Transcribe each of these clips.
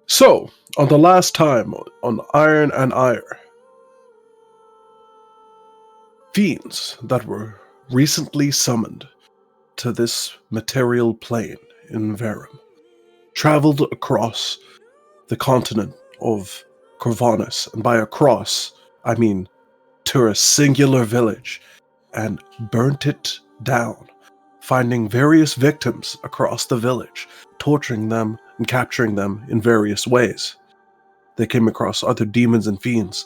So, on the last time on Iron and Ire, fiends that were recently summoned to this material plane in Verum traveled across the continent of Corvanus, and by across, I mean to a singular village, and burnt it down, finding various victims across the village, torturing them and capturing them in various ways. They came across other demons and fiends,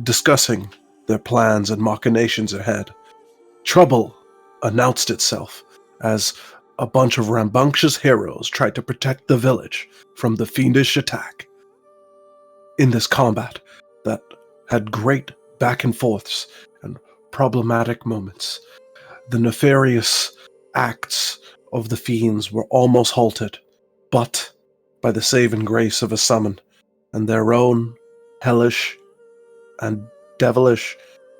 discussing their plans and machinations ahead. Trouble announced itself as a bunch of rambunctious heroes tried to protect the village from the fiendish attack. In this combat that had great back and forths and problematic moments, the nefarious acts of the fiends were almost halted, but by the saving grace of a summon and their own hellish and devilish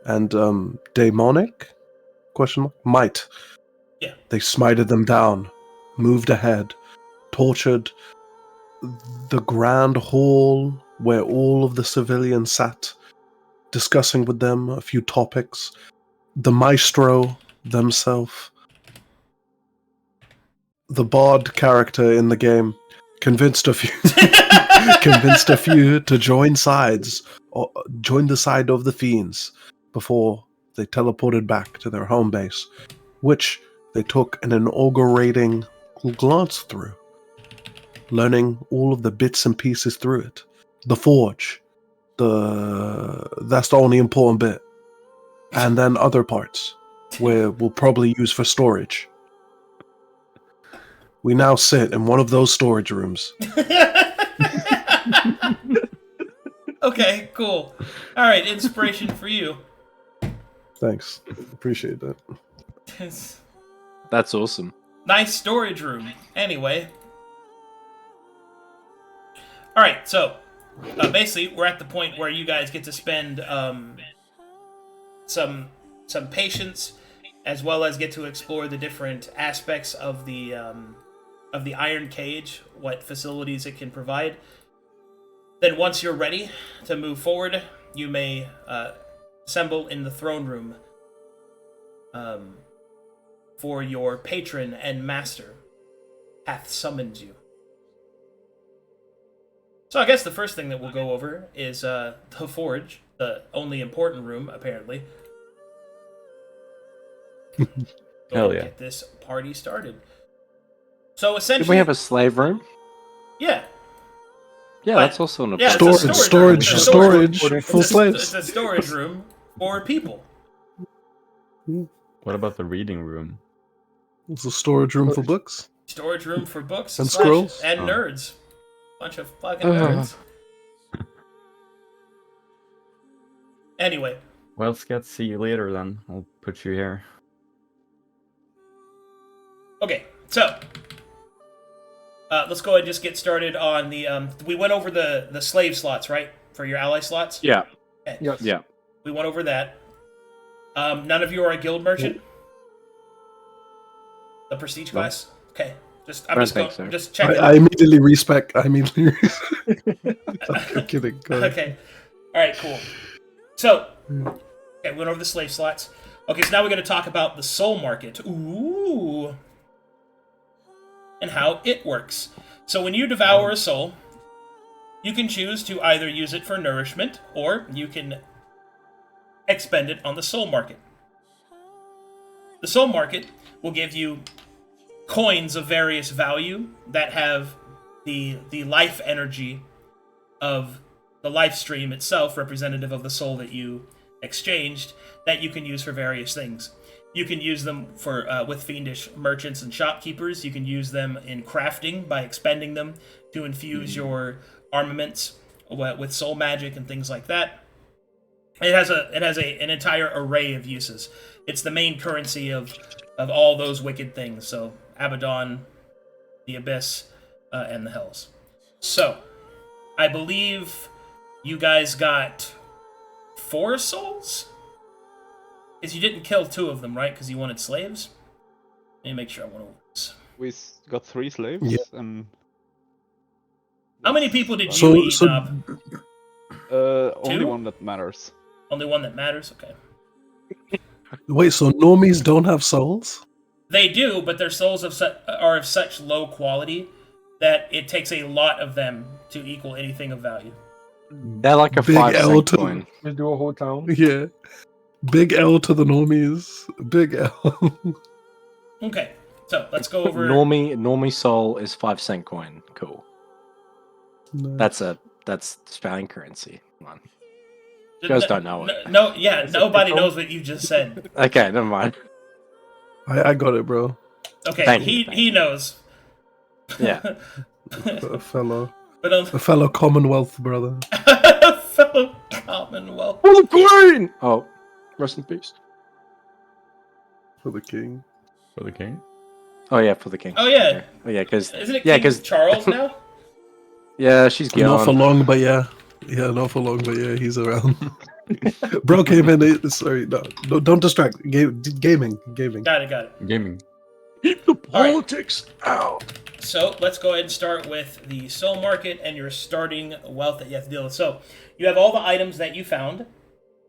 and demonic might. Yeah. They smited them down, moved ahead, tortured the grand hall where all of the civilians sat, discussing with them a few topics. The maestro themselves, the bard character in the game, convinced a few to join sides, or join the side of the fiends before they teleported back to their home base, which they took an inaugurating glance through, learning all of the bits and pieces through it. The forge, that's the only important bit, and then other parts where we'll probably use for storage. We now sit in one of those storage rooms. Okay, cool. All right, inspiration for you. Thanks. Appreciate that. That's awesome. Nice storage room. Anyway. All right, so basically we're at the point where you guys get to spend some patience, as well as get to explore the different aspects of the Iron Cage, what facilities it can provide. Then once you're ready to move forward, you may assemble in the throne room for your patron and master hath summoned you. So I guess the first thing that we'll go over is the forge, the only important room, apparently. Hell yeah. Get this party started. So essentially... Did we have a slave room? Yeah. Yeah, But- that's also an Yeah, important it's a storage full It's slaves. a storage room for people. What about the reading room? It's a storage room for books. Storage room for books And slash- scrolls? and Oh. nerds. Bunch of fucking nerds. Anyway, Well, Scat, see you later then. I'll put you here. okay, so let's go ahead and just get started on the. We went over the slave slots, right, for your ally slots. Yeah. Okay. Yes. Yeah. We went over that. None of you are a guild merchant. The prestige class. Okay, I'm just checking. I immediately respec. I'm kidding. Go ahead. Okay. All right. Cool. So, okay, we went over the slave slots. Okay, so now we're going to talk about the soul market. Ooh. And how it works. So when you devour a soul, you can choose to either use it for nourishment, or you can expend it on the soul market. The soul market will give you coins of various value that have the life energy of the life stream itself, representative of the soul that you exchanged, that you can use for various things. You can use them for with fiendish merchants and shopkeepers. You can use them in crafting by expending them to infuse your armaments with soul magic and things like that. It has an entire array of uses. It's the main currency of all those wicked things. So Abaddon, the Abyss, and the Hells. So I believe you guys got 4 souls? Because you didn't kill 2 of them, right? Because you wanted slaves? Let me make sure I want to... We got 3 slaves, Yeah. and How many people did you So- eat, so- Nob? Only Two? one that matters. Only one that matters? Okay. Wait, so normies don't have souls? They do, but their souls are of such low quality that it takes a lot of them to equal anything of value. They're like a Big 5 L cent to- coin. Just do a whole town. Yeah. Big L to the normies. Big L. Okay, so let's go over... Normie soul is 5 cent coin. Cool. Nice. That's spelling currency. Come on. You guys don't know it. No, yeah, nobody knows what you just said. Okay, never mind. I got it, bro. Okay, Thank you, he knows. Yeah. A fellow Commonwealth brother. fellow Commonwealth. For the queen! Oh, rest in peace. For the king. For the king? Oh yeah, for the king. Oh yeah, Oh yeah, because isn't it yeah, King 'cause- Charles now? yeah, she's Not for gone. long, but yeah. Yeah, not for long, but yeah, he's around. Bro came in. Sorry, no, don't distract. Gaming. Got it. Gaming. Keep the All right. politics out. So let's go ahead and start with the soul market and your starting wealth that you have to deal with. So you have all the items that you found,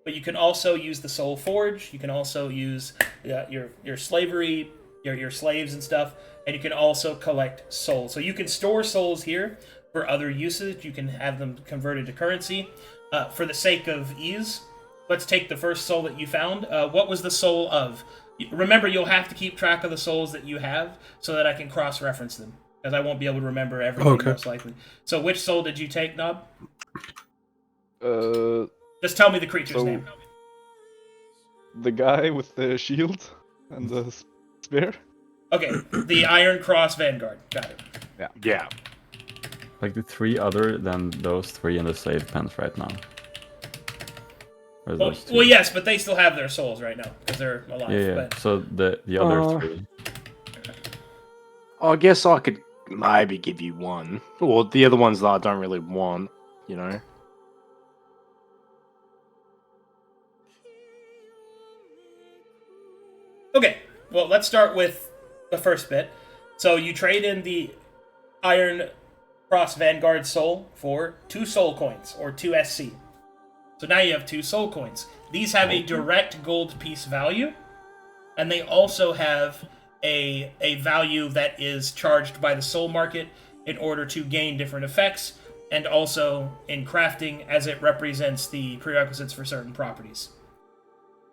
but you can also use the soul forge. You can also use your slavery, your slaves and stuff, and you can also collect souls. So you can store souls here for other usage. You can have them converted to currency. For the sake of ease, let's take the first soul that you found. What was the soul of? Remember, you'll have to keep track of the souls that you have so that I can cross-reference them, because I won't be able to remember everything, Okay. most likely. So which soul did you take, Nob? Uh, Just tell me the creature's So- name. the guy with the shield and the spear. Okay, the Iron Cross Vanguard. Got it. Yeah. Like the 3 other than those 3 in the slave pens right now. Or Well, those 2? well, yes, but they still have their souls right now, because they're alive. Yeah. But So the other 3. I guess I could maybe give you one. Or the other ones that I don't really want, you know. okay, well, let's start with the first bit. So you trade in the Iron Cross Vanguard soul for 2 soul coins, or 2 SC. So now you have 2 soul coins. These have a direct gold piece value, and they also have a value that is charged by the soul market in order to gain different effects, and also in crafting as it represents the prerequisites for certain properties.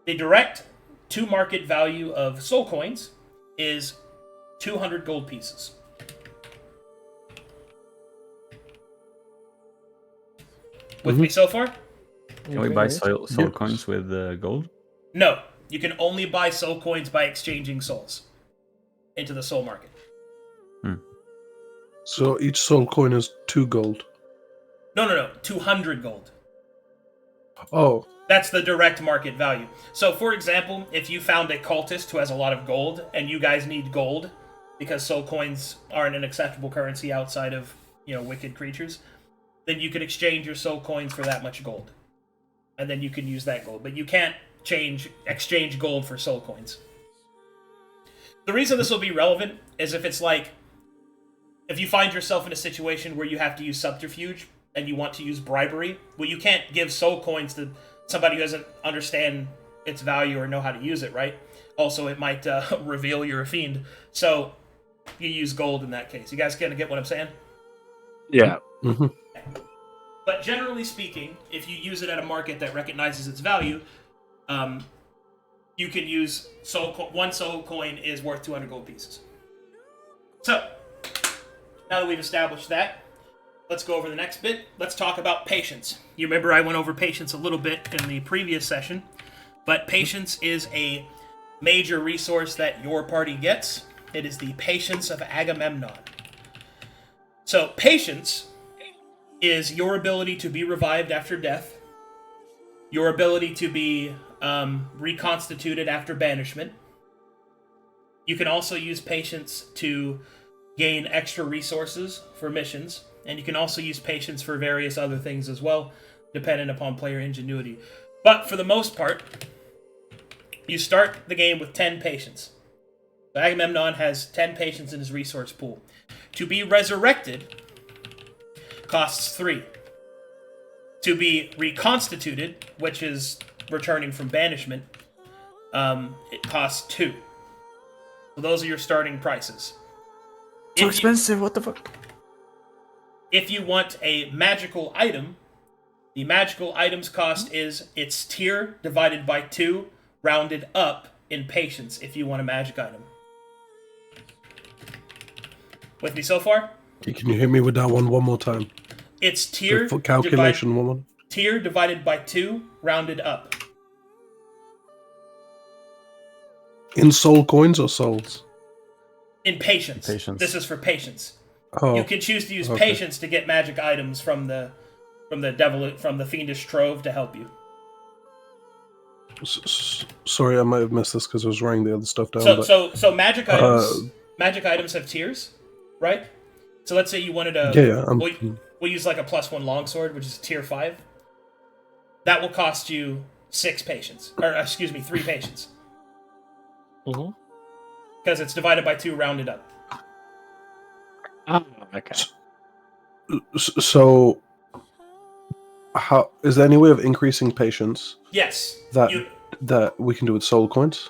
The direct to market value of soul coins is 200 gold pieces. With me so far? Can we buy soul coins with gold? No, you can only buy soul coins by exchanging souls into the soul market. So each soul coin is 2 gold. No, 200 gold. Oh, That's the direct market value. So, for example, if you found a cultist who has a lot of gold, and you guys need gold, because soul coins aren't an acceptable currency outside of, wicked creatures, then you could exchange your soul coins for that much gold. And then you can use that gold. But you can't exchange gold for soul coins. The reason this will be relevant is if you find yourself in a situation where you have to use subterfuge and you want to use bribery, well, you can't give soul coins to somebody who doesn't understand its value or know how to use it, right? Also, it might reveal you're a fiend. So you use gold in that case. You guys kind of get what I'm saying? Yeah. But generally speaking, if you use it at a market that recognizes its value, you can use one soul coin is worth 200 gold pieces. So, now that we've established that, let's go over the next bit. Let's talk about patience. You remember I went over patience a little bit in the previous session, but patience is a major resource that your party gets. It is the patience of Agamemnon. So, patience is your ability to be revived after death, your ability to be reconstituted after banishment. You can also use patience to gain extra resources for missions, and you can also use patience for various other things as well, dependent upon player ingenuity. But for the most part, you start the game with 10 patience. So Agamemnon has 10 patience in his resource pool. To be resurrected costs 3. To be reconstituted, which is returning from banishment, it costs 2. So those are your starting prices. So expensive, what the fuck? If you want a magical item, the magical item's cost is its tier divided by 2, rounded up in patience if you want a magic item. With me so far? Can you hear me with that one more time? It's tier For calculation, woman. Tier divided by 2, rounded up. In soul coins or souls? In patience. Patience. This is for patience. Oh, You can choose to use okay. patience to get magic items from the fiendish trove to help you. Sorry, I might have missed this because I was writing the other stuff down. So magic items have tiers, right? So let's say you wanted a we'll use like a +1 longsword, which is tier 5. That will cost you 3 patience. Mm-hmm. Because it's divided by 2, rounded up. Oh, okay. So, how is there any way of increasing patience Yes. that we can do with soul coins?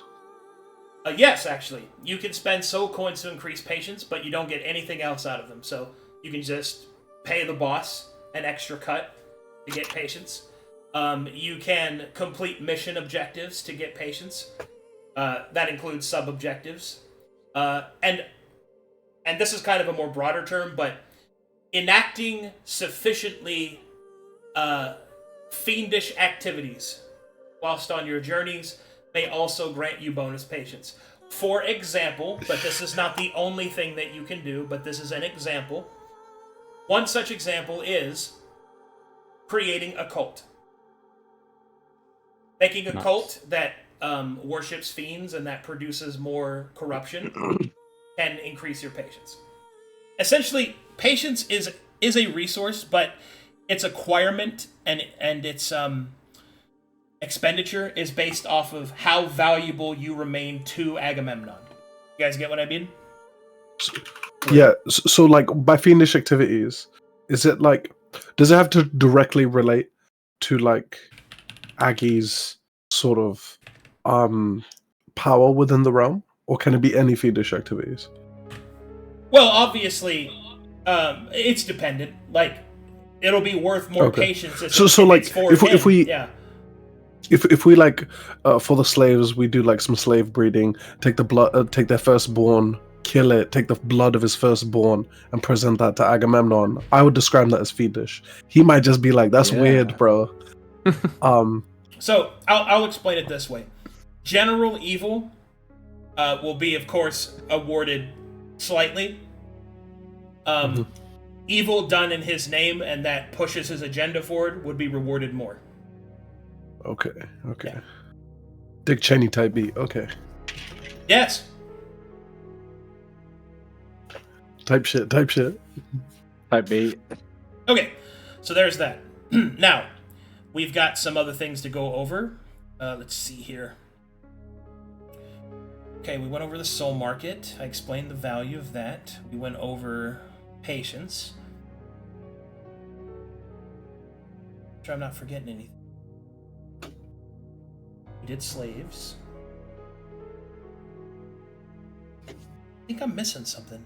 Yes, actually. You can spend soul coins to increase patience, but you don't get anything else out of them. So you can just pay the boss an extra cut to get patience. You can complete mission objectives to get patience. That includes sub-objectives. And this is kind of a more broader term, but enacting sufficiently fiendish activities whilst on your journeys may also grant you bonus patience. For example, but this is not the only thing that you can do, but this is an example. One such example is creating a cult. Making a cult that worships fiends and that produces more corruption can increase your patience. Essentially, patience is a resource, but its acquirement and its expenditure is based off of how valuable you remain to Agamemnon. You guys get what I mean? Yeah. So, like, by fiendish activities, is it like, does it have to directly relate to like Aggie's sort of power within the realm, or can it be any fiendish activities? Well, obviously, it's dependent. Like, it'll be worth more patience. If we like for the slaves, we do like some slave breeding, take the blood, take their firstborn, kill it, take the blood of his firstborn, and present that to Agamemnon. I would describe that as fiendish. He might just be like, "That's weird, bro." So I'll explain it this way: general evil will be, of course, awarded slightly. Evil done in his name and that pushes his agenda forward would be rewarded more. Okay. Yeah. Dick Cheney type beat. Okay. Yes. Type shit. Type beat. Okay, so there's that. Now, we've got some other things to go over. Let's see here. Okay, we went over the soul market. I explained the value of that. We went over patience. I'm sure I'm not forgetting anything. We did slaves. I think I'm missing something.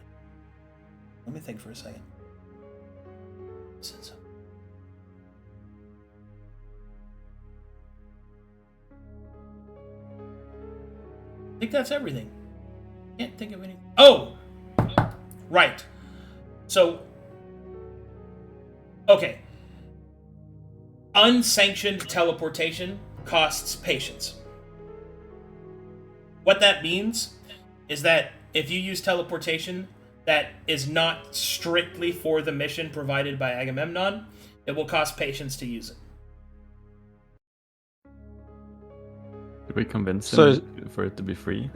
Let me think for a second. Missing something. I think that's everything. Can't think of anything. Oh! Right. So, okay. Unsanctioned teleportation costs patience. What that means is that if you use teleportation that is not strictly for the mission provided by Agamemnon, it will cost patience to use it. Did we convince him for it to be free?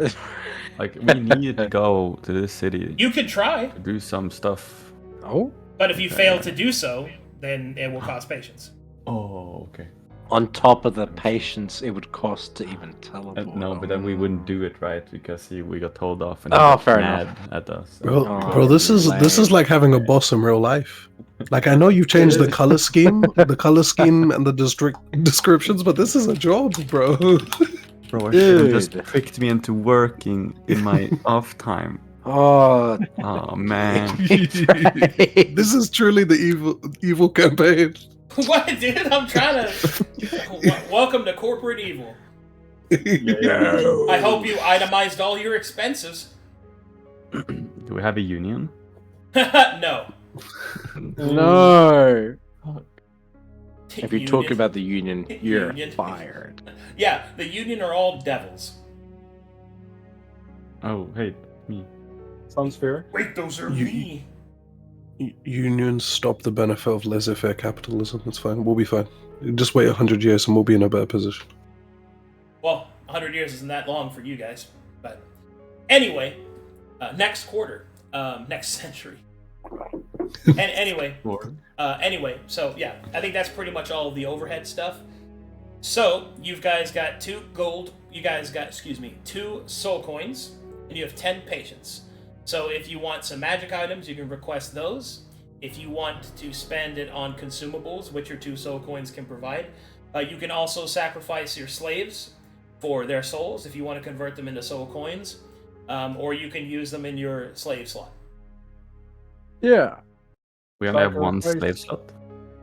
Like, we need to go to this city. You could try. To do some stuff. Oh? But if you fail to do so, then it will cost patience. Oh, okay. on top of the patience it would cost to even teleport. No, but then we wouldn't do it, right? Because we got told off and Oh, he got fair mad enough. at us. Bro, Oh, bro, this is lame. like having a boss in real life. Like, I know you changed the color scheme, and the district descriptions, but this is a job, bro. Bro, I should have just Dude. tricked me into working in my off time. Oh, Oh man. This is truly the evil campaign. What, dude? I'm trying to. Welcome to corporate evil. No. I hope you itemized all your expenses. Do we have a union? No. no. If you talk Union. about the union, you're Union. fired. Yeah, the union are all devils. Oh, hey, me. Sounds fair. Wait, those are You- me. Unions stop the benefit of laissez-faire capitalism. It's fine. We'll be fine. Just wait 100 years and we'll be in a better position. Well, 100 years isn't that long for you guys. But anyway, next quarter, next century. And anyway, so yeah, I think that's pretty much all of the overhead stuff. So you guys got 2 gold. You guys got, 2 soul coins, and you have 10 patience. So if you want some magic items, you can request those. If you want to spend it on consumables, which your 2 soul coins can provide, you can also sacrifice your slaves for their souls if you want to convert them into soul coins, or you can use them in your slave slot. Yeah. We only have one Sacrifice. slave slot,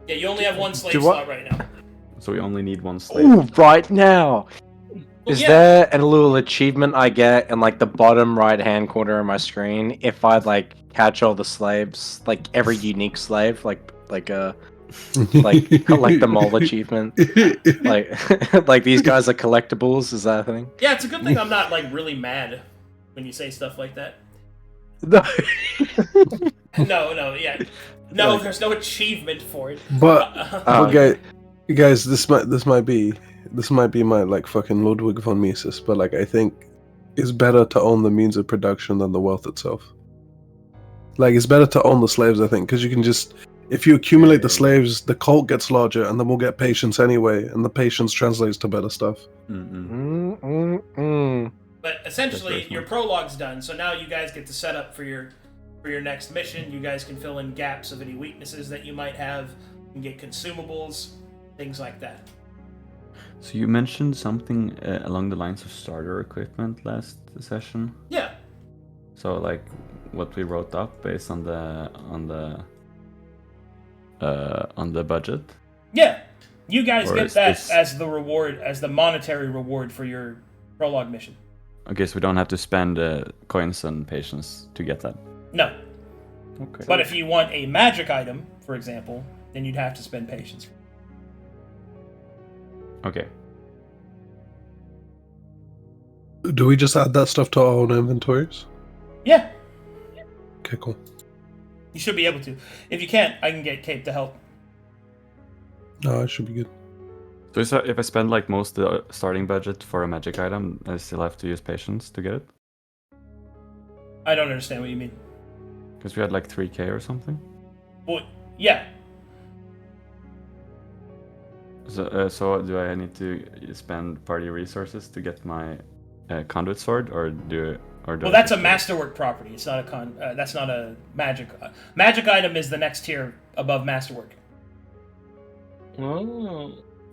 Yeah, you only have one slave Do what? slot right now. so we only need one slave. Ooh, right now. Well, Is yeah. there a little achievement I get in like the bottom right hand corner of my screen if I like catch all the slaves, like every unique slave, like like the mole achievement? Like these guys are collectibles, is that a thing? Yeah, it's a good thing I'm not like really mad when you say stuff like that. No. No, yeah. No, there's no achievement for it. But, Oh, guys, this might be my like fucking Ludwig von Mises, but like I think it's better to own the means of production than the wealth itself. Like it's better to own the slaves, I think, because you can just, if you accumulate the slaves, the cult gets larger, and then we'll get patience anyway, and the patience translates to better stuff. But essentially, That's very your prologue's done, so now you guys get to set up for your next mission. You guys can fill in gaps of any weaknesses that you might have, you can get consumables, things like that. So you mentioned something along the lines of starter equipment last session. Yeah. So like what we wrote up based on the budget. Yeah. You guys Or get is that this- as the reward, as the monetary reward for your prologue mission. Okay, so we don't have to spend coins and patience to get that. No. Okay. But if you want a magic item, for example, then you'd have to spend patience. Okay. Do we just add that stuff to our own inventories? Yeah. Okay, cool. You should be able to. If you can't, I can get Cape to help. No, it should be good. So if I spend like most of the starting budget for a magic item, I still have to use patience to get it? I don't understand what you mean. Because we had like 3k or something? Well, yeah. So do I need to spend party resources to get my conduit sword, or do Well, I that's a just- masterwork property. It's not a that's not a magic. Magic item is the next tier above masterwork.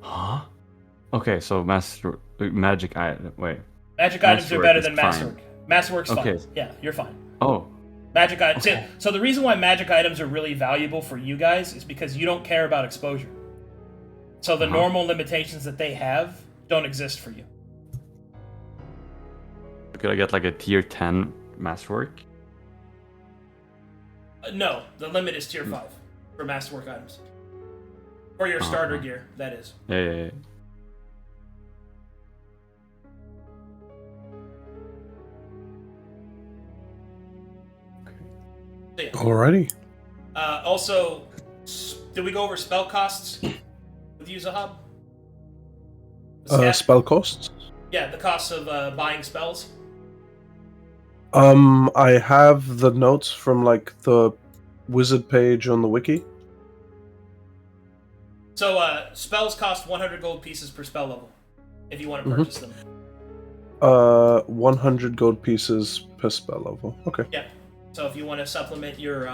Huh? Okay, so magic item. Wait. Magic items are Masterwork better is than fine. masterwork. Masterwork's Okay. fine. Yeah, you're fine. Oh. Magic items. Okay. So the reason why magic items are really valuable for you guys is because you don't care about exposure. So the normal limitations that they have don't exist for you. Could I get like a tier 10 masterwork? No, the limit is tier 5 for masterwork items. For your starter Uh-huh. gear, that is. Yeah. So, yeah. Alrighty. Also, did we go over spell costs with you, Zahaab? Scat? Spell costs. Yeah, the costs of buying spells. I have the notes from like the wizard page on the wiki. So spells cost 100 gold pieces per spell level, if you want to purchase them. 100 gold pieces per spell level. Okay. Yeah. So if you want to supplement your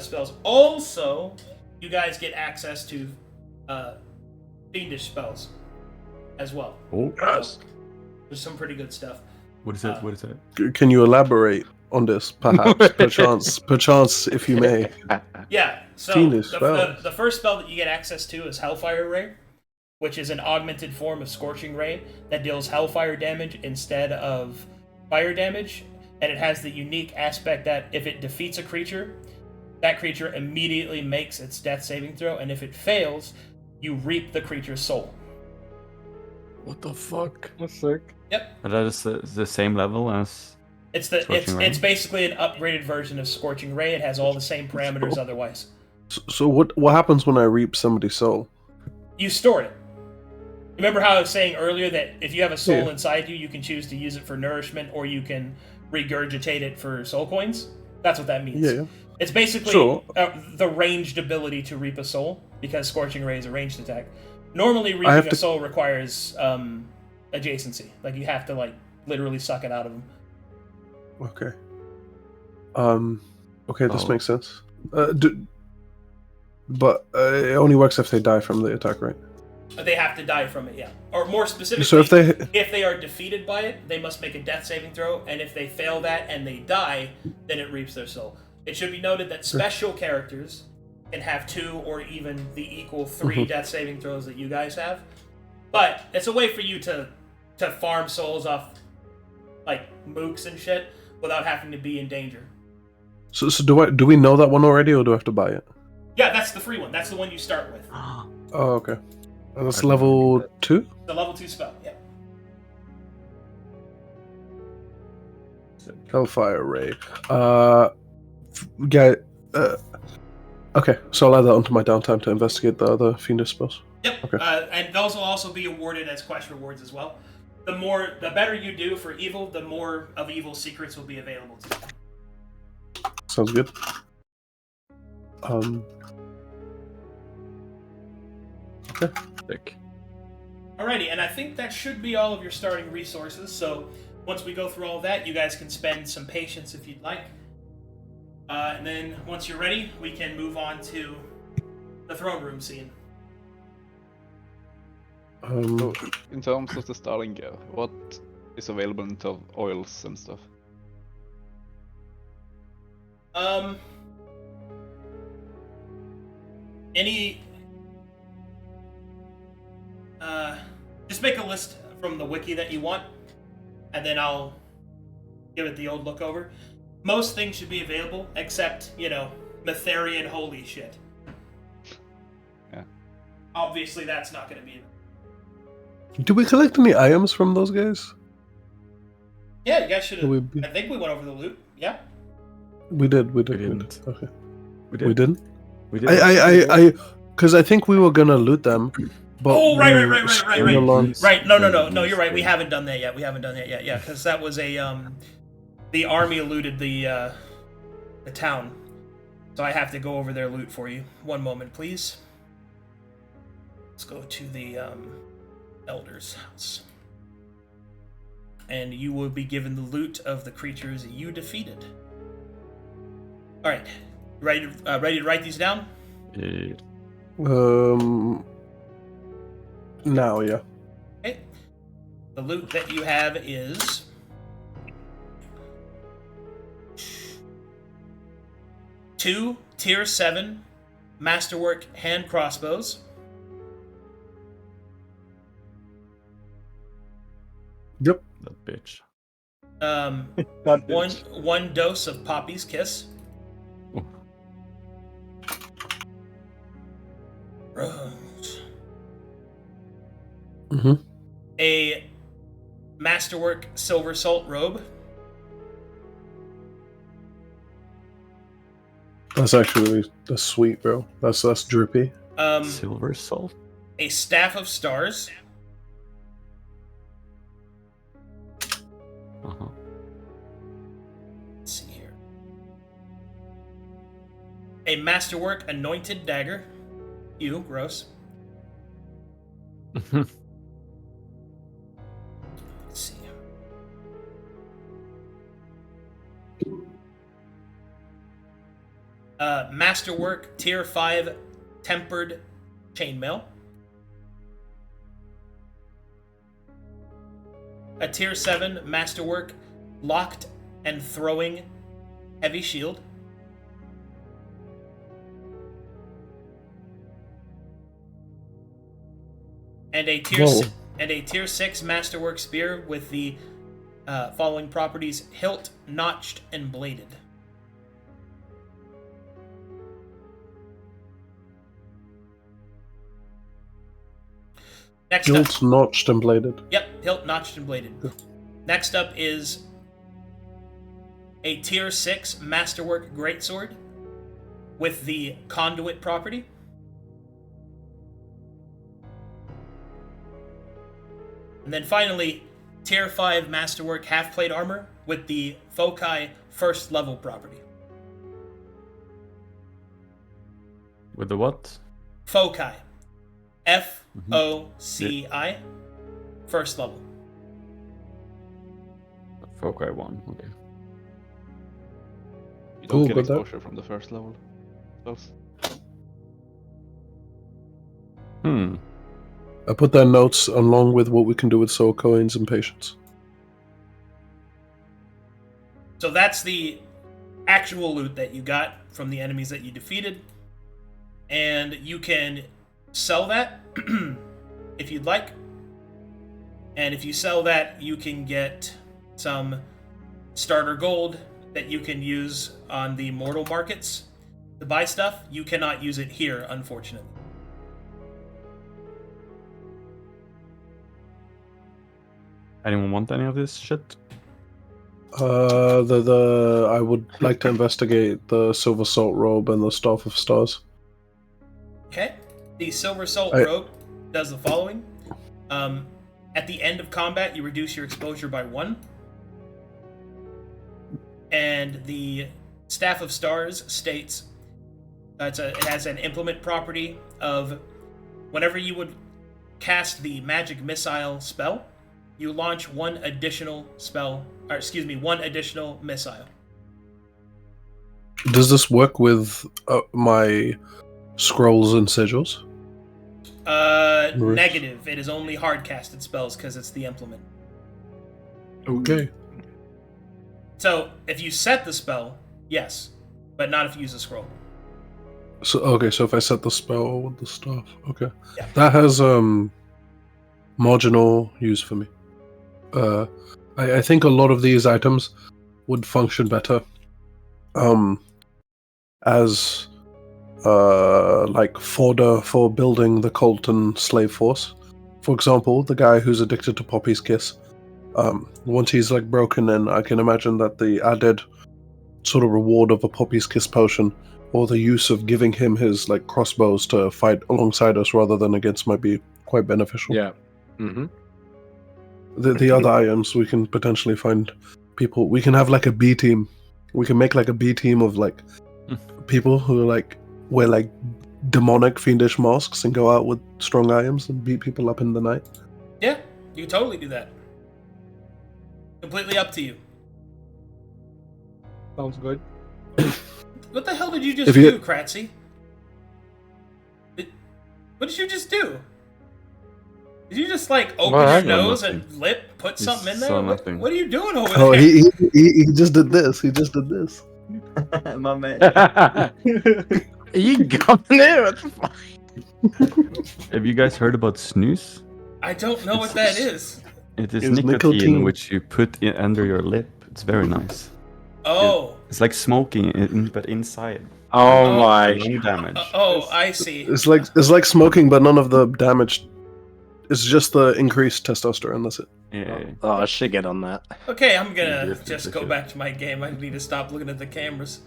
spells, also you guys get access to fiendish spells as well. Oh, Yes. There's some pretty good stuff. what is it? What is it? Can you elaborate on this, perhaps, perchance, if you may? Yeah. So Fiendish spells. the first spell that you get access to is Hellfire Ray, which is an augmented form of Scorching Ray that deals Hellfire damage instead of fire damage, and it has the unique aspect that if it defeats a creature, that creature immediately makes its death saving throw, and if it fails, you reap the creature's soul. What the fuck? That's sick. Yep. But that is the same level as. It's Scorching Ray? it's basically an upgraded version of Scorching Ray. It has all the same parameters otherwise. So what happens when I reap somebody's soul? You store it. Remember how I was saying earlier that if you have a soul Yeah. inside you, you can choose to use it for nourishment or you can regurgitate it for soul coins? That's what that means. Yeah. It's basically Sure. the ranged ability to reap a soul, because Scorching Ray is a ranged attack. Normally, reaping have a to- soul requires adjacency. Like, you have to, like, literally suck it out of them. Okay. Okay, this Oh. makes sense. But it only works if they die from the attack, right? They have to die from it, yeah. Or more specifically, So if they are defeated by it, they must make a death saving throw, and if they fail that and they die, then it reaps their soul. It should be noted that special characters can have 2 or even the equal 3 death saving throws that you guys have. But it's a way for you to farm souls off, like, mooks and shit without having to be in danger. So do we know that one already, or do I have to buy it? Yeah, that's the free one. That's the one you start with. Oh, okay. And that's I didn't level know 2? The level 2 spell, yeah. Hellfire Ray. Okay, so I'll add that onto my downtime to investigate the other fiendish spells. Yep, Okay. and those will also be awarded as quest rewards as well. The better you do for evil, the more of evil secrets will be available to you. Sounds good. Okay. Sick. Alrighty, and I think that should be all of your starting resources. So once we go through all of that, you guys can spend some patience if you'd like. And then once you're ready, we can move on to the throne room scene. So, in terms of the starting gear, what is available in terms of oils and stuff? Just make a list from the wiki that you want, and then I'll give it the old look over. Most things should be available, except, Metherian holy shit. Yeah. Obviously, that's not going to be. Did we collect any items from those guys? Yeah, you guys should have. We I think we went over the loot. Yeah. did. didn't. Okay. We did. We didn't? We did. Because I think we were gonna loot them. But Oh, right. we along- Right. No. You're right. We haven't done that yet. Yeah, because that was a the army looted the town, so I have to go over their loot for you. One moment, please. Let's go to the elder's house, and you will be given the loot of the creatures you defeated. All right, ready to write these down? Yeah. Now, yeah. Okay. The loot that you have is 2 tier 7 masterwork hand crossbows, Yep. That bitch. That one dose of Poppy's Kiss, Oh. Rose, Mm-hmm. a masterwork silver salt robe, That's sweet, bro. That's drippy. Silver salt. a staff of stars, Uh-huh. let's see here, a masterwork anointed dagger. You, gross. Let's see. Masterwork Tier 5 Tempered Chainmail. A Tier 7 Masterwork Locked and Throwing Heavy Shield. And a Tier 6 Masterwork Spear with the following properties: hilt, notched, and bladed. Next Hilt, notched, and bladed. Yep, hilt, notched, and bladed. Next up is a Tier 6 Masterwork Greatsword with the conduit property. And then finally, Tier 5 Masterwork Half-Plate Armor with the Foci First Level property. With the what? Foci. F-O-C-I. First level. Foci 1, okay. You don't get got that. exposure from the first level spells. I put their notes along with what we can do with soul coins and patience. So that's the actual loot that you got from the enemies that you defeated. And you can sell that if you'd like. And if you sell that, you can get some starter gold that you can use on the mortal markets to buy stuff. You cannot use it here, unfortunately. Anyone want any of this shit? I would like to investigate the Silver Salt Robe and the Staff of Stars. Okay. The Silver Salt Robe does the following. At the end of combat, you reduce your exposure by 1. And the Staff of Stars states it has an implement property of whenever you would cast the Magic Missile spell, you launch one additional missile. Does this work with my scrolls and sigils? Negative. It is only hard-casted spells because it's the implement. Okay. So, if you set the spell, yes, but not if you use a scroll. So if I set the spell with the staff, okay. Yeah. That has marginal use for me. I think a lot of these items would function better as like fodder for building the Colton slave force. For example, the guy who's addicted to Poppy's Kiss. Once he's like broken in, I can imagine that the added sort of reward of a Poppy's Kiss potion, or the use of giving him his like crossbows to fight alongside us rather than against, might be quite beneficial. Yeah. Mm-hmm. The other items, we can potentially find people. We can have like a B team. We can make like a B team of like people who like wear like demonic fiendish masks and go out with strong items and beat people up in the night. Yeah, you can totally do that. Completely up to you. Sounds good. What the hell did you just do, Cratzzy? What did you just do? Did you just like open your nose and lip, put something in there? What are you doing over there? Oh, he just did this. He just did this. My man. You got there. Have you guys heard about snooze? I don't know what that is. It is It's nicotine which you put under your lip. It's very nice. Oh. It's like smoking, but inside. Oh my. Lung damage. I see. It's like smoking, but none of the damage. It's just the increased testosterone. That's it. Yeah. Oh, I should get on that. Okay, I'm gonna just go back to my game. I need to stop looking at the cameras.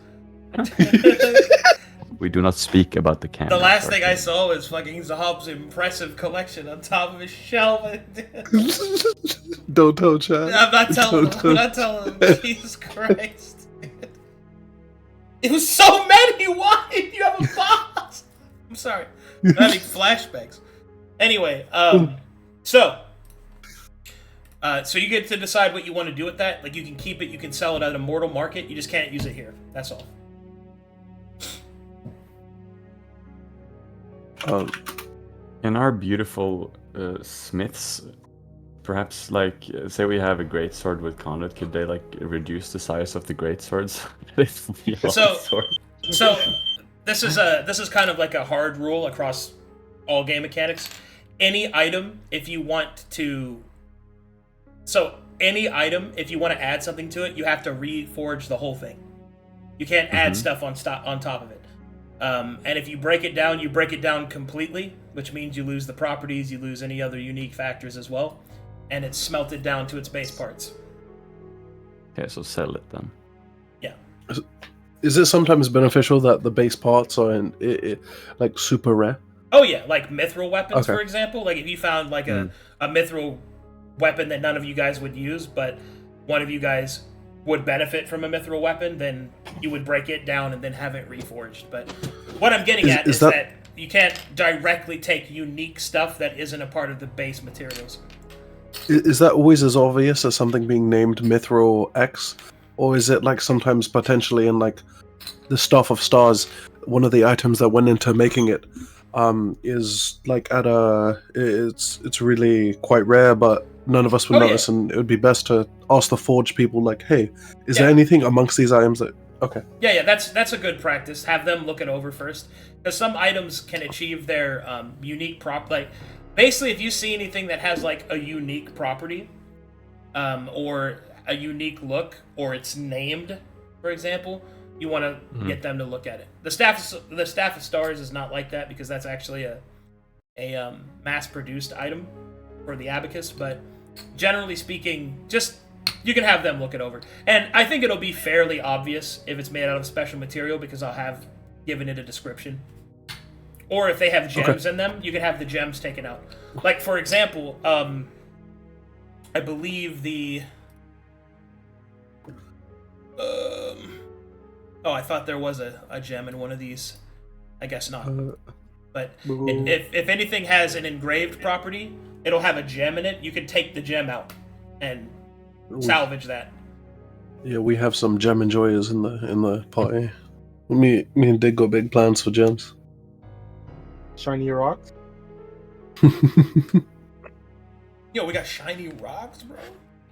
We do not speak about the camera. The last thing I saw was fucking Zahaab's impressive collection on top of his shelf. Don't tell Chad. I'm not telling him. I'm not telling him. Jesus Christ. It was so many. Why did you have a box? I'm sorry. I'm having flashbacks. Anyway, so you get to decide what you want to do with that. Like, you can keep it, you can sell it at a mortal market. You just can't use it here. That's all. In our beautiful smiths, perhaps, like, say we have a great sword with conduit, could they, like, reduce the size of the great swords? So this is kind of like a hard rule across all game mechanics. Any item, if you want to add something to it, you have to reforge the whole thing. You can't add stuff on top of it. And if you break it down completely, which means you lose the properties, you lose any other unique factors as well, and it's smelted down to its base parts. Okay, so sell it then. Yeah. Is it sometimes beneficial that the base parts are like super rare? Oh yeah, like mithril weapons, for example. Like if you found like a mithril weapon that none of you guys would use, but one of you guys would benefit from a mithril weapon, then you would break it down and then have it reforged. But what I'm getting at is that you can't directly take unique stuff that isn't a part of the base materials. Is that always as obvious as something being named Mithril X? Or is it like sometimes potentially in like the Staff of Stars, one of the items that went into making it is like it's really quite rare, but none of us would notice, and it would be best to ask the Forge people, like, hey, is there anything amongst these items that... Okay. Yeah, that's a good practice. Have them look it over first. Because some items can achieve their unique like, basically, if you see anything that has like a unique property, or a unique look, or it's named, for example, you want to get them to look at it. The Staff of Stars is not like that, because that's actually a mass-produced item for the Abacus, but generally speaking, just you can have them look it over. And I think it'll be fairly obvious if it's made out of special material, because I'll have given it a description. Or if they have gems in them, you can have the gems taken out. Like, for example, I believe the... I thought there was a gem in one of these. I guess not. But if anything has an engraved property, it'll have a gem in it. You can take the gem out and salvage that. Yeah, we have some gem enjoyers in the party. Me and Dig got big plans for gems. Shiny rocks? Yo, we got shiny rocks, bro.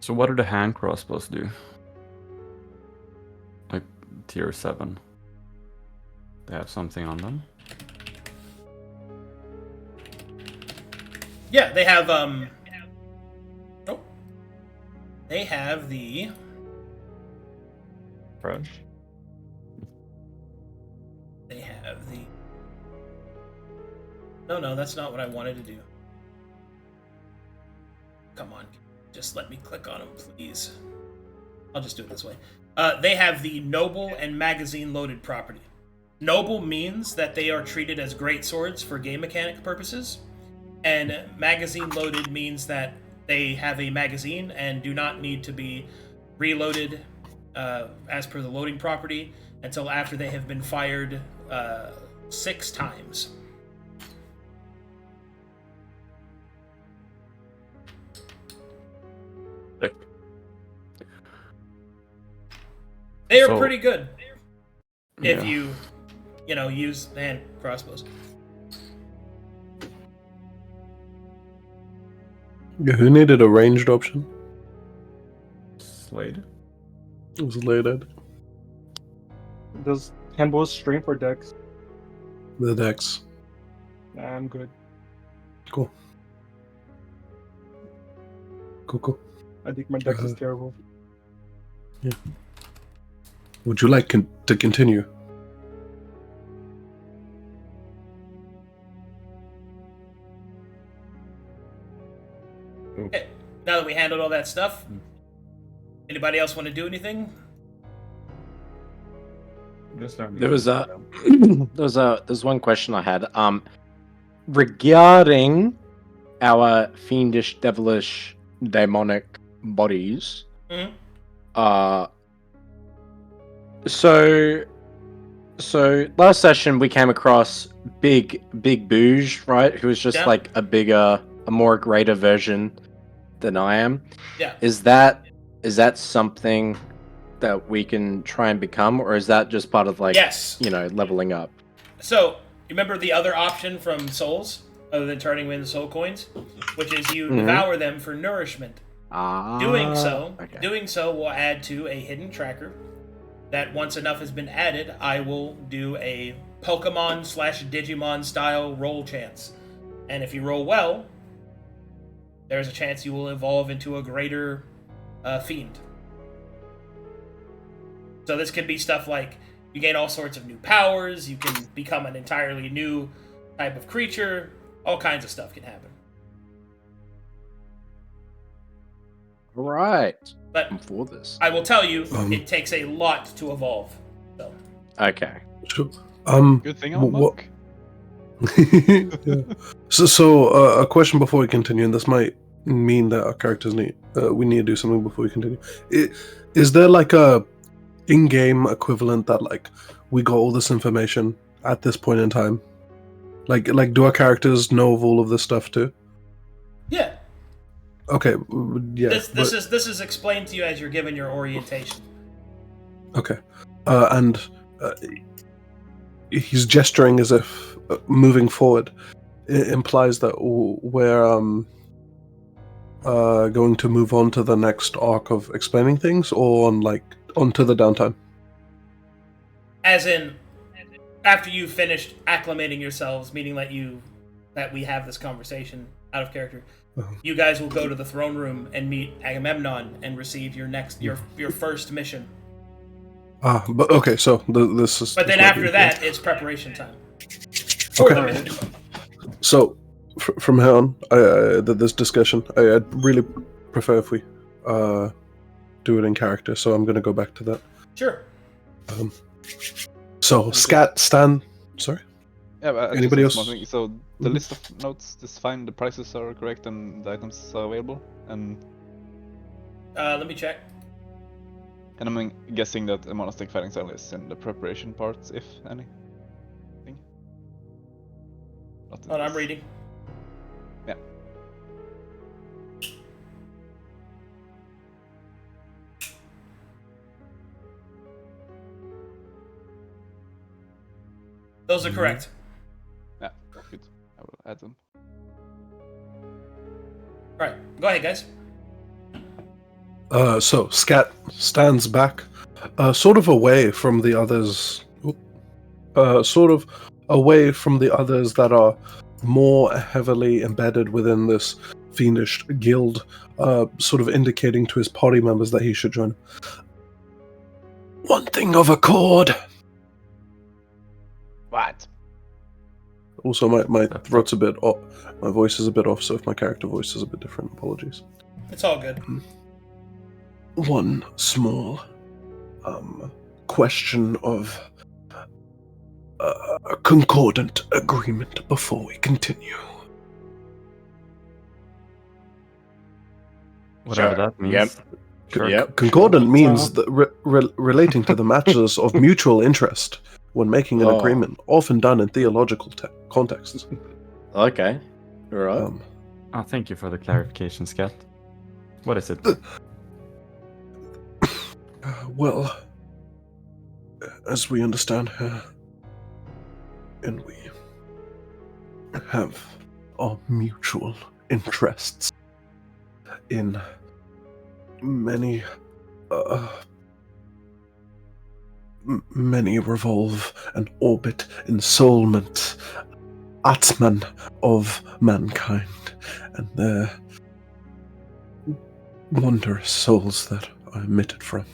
So what do the hand crossbows do? Like tier 7. They have something on them? Yeah, they have they have the Fresh. They have the No, that's not what I wanted to do. Come on, just let me click on them, please. I'll just do it this way. They have the noble and magazine loaded property. Noble means that they are treated as great swords for game mechanic purposes, and magazine loaded means that they have a magazine and do not need to be reloaded as per the loading property until after they have been fired 6 times. They are pretty good if you use hand crossbows. Yeah, who needed a ranged option? Zlade. It was Zlade. Does handbows stream for decks? The decks. Nah, I'm good. Cool. Cool. I think my deck is terrible. Yeah. Would you like to continue? Okay, now that we handled all that stuff, anybody else want to do anything? There's one question I had. Regarding our fiendish, devilish, demonic bodies. Mm-hmm. So last session we came across big Bouge, right? Who is just Yeah. like a more greater version than I am. Yeah. Is that something that we can try and become, or is that just part of like Yes. leveling up? So, remember the other option from souls, other than turning them into soul coins, which is you devour them for nourishment. Doing so will add to a hidden tracker. That once enough has been added, I will do a Pokemon/Digimon style roll chance, and if you roll well, there's a chance you will evolve into a greater fiend. So this could be stuff like you gain all sorts of new powers, you can become an entirely new type of creature, all kinds of stuff can happen. Right. But I'm for this. I will tell you, it takes a lot to evolve. So. Okay. So, Good thing I'm a what? monk. Yeah. So, a question before we continue, and this might mean that our characters we need to do something before we continue. Is there like a in-game equivalent that like we got all this information at this point in time? Like do our characters know of all of this stuff too? Yeah. Okay. Yeah. This is explained to you as you're given your orientation. Okay. And he's gesturing as if moving forward. It implies that we're going to move on to the next arc of explaining things, or onto the downtime. As in, after you've finished acclimating yourselves, meaning that we have this conversation out of character, you guys will go to the throne room and meet Agamemnon and receive your first mission. But okay, so this is. But then after that, it's preparation time. Okay. So, from here on, this discussion, I'd really prefer if we do it in character. So I'm going to go back to that. Sure. So Scat, Stan, sorry. Yeah, but Anybody just else? one thing. So the list of notes is fine. The prices are correct and the items are available. And let me check. I'm guessing that a monastic fighting style is in the preparation parts, if any. Hold on, I'm reading. Yeah. Those are correct. Yeah, good. I will add them. Alright, go ahead, guys. So Scat stands back, sort of away from the others. Sort of away from the others that are more heavily embedded within this fiendish guild, sort of indicating to his party members that he should join. One thing of accord. What? Also, my throat's a bit off. My voice is a bit off, so if my character voice is a bit different, apologies. It's all good. One small question of a concordant agreement before we continue. Whatever that means. Sure. Yep. Concordant means that relating to the matters of mutual interest when making an agreement, often done in theological contexts. Okay. All right. Thank you for the clarification, Scat. What is it? Well, as we understand, and we have our mutual interests in many revolve and orbit ensoulment, Atman of mankind, and their wondrous souls that are emitted from.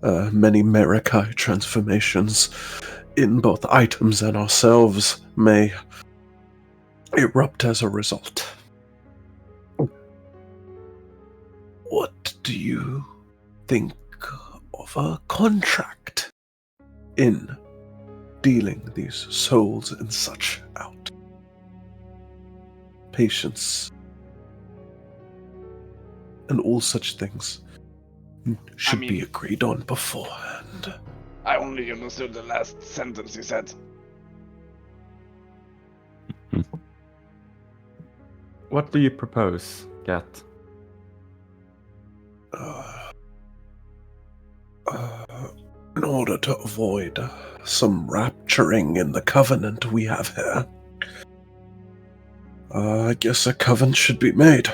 Many Merakai transformations in both items and ourselves may erupt as a result. What do you think of a contract in dealing these souls and such out? Patience and all such things should be agreed on beforehand. I only understood the last sentence you said. What do you propose, Cat? In order to avoid some rapturing in the covenant we have here, I guess a covenant should be made.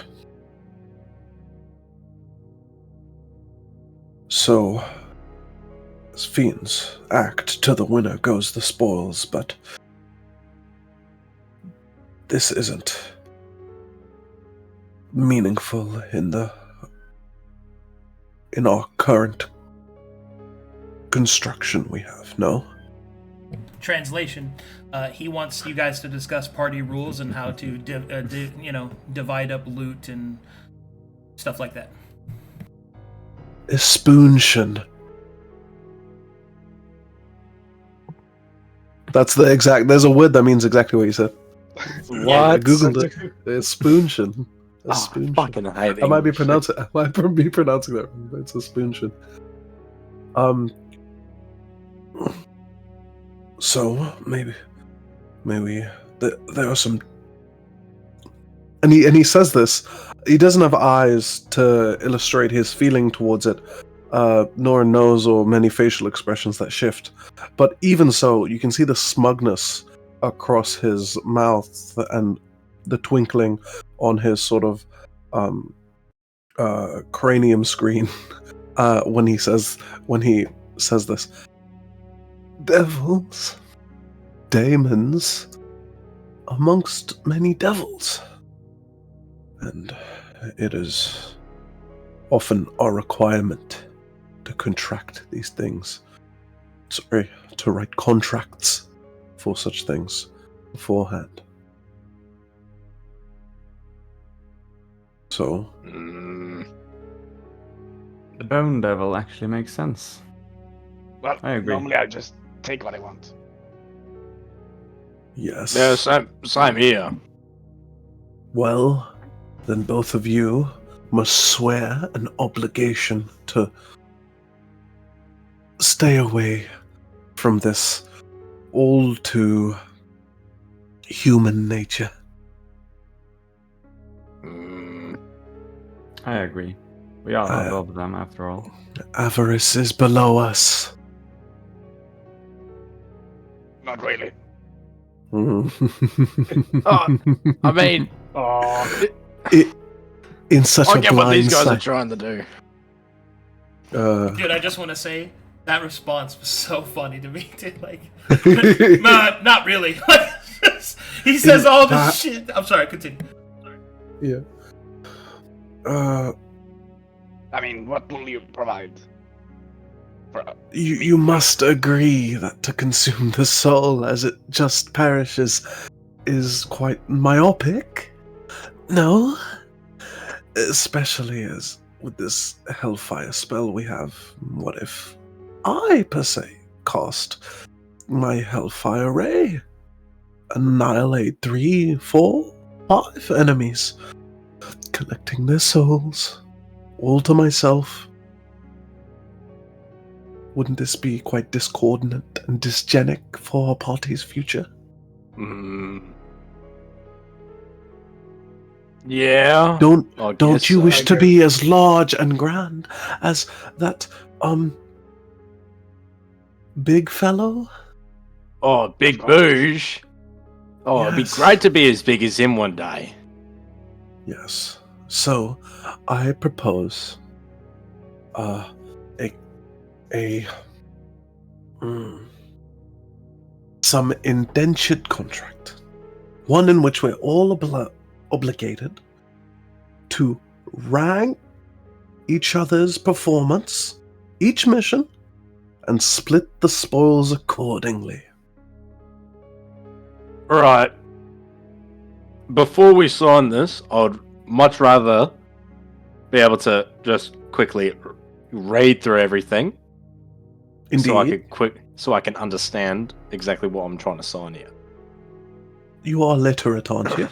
So, as fiends act, to the winner goes the spoils, but this isn't meaningful in our current construction we have, no? Translation: he wants you guys to discuss party rules and how to, divide up loot and stuff like that. Spoontion. That's the exact. There's a word that means exactly what you said. What? I googled it. It's spoontion. A spoontion. Fucking hate I might be English. pronouncing. I might be pronouncing that wrong, but it's a spoontion. So maybe there are some. And he says this. He doesn't have eyes to illustrate his feeling towards it, nor a nose or many facial expressions that shift. But even so, you can see the smugness across his mouth and the twinkling on his sort of cranium screen when he says this. Devils, daemons, amongst many devils. And it is often our requirement to contract these things. Sorry, to write contracts for such things beforehand. So, The Bone Devil actually makes sense. Well, I agree. normally I just take what I want. yes. Yeah, same here. Well, then both of you must swear an obligation to stay away from this all too human nature. I agree. We are above them after all. Avarice is below us. Not really. I mean, In such I a get what blind these guys are sight. trying to do. Dude, I just want to say that response was so funny to me, dude. Like, not really. He says all this shit. I'm sorry, continue. Yeah. I mean, what will you provide? You must agree that to consume the soul as it just perishes is quite myopic. No? Especially as with this hellfire spell we have, what if I, per se, cast my hellfire ray? Annihilate 3, 4, 5 enemies, collecting their souls, all to myself. Wouldn't this be quite discordant and dysgenic for our party's future? Yeah. Don't you wish to be as large and grand as that big fellow? Oh, Big Booge. Oh, it'd be Yes. great to be as big as him one day. Yes. So, I propose some indentured contract, one in which we're all obligated to rank each other's performance, each mission, and split the spoils accordingly. Right. Before we sign this, I'd much rather be able to just quickly read through everything. Indeed. So I can understand exactly what I'm trying to sign here. You are literate, aren't you?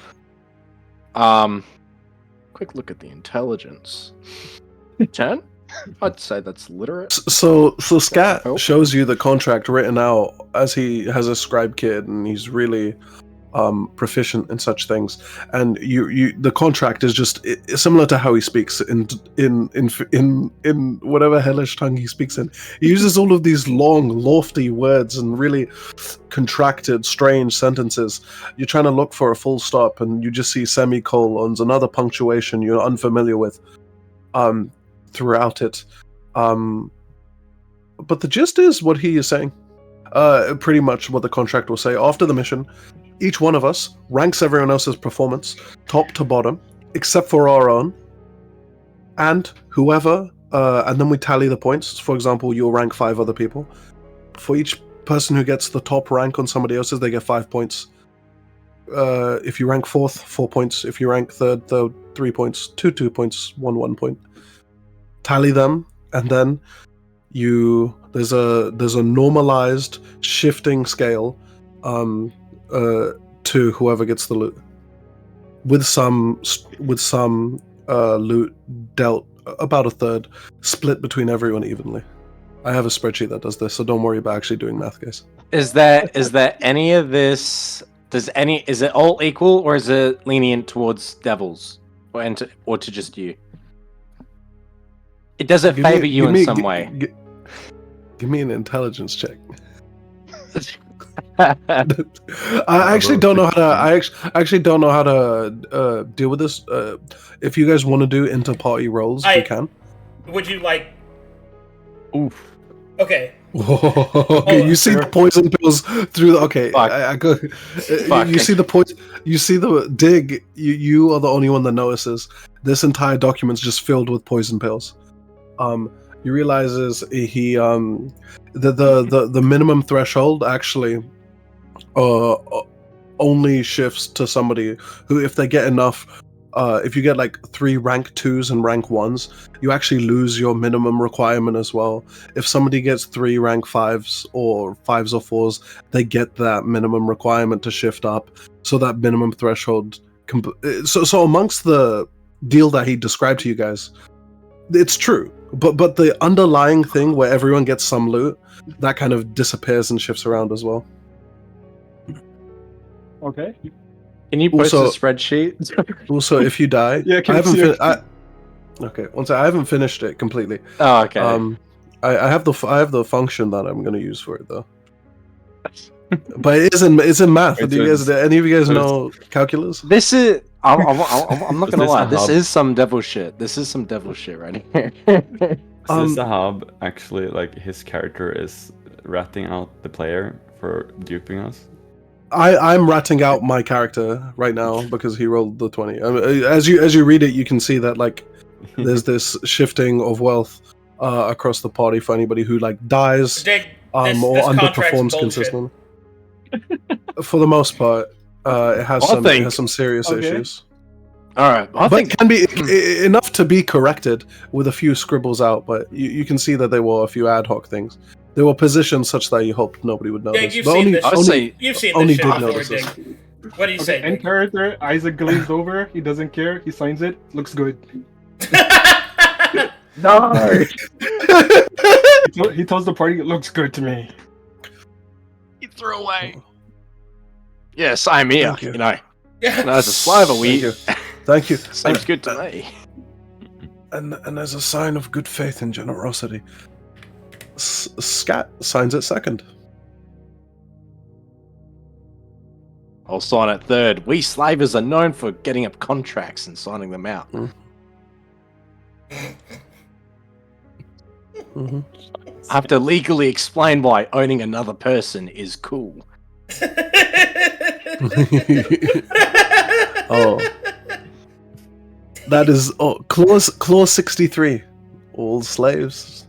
Quick look at the intelligence. 10? I'd say that's literate. So Scat Oh. shows you the contract written out as he has a scribe kid, and he's really proficient in such things, and the contract is just similar to how he speaks in whatever hellish tongue he speaks in. He uses all of these long, lofty words and really contracted, strange sentences. You're trying to look for a full stop, and you just see semicolons and other punctuation you're unfamiliar with throughout it. But the gist is what he is saying. Pretty much what the contract will say. After the mission, each one of us ranks everyone else's performance, top to bottom, except for our own, and whoever, and then we tally the points. For example, you'll rank 5 other people. For each person who gets the top rank on somebody else's, they get 5 points. If you rank 4th, 4 points. If you rank 3rd, 3 points. 2 points, 1 point. Tally them, and then there's a normalized shifting scale to whoever gets the loot, with some loot dealt about a third, split between everyone evenly. I have a spreadsheet that does this, so don't worry about actually doing math, guys. Is there any of this? Is it all equal, or is it lenient towards devils, or to just you? Does it favor you in some way? Give me an intelligence check. I actually don't know how to. I actually don't know how to deal with this. If you guys want to do inter-party rolls, we can. Would you like? Oof. Okay. Okay, you see the poison pills through the. Okay, I go. You see the poison. You see the dig. You are the only one that notices. This entire document's just filled with poison pills. You realizes he the minimum threshold actually only shifts to somebody who, if they get enough, if you get like 3 rank 2s and rank 1s, you actually lose your minimum requirement as well. If somebody gets 3 rank 5s or 5s or 4s, they get that minimum requirement to shift up, so that minimum threshold so amongst the deal that he described to you guys, it's true. But the underlying thing where everyone gets some loot, that kind of disappears and shifts around as well. Okay. Can you post a spreadsheet? Also, if you die, Yeah, I haven't finished it completely. Oh, okay. I have the function that I'm going to use for it though. But it's in math. Do any of you guys know calculus? This is. I'm not gonna lie. This Zahaab? is some devil shit. This is some devil shit right here. So Zahaab actually, like, his character is ratting out the player for duping us. I'm ratting out my character right now because he rolled the 20. As you read it, you can see that like there's this shifting of wealth across the party for anybody who like dies This or underperforms consistently. For the most part, it has some serious issues. All right, But can be enough to be corrected with a few scribbles out. But you can see that there were a few ad hoc things. They were positioned such that you hoped nobody would notice. You've seen this only shit before, notice Dick. this. What do you say, In Dick? character, Isaac glazed over. He doesn't care. He signs it. Looks good. No. He tells the party it looks good to me. He threw away. Yes, I'm here. Thank you. You know, Yeah. as a slaver, Thank you. seems good to me. And as a sign of good faith and generosity, Scat signs it second. I'll sign it third. We slavers are known for getting up contracts and signing them out. Mm-hmm. I have to legally explain why owning another person is cool. Oh, that is clause 63. All slaves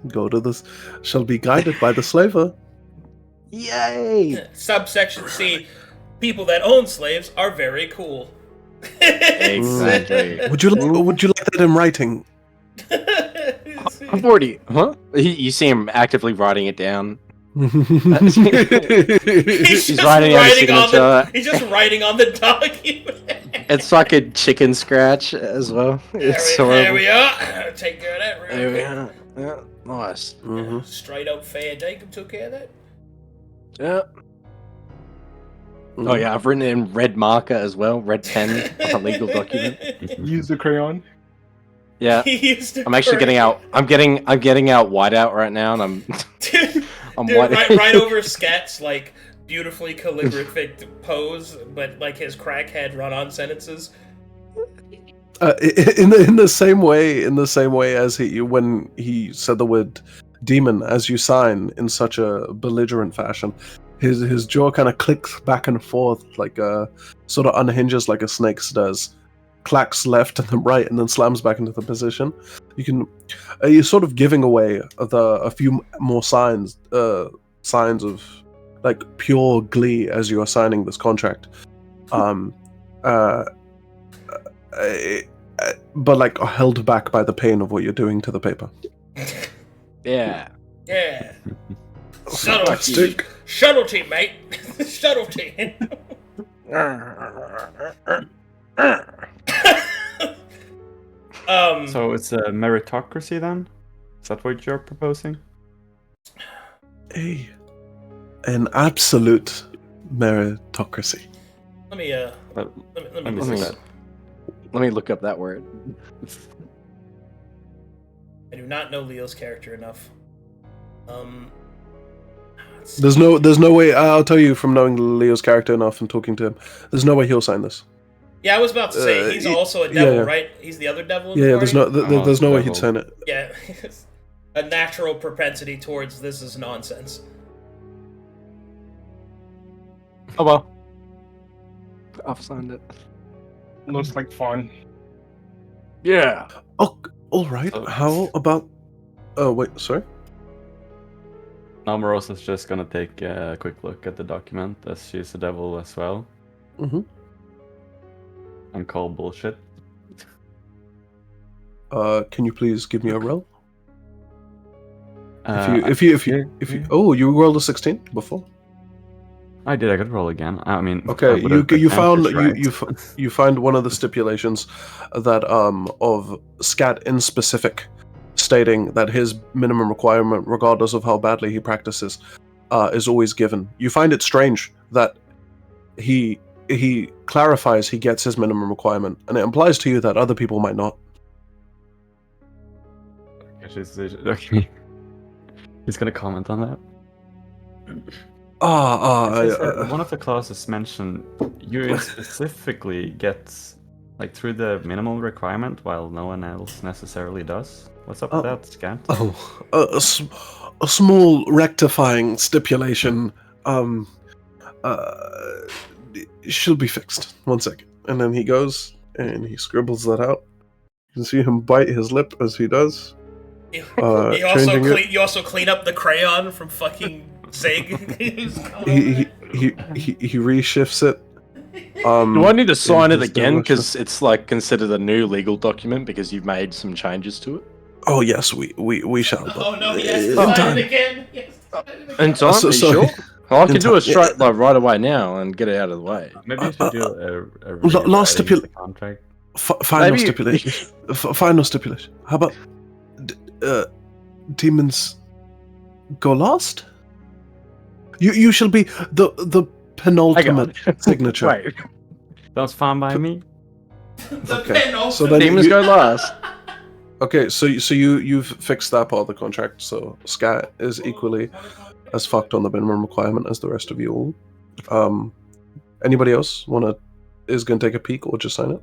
shall be guided by the slaver. Yay! Subsection C. People that own slaves are very cool. Exactly. Would you like that in writing? I've already. Huh? You see him actively writing it down. He's just writing out his signature. signature. He's just writing on the document. It's like a chicken scratch as well. It's there we horrible. are. Take care of that real There we quick. are. Yeah, nice. Mhm. Straight up fair Jacob took care of that. Yeah. Oh yeah, I've written it in red marker as well, red pen on a legal document. Use the crayon. Yeah, He used to I'm actually getting out. I'm getting out whiteout right now, and I'm Dude, I'm dude, white. right over Scat's like beautifully calligraphic pose, but like his crackhead run-on sentences. In the same way as when he said the word demon as you sign in such a belligerent fashion, his jaw kind of clicks back and forth like sort of unhinges like a snake's does, clacks left and then right, and then slams back into the position. You can you're sort of giving away a few more signs of like pure glee as you are signing this contract. But like held back by the pain of what you're doing to the paper. Yeah. Yeah. Subtlety. Subtlety, mate. Subtlety. So it's a meritocracy then? Is that what you're proposing? An absolute meritocracy. Let me Let me see see that. that. Let me look up that word. I do not know Leo's character enough. There's no way. I'll tell you from knowing Leo's character enough and talking to him. There's no way he'll sign this. Yeah, I was about to say he's also a devil, right? He's the other devil. In the There's party? there's no way he'd sign it. Yeah, a natural propensity towards this is nonsense. Oh well. I've signed it. Looks like fun. Yeah. Oh, all right. Oh. How about? Oh wait, sorry. Now Morosa's just gonna take a quick look at the document as she's a devil as well. Mm-hmm. And call bullshit. Can you please give me a roll? Uh, If you oh, you rolled a 16 before. I did. I could roll again. I mean, I Okay, would've you been found anxious, right? you find one of the stipulations that of Scat in specific, stating that his minimum requirement, regardless of how badly he practices, is always given. You find it strange that he clarifies he gets his minimum requirement, and it implies to you that other people might not. Okay. He's gonna comment on that. It says that one of the clauses mentioned you specifically get like through the minimal requirement while no one else necessarily does. What's up with that, Scat? A small rectifying stipulation. She'll be fixed. 1 second, and then he goes and he scribbles that out. You can see him bite his lip as he does. You Changing also clean up the crayon from fucking Zig. he reshifts it. Do I need to sign it his again delicious- because it's like considered a new legal document because you've made some changes to it? Oh yes, we shall. But Oh no, he has to in sign time. it again. He has to sign it again. In time, So- are you sorry. sure? Well, I can In do it time- straight like right away now and get it out of the way. Maybe you should do a last rewriting of the stipula- contract. Final Maybe- stipulation. Final stipulation. How about demons go last? You shall be the penultimate signature. Wait, That's fine by me. The Okay, penultimate- so then demons you- go last. Okay, so you've fixed that part of the contract. So Scat is equally as fucked on the minimum requirement as the rest of you all. Anybody else is gonna take a peek or just sign it?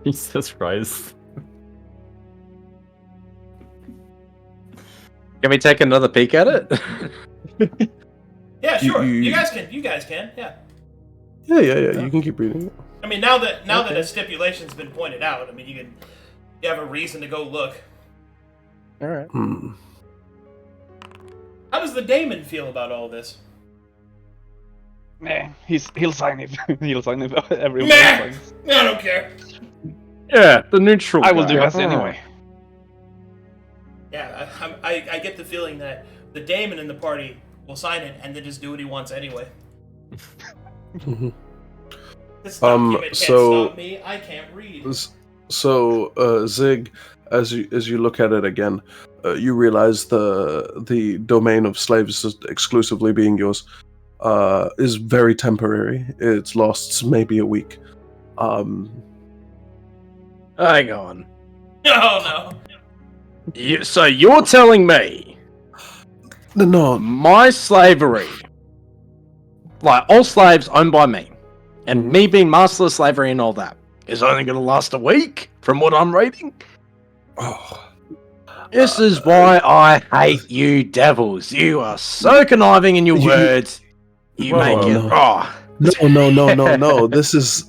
Jesus Christ. Can we take another peek at it? Yeah, sure. You- You guys can. Yeah. Yeah. You can keep reading it. I mean, now that a stipulation's been pointed out, I mean, you have a reason to go look. All right. Hmm. How does the Daemon feel about all this? Nah, he'll sign it. He'll sign it. Everyone Meh! signs. I don't care. Yeah, the neutral. I will do guy. as anyway. Yeah, I get the feeling that the Daemon in the party will sign it and then just do what he wants anyway. Mhm. This document can't so- stop me. I can't read. So, Zig, as you look at it again, you realize the domain of slaves is exclusively being yours. is very temporary. It lasts maybe a week. Hang on. Oh no. So you're telling me No, my slavery, like all slaves owned by me, and me being master of slavery and all that, is only going to last a week from what I'm reading? oh, This is why I hate you devils. You are so conniving in your words. You Whoa, make whoa, it... no. Oh. No. This is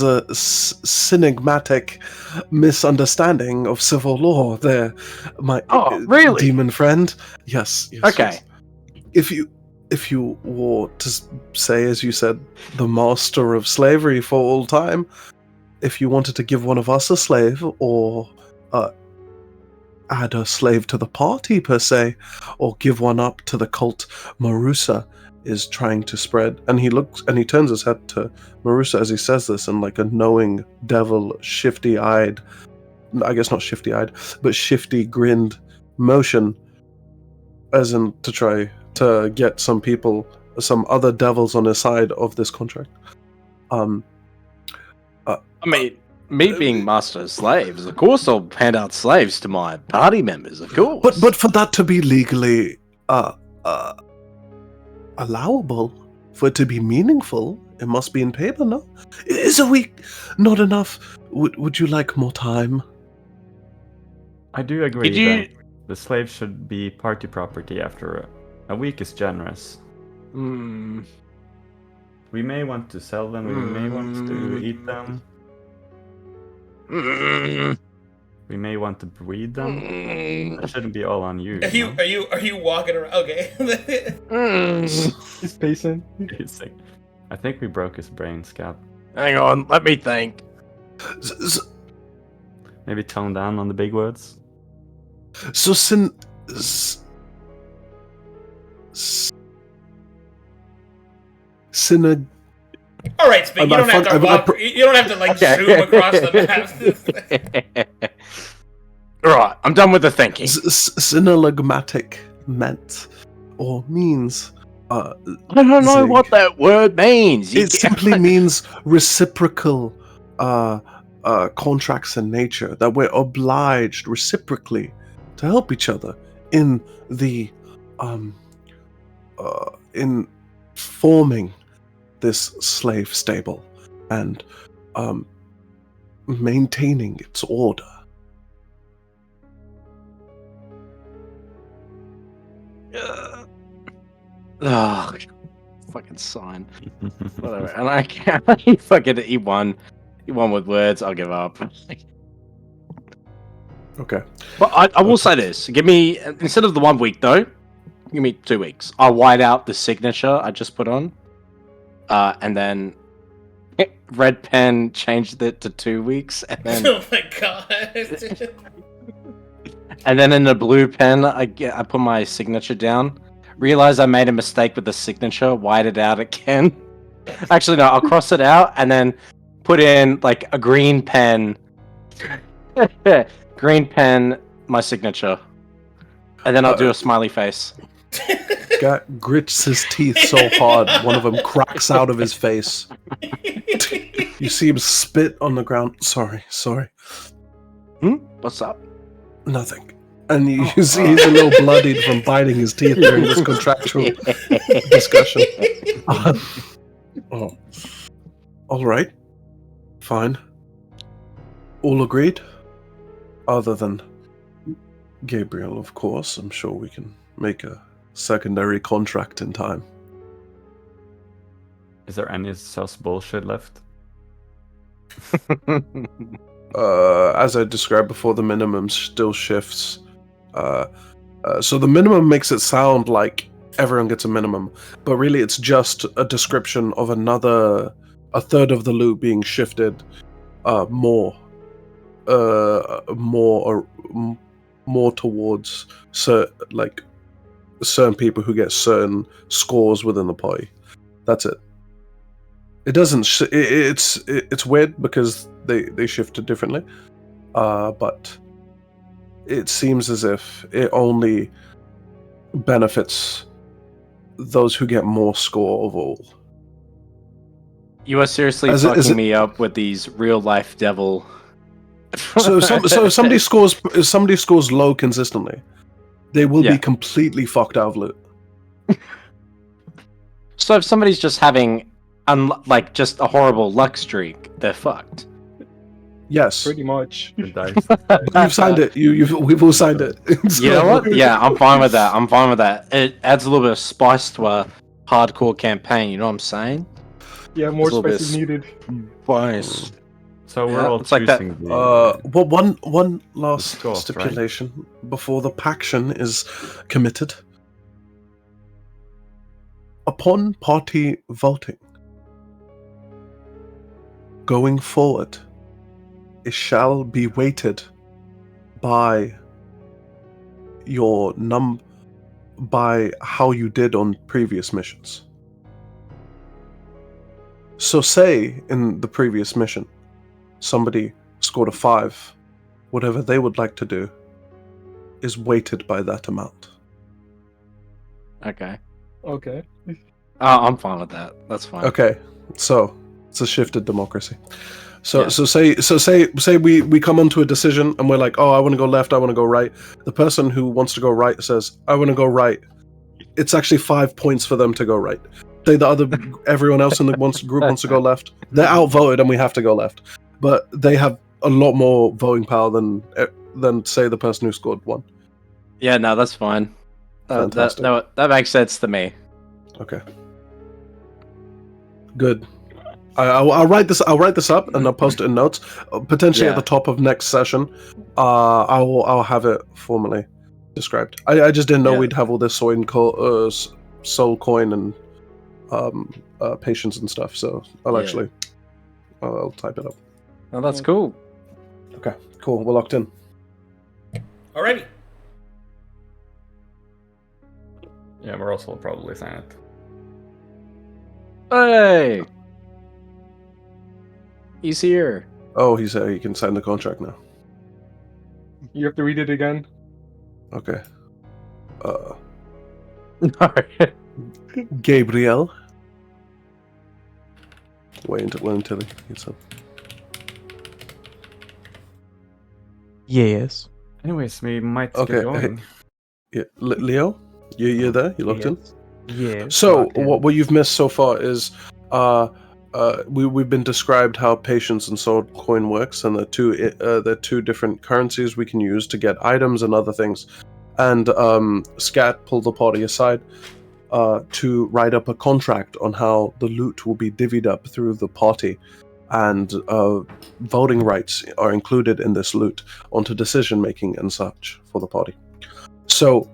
a synigmatic misunderstanding of civil law. There, my Really? demon friend. Yes. Okay. Yes. If you were to say, as you said, the master of slavery for all time, if you wanted to give one of us a slave, or add a slave to the party per se, or give one up to the cult Morosa is trying to spread, and he turns his head to Morosa as he says this in like a knowing devil, shifty-eyed, I guess not shifty-eyed, but shifty-grinned motion, as in to try to get some some other devils on his side of this contract. I mean, me being master of slaves, of course I'll hand out slaves to my party members, of course. But for that to be legally allowable, for it to be meaningful, it must be in paper, no? Is a week not enough? Would you like more time? I do agree that the slaves should be party property after a week is generous. Mm. We may want to sell them, we may want to eat them, Mm. we may want to breed them. That shouldn't be all on you. Are you walking around? Okay. He's pacing. I think we broke his brain, Scat. Hang on, let me think. Maybe tone down on the big words. So All right, Sping. You don't have to walk. You don't have to like zoom across the map. Right, I'm done with the thinking. Synalagmatic meant or means. I don't know Zig. what that word means. It simply means reciprocal contracts in nature, that we're obliged reciprocally to help each other in the in forming this slave stable and maintaining its order. Fucking sign. Whatever. And I can't fucking eat one with words. I'll give up. Okay. But I will say this. Give me, instead of the 1 week though, give me 2 weeks. I'll white out the signature I just put on. And then red pen changed it to 2 weeks. And then, Oh my god. and then in the blue pen, I put my signature down. Realized I made a mistake with the signature, white it out again. Actually, no, I'll cross it out and then put in like a green pen. Green pen, my signature. And then I'll do a smiley face. Guy grits his teeth so hard, one of them cracks out of his face. You see him spit on the ground. Sorry. What's up? Nothing. And you see he's a little bloodied from biting his teeth during this contractual discussion. All right. Fine. All agreed? Other than Gabriel, of course. I'm sure we can make a secondary contract in time. Is there any sus bullshit left? As I described before, the minimum still shifts. So the minimum makes it sound like everyone gets a minimum, but really it's just a description of a third of the loot being shifted more towards certain people who get certain scores within the party. That's it. It doesn't. It's weird because they shifted differently, but it seems as if it only benefits those who get more score of all. You are seriously Is fucking it- me up with these real life devil. So if somebody scores low consistently, they will Yeah. be completely fucked out of loot. So if somebody's just having like just a horrible luck streak, they're fucked. Yes, Pretty much. The dice. you've signed it. We've all signed it. You know what? Yeah, I'm fine with that. I'm fine with that. It adds a little bit of spice to a hardcore campaign. You know what I'm saying? Yeah, more There's a little bit spice is of needed. Spice. So we're Yeah, all it's like that. choosing the. Well, one last Let's go, right? stipulation before the paction is committed. Upon party voting, going forward, it shall be weighted by your by how you did on previous missions. So say in the previous mission, somebody scored a 5, whatever they would like to do is weighted by that amount. Okay. Okay. I'm fine with that. That's fine. Okay, so it's a shifted democracy. So Yeah. say we come onto a decision and we're like, oh, I want to go left, I want to go right. The person who wants to go right says, I want to go right. It's actually 5 points for them to go right. Say everyone else in the group wants to go left. They're outvoted and we have to go left. But they have a lot more voting power than say the person who scored 1. Yeah, no, that's fine. Fantastic. That makes sense to me. Okay. Good. I'll write this up and I'll post it in notes. Potentially at Yeah. the top of next session. I'll have it formally described. I just didn't know Yeah. we'd have all this soul coin and patience and stuff. So I'll Yeah. I'll type it up. Oh, that's cool. Okay. Cool. We're locked in. Alrighty. Yeah, Morosa will probably sign it. Hey, he's here. Oh, he said he can sign the contract now. You have to read it again. Okay. No. Gabriel. Wait until he gets up. Yes. Anyways, we might Okay, get going. Yeah, Leo, you're there. You locked in. Yes. So locked in. what you've missed so far is we've been described how patience and soul coin works, and the two different currencies we can use to get items and other things. And Scat pulled the party aside to write up a contract on how the loot will be divvied up through the party, and voting rights are included in this loot onto decision making and such for the party. So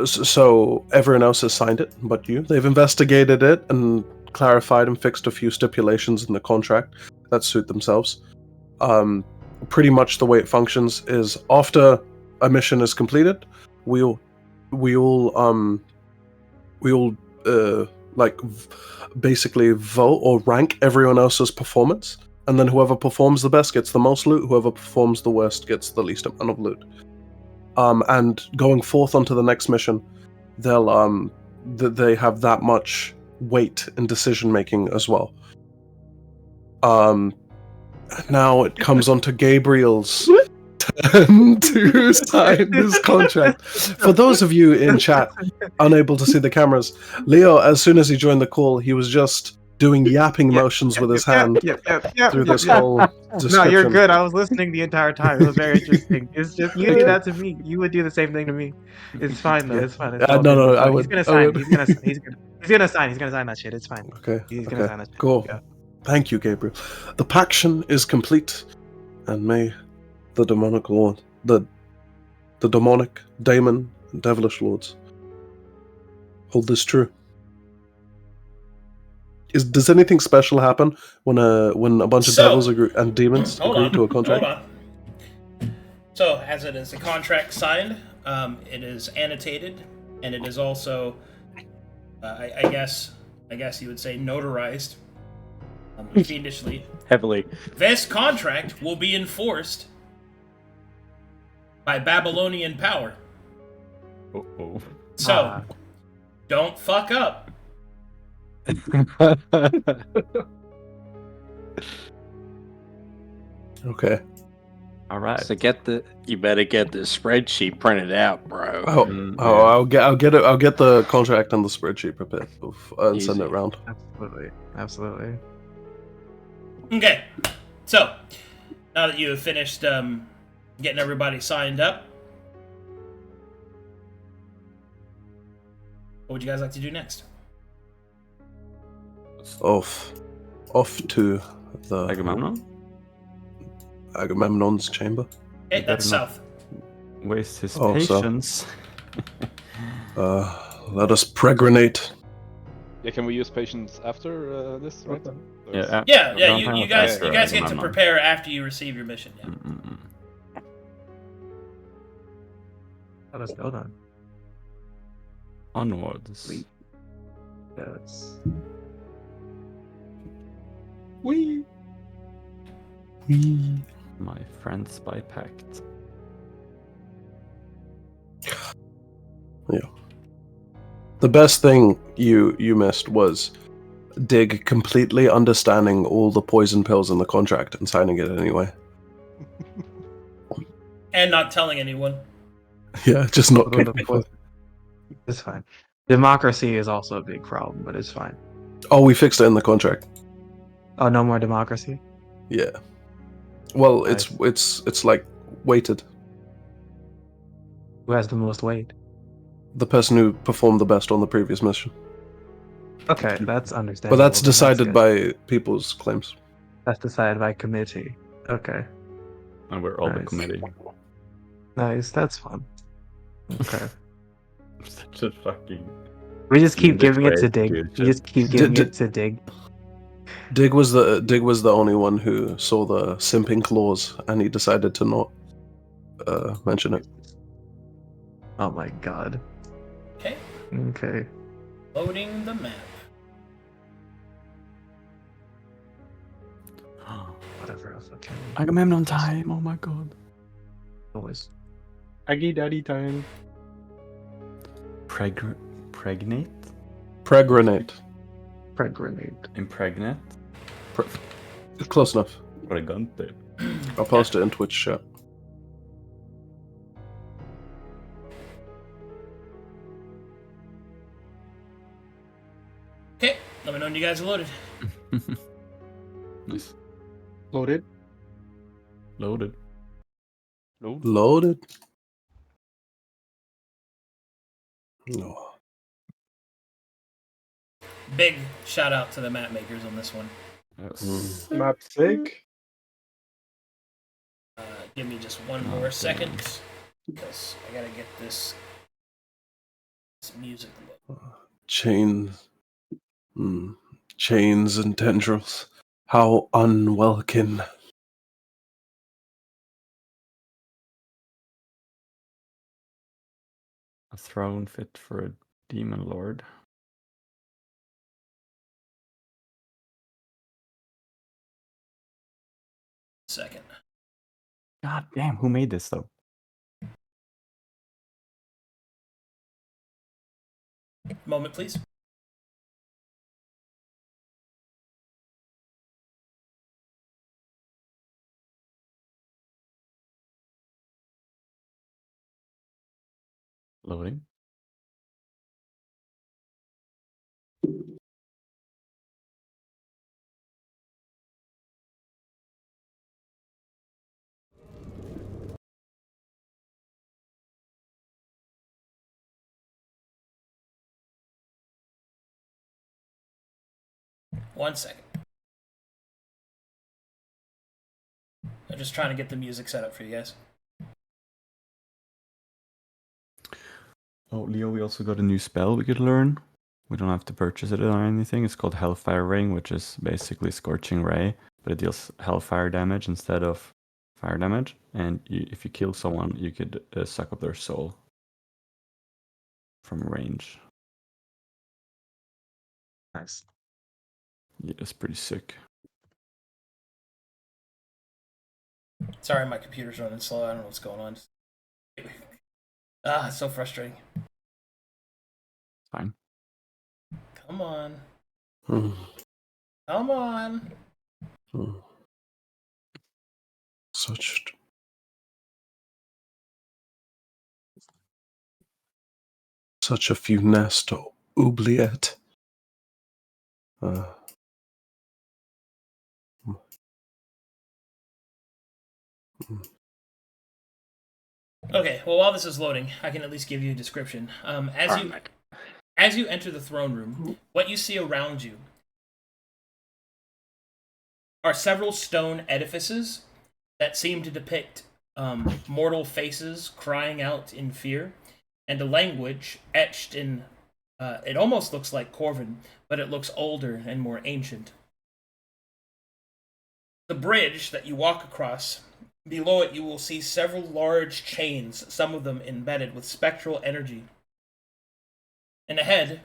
so everyone else has signed it but you. They've investigated it and clarified and fixed a few stipulations in the contract that suit themselves. Pretty much the way it functions is after a mission is completed, we'll basically vote or rank everyone else's performance, and then whoever performs the best gets the most loot, whoever performs the worst gets the least amount of loot. And going forth onto the next mission, they'll they have that much weight in decision making as well. Now it comes onto Gabriel's turn to sign this contract. For those of you in chat unable to see the cameras, Leo, as soon as he joined the call, he was just doing yapping motions with his hand through this whole description. No, you're good. I was listening the entire time. It was very interesting. It's just you do that to me. You would do the same thing to me. It's fine though. It's fine. It's all no, good. I He's would. gonna I sign. would. He's gonna sign. He's gonna sign that shit. It's fine. Okay. He's gonna sign that shit. Cool. Yeah. Thank you, Gabriel. The paction is complete, and may the demonic lord, the demonic daemon and devilish lords hold this true. Does anything special happen when a bunch of devils and demons agree to a contract? Hold on. So, as it is a contract signed, it is annotated, and it is also, I guess you would say, notarized fiendishly. Heavily. This contract will be enforced by Babylonian power. Uh-oh. So, don't fuck up. Okay. All right. So you better get the spreadsheet printed out, bro. I'll get it. I'll get the contract and the spreadsheet prepared and send Easy. it around. Absolutely. Okay, so now that you have finished getting everybody signed up, what would you guys like to do next? Off to the Agamemnon's chamber. Okay, that's better not south. Waste his Oh, so- patience. Let us pregrinate. Yeah, can we use patience after this, right? Yeah, Yeah, don't you have guys after get to Agamemnon. prepare after you receive your mission. Yeah. Mm-mm-mm. Let us go then. Onwards. Sweet. Yes. My friends by pact. The best thing you missed was Dig completely understanding all the poison pills in the contract and signing it anyway. And not telling anyone. Yeah, just not Although the getting poison- It's fine. Democracy is also a big problem, but it's fine. Oh, we fixed it in the contract. Oh, no more democracy? Yeah. Well, Nice. it's like weighted. Who has the most weight? The person who performed the best on the previous mission. Okay, that's understandable. But that's then decided good. by people's claims. That's decided by committee. Okay. And we're all the Nice. committee. Nice, that's fun. Okay. Such a fucking... We just keep This giving it to way, Dig. dude, We just keep giving D- it to Dig. Dig was the only one who saw the simping clause, and he decided to not mention it. Oh my god. Okay, Okay. loading the map. Whatever else. Okay. Agamemnon time, oh my god. Always. Aggie daddy time. Pregnate? Pregrinate. Pregnant. Impregnate? Close enough. Pregante. I'll post it in Twitch chat. Okay, let me know when you guys are loaded. Nice. Loaded. Loaded. Loaded. No. Big shout out to the map makers on this one. Yes. Map sick. Give me just one more second, because I gotta get this music loaded. Chains. Chains and tendrils. How unwelcome. A throne fit for a demon lord. Second. God damn, who made this though? Moment, please. Loading. One second. I'm just trying to get the music set up for you guys. Oh, Leo, we also got a new spell we could learn. We don't have to purchase it or anything. It's called Hellfire Ring, which is basically Scorching Ray, but it deals Hellfire damage instead of fire damage. And if you kill someone, you could suck up their soul from range. Nice. Yeah, it's pretty sick. Sorry, my computer's running slow. I don't know what's going on. Ah, it's so frustrating. Fine. Come on. Hmm. Come on. Hmm. Such a funeste oubliette. Uh, Okay, well, while this is loading, I can at least give you a description. As you enter the throne room, what you see around you are several stone edifices that seem to depict mortal faces crying out in fear, and a language etched in. It almost looks like Corvin, but it looks older and more ancient. The bridge that you walk across, below it you will see several large chains, some of them embedded with spectral energy. And ahead,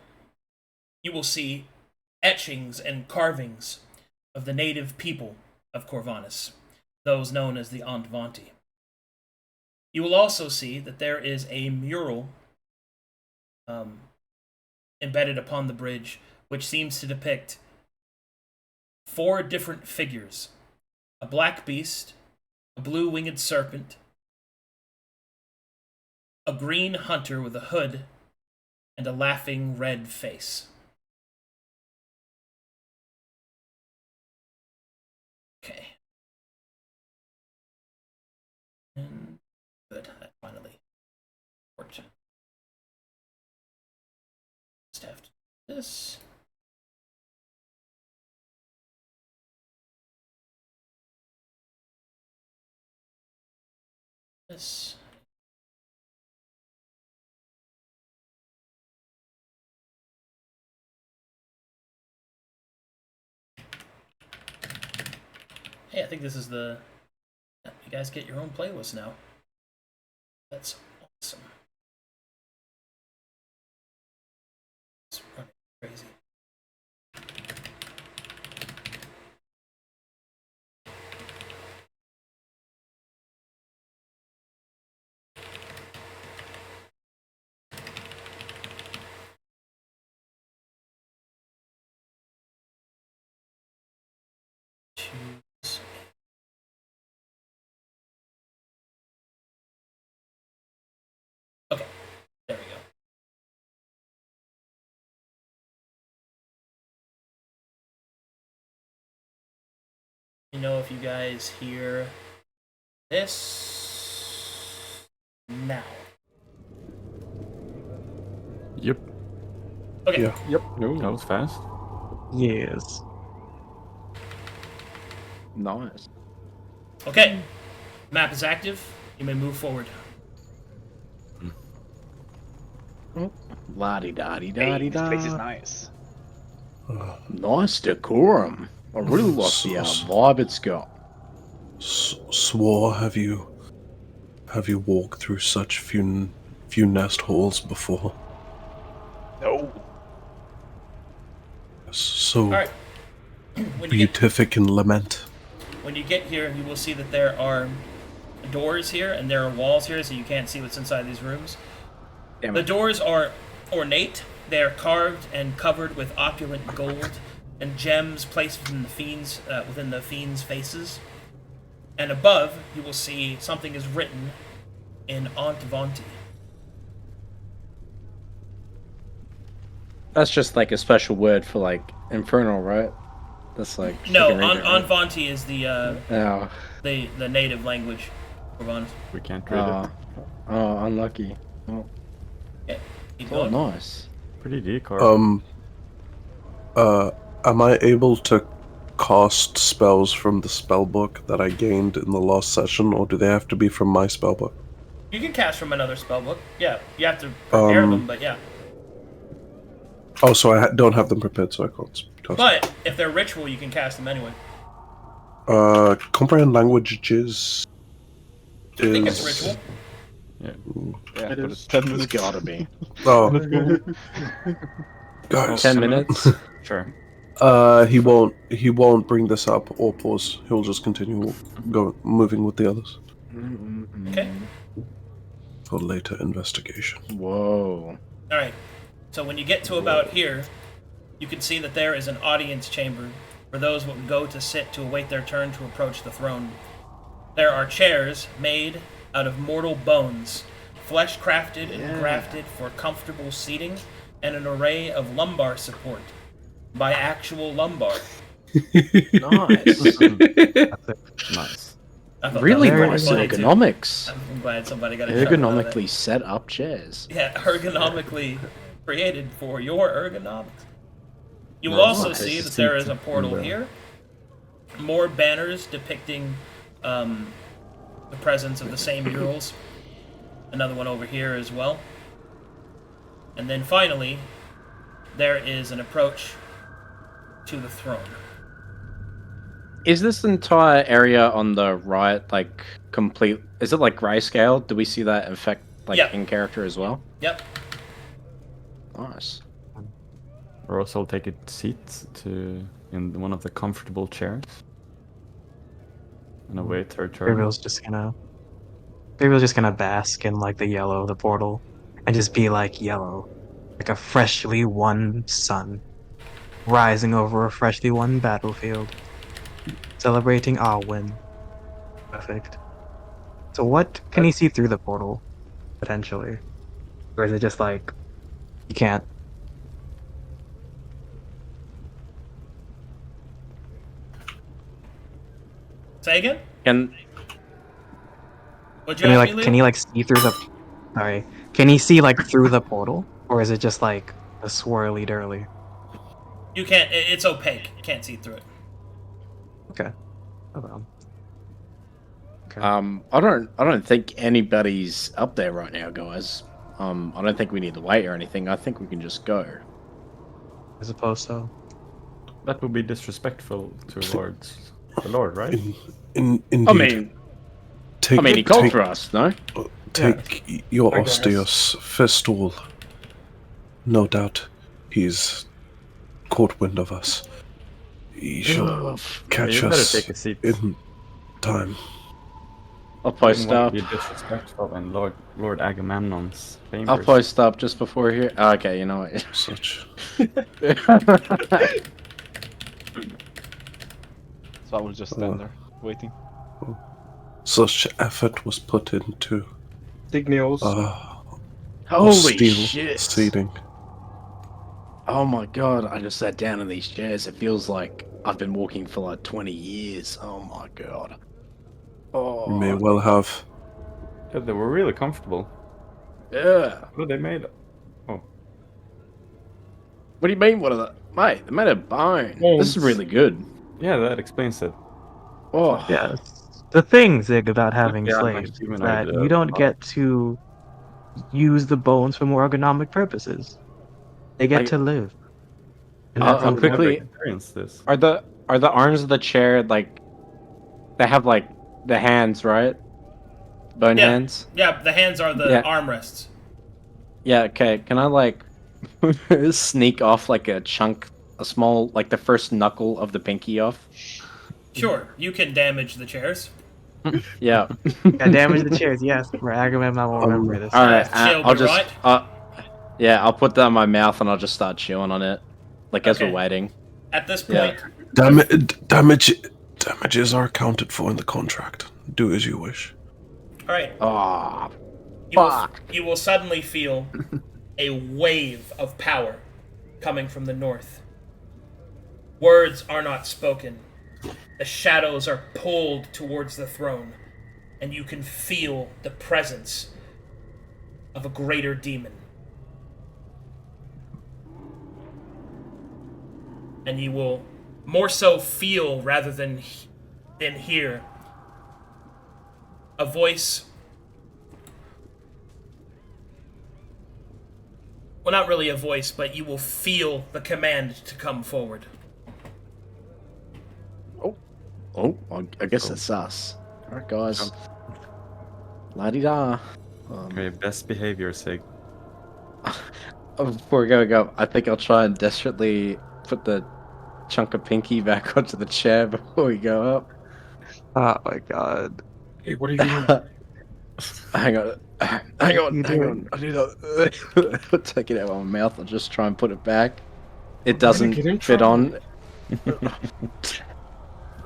you will see etchings and carvings of the native people of Corvinus, those known as the Antvanti. You will also see that there is a mural embedded upon the bridge, which seems to depict 4 different figures: a black beast, a blue-winged serpent, a green hunter with a hood, and a laughing red face. Okay. And good, that finally worked. Just have to do this. This. Hey, I think this is the... You guys get your own playlist now. That's awesome. It's running crazy. Choose. Okay, there we go. You know if you guys hear this now. Yep. Okay. Yeah. Yep. That was fast. Yes. Nice. Okay. Map is active. You may move forward. La di da di da Hey, di this place is da. nice. Nice decorum. I really like the vibe it's got. Swar, have you walked through such few nest halls before? No. So Alright. When you get beatific in lament. When you get here, you will see that there are doors here and there are walls here, so you can't see what's inside these rooms. Damn The it. doors are ornate. They are carved and covered with opulent gold and gems placed within the fiends' faces. And above, you will see something is written in Antvanti. That's just like a special word for like infernal, right? That's like No, freaking read it, right? Antvanti is the Oh, native language for Corvinus. We can't read it. oh, unlucky. Oh, Okay, keep oh, going. nice. Pretty decor. Am I able to cast spells from the spellbook that I gained in the last session, or do they have to be from my spellbook? You can cast from another spellbook. Yeah, you have to prepare them, but yeah. Oh, so I don't have them prepared, so I can't cast. But if they're ritual, you can cast them anyway. Comprehend languages I think it's ritual. Yeah, It but is. it's 10 It's minutes. gotta be. Oh, Let's go. guys. 10 minutes? Sure. He won't bring this up or pause. He'll just continue moving with the others. Okay. for later investigation. Whoa. All right. So when you get to about here, you can see that there is an audience chamber for those who would go to sit to await their turn to approach the throne. There are chairs made out of mortal bones, flesh crafted and grafted for comfortable seating, and an array of lumbar support by actual lumbar. Nice. Nice. I thought Really that was nice funny, too. ergonomics. I'm glad somebody got a chuckle out of that. Ergonomically set up chairs. Yeah, ergonomically created for your ergonomics. You will also Nice. see that there is a portal here. More banners depicting the presence of the same murals. Another one over here as well. And then finally, there is an approach to the throne. Is this entire area on the right like complete? Is it like grayscale? Do we see that effect like Yep. in character as well? Yep. Nice. Morosa will take a seat in one of the comfortable chairs and await her turn. Gabriel's just gonna bask in like the yellow of the portal and just be like yellow, like a freshly won sun, rising over a freshly won battlefield, celebrating our win. Perfect. So what can he see through the portal, potentially? Or is it just like, you can't? Say again? And What'd you ask me, Leo? Can he like see through the, sorry, can he see like through the portal? Or is it just like a swirly dirly? You can't. It's opaque. You can't see through it. Okay. Oh well. Okay. I don't think anybody's up there right now, guys. I don't think we need to wait or anything. I think we can just go. I suppose so. That would be disrespectful to the Lord, right? Indeed. I mean, he called for us, no? Take your I guess. Osteus Festool. No doubt he's caught wind of us. He shall catch you better us take a seat. in time. I'll post up. Be disrespectful in Lord Agamemnon's chambers. I'll post up just before here. Oh, okay, you know what? Such So I will just stand there, waiting. such effort was put into Dignios. Holy steel shit! seating. Oh my god! I just sat down in these chairs. It feels like I've been walking for like 20 years. Oh my god! Oh, You may well have. Yeah, they were really comfortable. yeah. What are they made of? What do you mean? What are they? Mate, they're made of bone. This is Bones. really good. Yeah, that explains it. Oh, Yeah, the thing, Zig, about having Yeah, slaves is humanoid, that you don't get to use the bones for more ergonomic purposes. They get I- to live. And I'll that's I'll how- quickly- experience this. are the arms of the chair like? They have like the hands, right? Bone Yeah. hands. Yeah, the hands are the Yeah. armrests. Yeah. Okay. Can I like sneak off like a chunk, a small, like the first knuckle of the pinky off? Sure, you can damage the chairs. Yeah. Yeah, damage the chairs, yes. Where Agamemnon will remember this. All right. Shield I'll be just. right. Yeah, I'll put that in my mouth and I'll just start chewing on it, like as we're Okay. waiting. At this Yeah. point, Damages are accounted for in the contract. Do as you wish. all right. Oh, You will suddenly feel a wave of power coming from the north. Words are not spoken. The shadows are pulled towards the throne, and you can feel the presence of a greater demon. And you will more so feel rather than hear a voice. Well, not really a voice, but you will feel the command to come forward. oh, I guess it's us. All right, guys. La-di-da. Okay, best behavior, Sig. Before we go, I think I'll try and desperately put the chunk of pinky back onto the chair before we go up. Oh my god. Hey, what are you doing? Hang on. Hang on. I need to take it out of my mouth and just try and put it back. It doesn't get in fit trouble. on.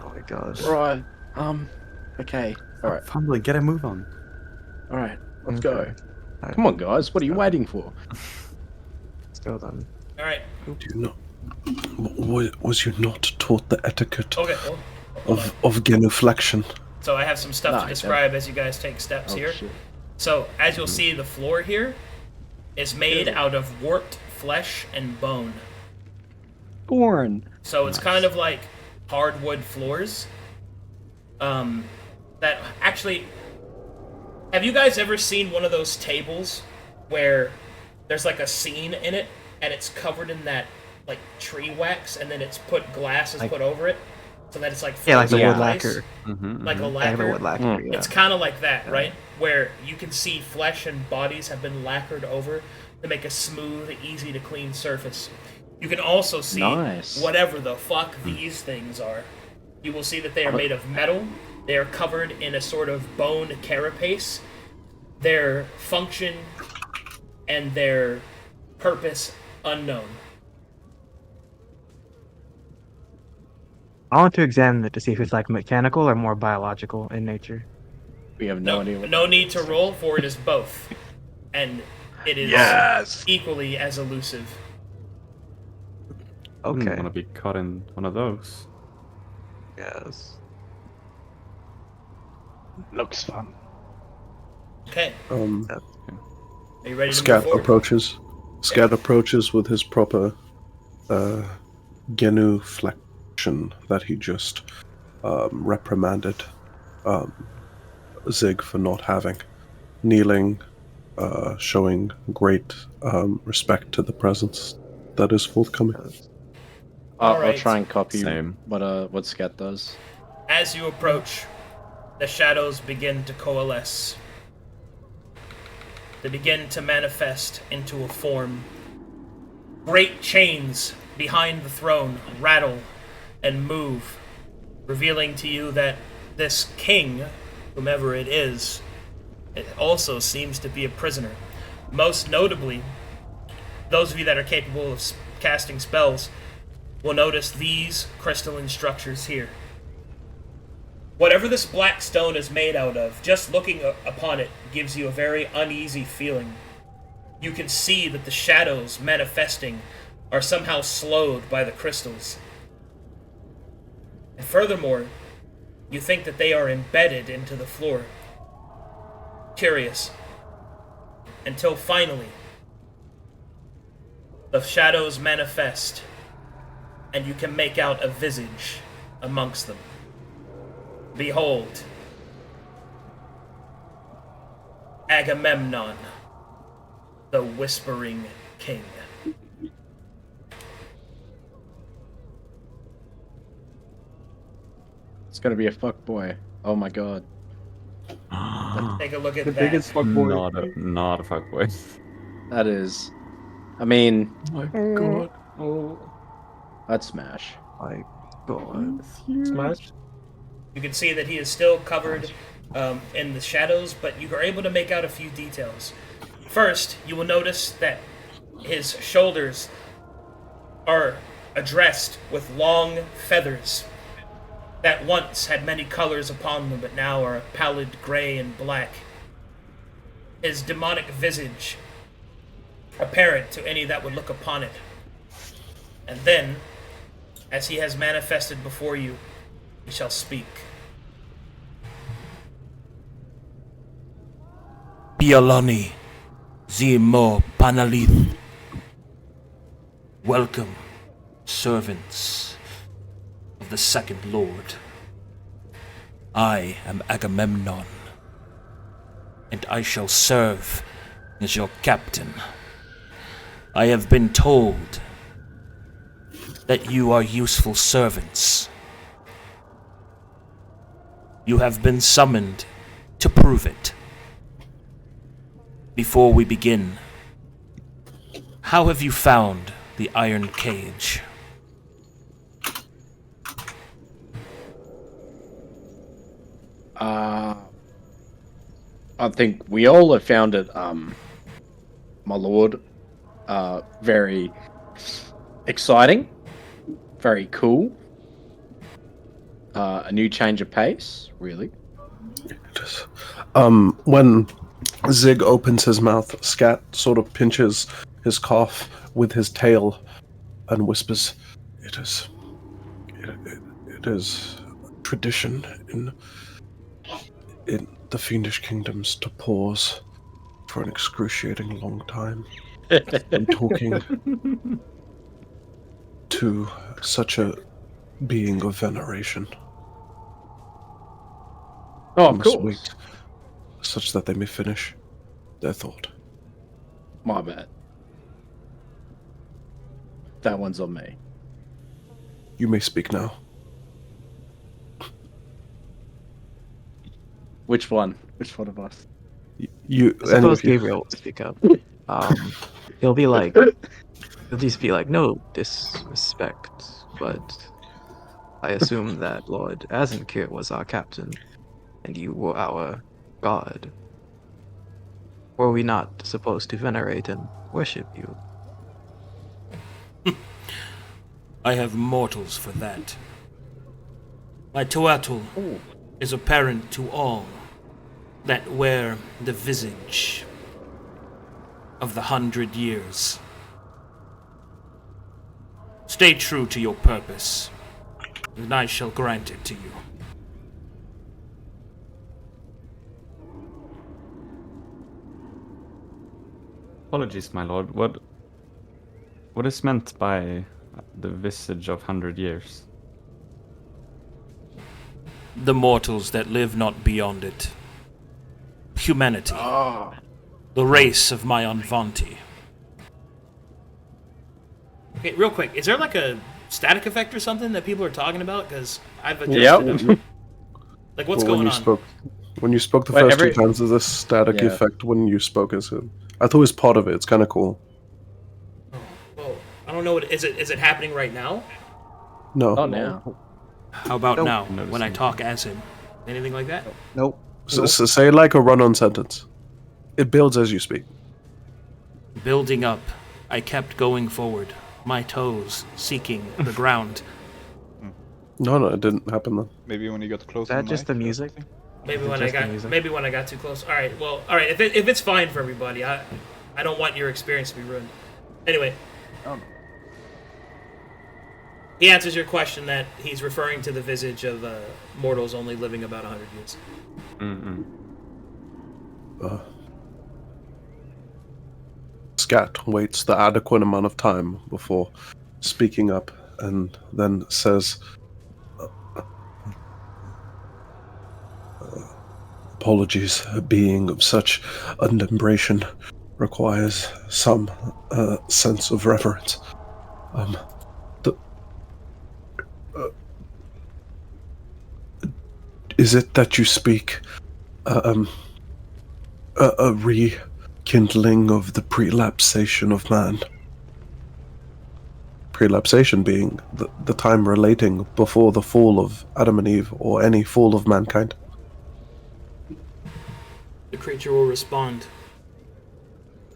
Oh my gosh. Right. Okay. All right. Fumbling, get a move on. All right. Let's Okay. go. Alright, Come on, guys. What are you waiting for? let's go then. All right. Do you not? Was you not taught the etiquette Okay. Hold on. of genuflection? So I have some stuff Nah, to describe as you guys take steps Oh, here. shit. So as you'll see, the floor here is made out of warped flesh and bone. Born. So it's kind of like hardwood floors. That actually, have you guys ever seen one of those tables where there's like a scene in it and it's covered in that like tree wax and then it's glass is put over it so that it's like Yeah, like the frozen wood in ice? lacquer. Like a Like the lacquer. wood lacquer, yeah. It's kind of like that, right? Where you can see flesh and bodies have been lacquered over to make a smooth, easy to clean surface. You can also see Nice. whatever the fuck these things are. You will see that they are made of metal. They are covered in a sort of bone carapace. Their function and their purpose unknown. I want to examine it to see if it's like mechanical or more biological in nature. We have no idea. No need to roll, for it is both. And it is Yes. equally as elusive. Okay. Okay. Want to be caught in one of those? Yes. Looks fun. Okay, Um, are you ready to Scat move forward? approaches. Scat approaches with his proper genuflection that he just reprimanded Zig for not having, kneeling, showing great respect to the presence that is forthcoming. I'll Alright. try and copy Same. what Scat does. As you approach, the shadows begin to coalesce. They begin to manifest into a form. Great chains behind the throne rattle and move, revealing to you that this king, whomever it is, it also seems to be a prisoner. Most notably, those of you that are capable of casting spells will notice these crystalline structures here. Whatever this black stone is made out of, just looking upon it gives you a very uneasy feeling. You can see that the shadows manifesting are somehow slowed by the crystals. And furthermore, you think that they are embedded into the floor. Curious. Until finally, the shadows manifest, and you can make out a visage amongst them. Behold, Agamemnon, the Whispering King. It's gonna be a fuckboy. Oh my god. Take a look at The that. biggest fuckboy. Not a fuckboy. That is. I mean, My god. I'd smash. My God. Smash. You can see that he is still covered in the shadows, but you are able to make out a few details. First, you will notice that his shoulders are addressed with long feathers that once had many colors upon them, but now are a pallid gray and black. His demonic visage apparent to any that would look upon it. And then, as he has manifested before you, he shall speak. Bialani, Zimo Panalith. Welcome, servants of the Second Lord. I am Agamemnon, and I shall serve as your captain. I have been told that you are useful servants. You have been summoned to prove it. Before we begin, how have you found the iron cage? I think we all have found it, my lord, very exciting, very cool, a new change of pace, really. When Zig opens his mouth, Scat sort of pinches his cough with his tail and whispers, It is tradition in the fiendish kingdoms to pause for an excruciating long time when talking to such a being of veneration. Oh, of Must course. wait, such that they may finish their thought. My bad. That one's on me. You may speak now. Which one? Which one of us? You. I suppose Gabriel will speak up. He'll be like, he'll just be like, no disrespect, but I assume that Lord Azenkir was our captain, and you were our god. Were we not supposed to venerate and worship you? I have mortals for that. My Tuatl is apparent to all that wear the visage of the 100 years. Stay true to your purpose, and I shall grant it to you. Apologies, my lord. What is meant by the visage of 100 years? The mortals that live not beyond it. Humanity. The race of my Anvanti. Okay, real quick, is there like a static effect or something that people are talking about? Because I've adjusted it. Like, what's going on? When you spoke the first two times, there's a static effect when you spoke as him. I thought it was part of it. It's kind of cool. Oh, I don't know. Is it happening right now? No. Not now. How about now, when I talk as him? Anything like that? Nope. So say like a run-on sentence. It builds as you speak. Building up, I kept going forward, my toes seeking the ground. No, it didn't happen then. Maybe when you got close. Is that just the music? Maybe when I got too close. All right. Well, all right. If it's fine for everybody, I don't want your experience to be ruined. Anyway. He answers your question that he's referring to the visage of mortals only living about 100 years. Scat waits the adequate amount of time before speaking up and then says, apologies, a being of such adumbration requires some sense of reverence. Is it that you speak a rekindling of the prelapsation of man? Prelapsation being the time relating before the fall of Adam and Eve or any fall of mankind. The creature will respond.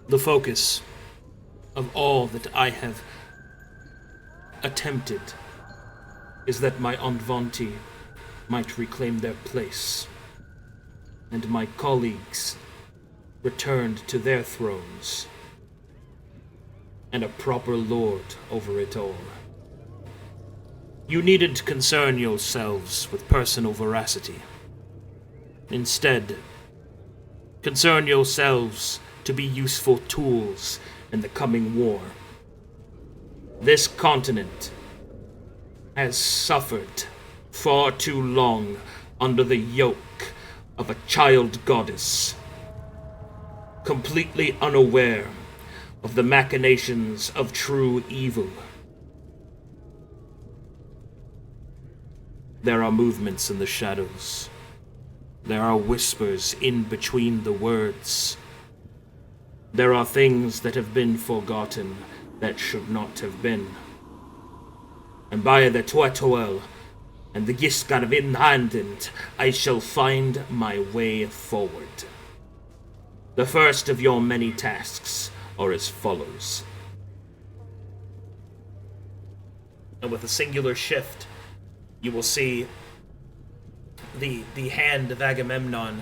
The focus of all that I have attempted is that my Anvanti might reclaim their place, and my colleagues returned to their thrones, and a proper lord over it all. You needn't concern yourselves with personal veracity. Instead, concern yourselves to be useful tools in the coming war. This continent has suffered far too long under the yoke of a child goddess, completely unaware of the machinations of true evil. There are movements in the shadows. There are whispers in between the words. There are things that have been forgotten that should not have been. And by the Tuatl and the Giskarvinhandent, I shall find my way forward. The first of your many tasks are as follows. And with a singular shift, you will see the hand of Agamemnon